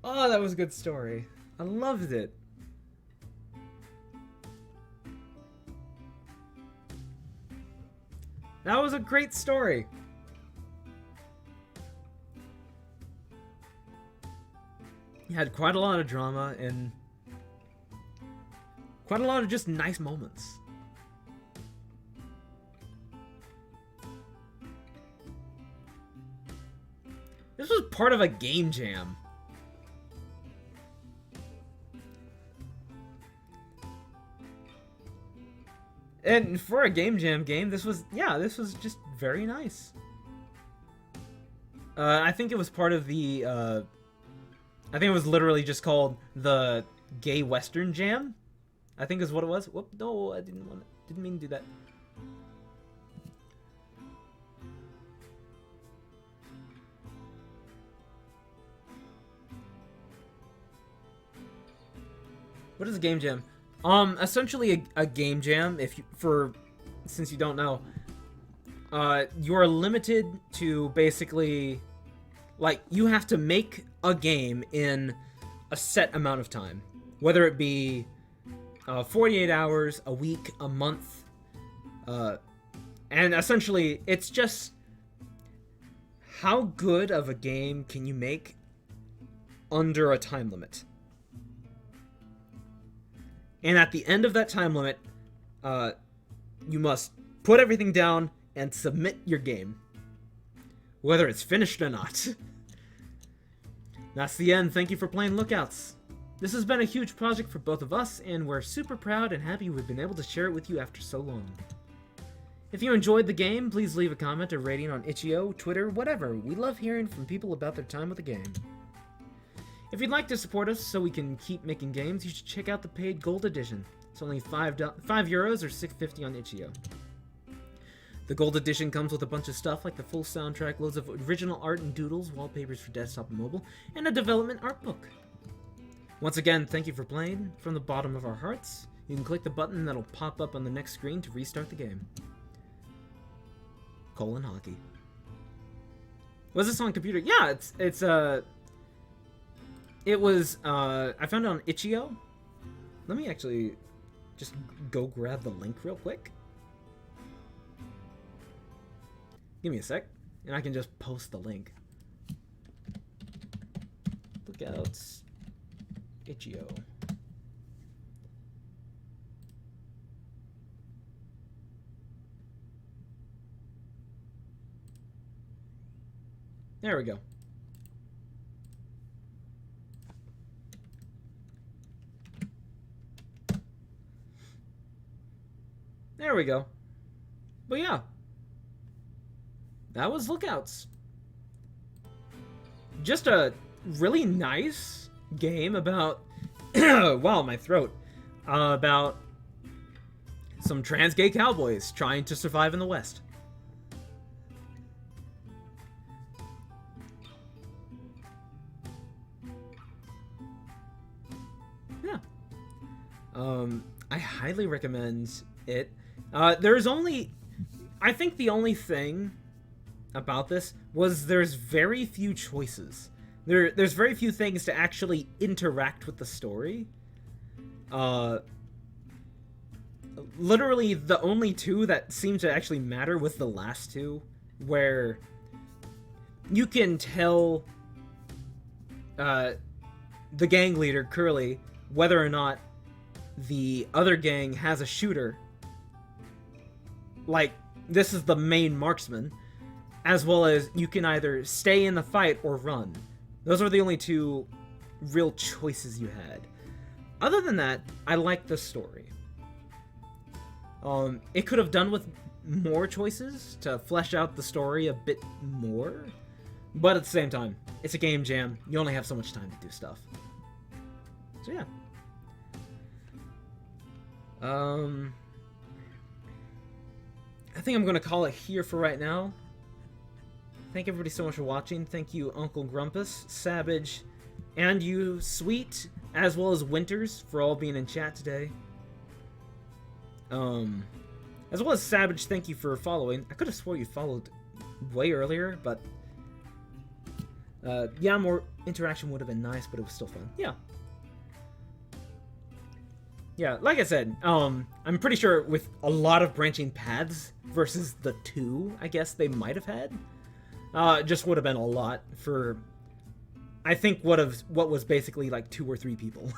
C: Oh, that was a good story. I loved it. That was a great story. You had quite a lot of drama and quite a lot of just nice moments. This was part of a game jam. And for a game jam game, this was just very nice. I think it was part of the, I think it was literally just called the Gay Western Jam. I think is what it was. Whoop, no, I didn't mean to do that. What is a game jam? Essentially a game jam, since you don't know, you are limited to basically, like, you have to make a game in a set amount of time. Whether it be 48 hours, a week, a month, and essentially it's just how good of a game can you make under a time limit. And at the end of that time limit, you must put everything down and submit your game, whether it's finished or not. That's the end. Thank you for playing Lookouts. This has been a huge project for both of us, and we're super proud and happy we've been able to share it with you after so long. If you enjoyed the game, please leave a comment or rating on Itch.io, Twitter, whatever. We love hearing from people about their time with the game. If you'd like to support us so we can keep making games, you should check out the paid Gold Edition. It's only €5 or $6.50 on Itch.io. The Gold Edition comes with a bunch of stuff like the full soundtrack, loads of original art and doodles, wallpapers for desktop and mobile, and a development art book. Once again, thank you for playing. From the bottom of our hearts, you can click the button that'll pop up on the next screen to restart the game. Hockey. Was this on computer? Yeah, it was, I found it on Itch.io. Let me actually just go grab the link real quick. Give me a sec, and I can just post the link. Lookouts, Itch.io. There we go. There we go. But yeah, that was Lookouts. Just a really nice game about, wow, my throat, about some trans gay cowboys trying to survive in the West. Yeah. I highly recommend it. There's only, I think the only thing about this was there's very few choices. There's very few things to actually interact with the story. Literally the only two that seem to actually matter was the last two, where you can tell the gang leader, Curly, whether or not the other gang has a shooter. Like, this is the main marksman, as well as you can either stay in the fight or run. Those are the only two real choices you had. Other than that, I like the story. It could have done with more choices to flesh out the story a bit more, but at the same time, it's a game jam. You only have so much time to do stuff. So yeah. I think I'm gonna call it here for right now. Thank everybody so much for watching. Thank you, Uncle Grumpus, Savage, and you, Sweet, as well as Winters, for all being in chat today. As well as Savage, thank you for following. I could have swore you followed way earlier, but yeah, more interaction would have been nice, but it was still fun. Yeah. Yeah, like I said, I'm pretty sure with a lot of branching paths versus the two, I guess they might have had, just would have been a lot for, I think, what was basically like 2 or 3 people.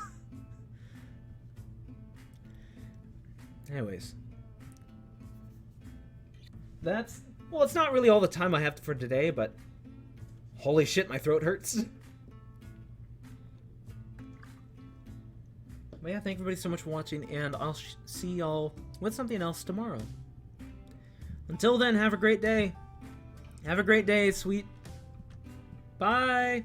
C: Anyways. Well, it's not really all the time I have for today, but holy shit, my throat hurts. But yeah, thank everybody so much for watching, and I'll see y'all with something else tomorrow. Until then, have a great day. Have a great day, sweet. Bye.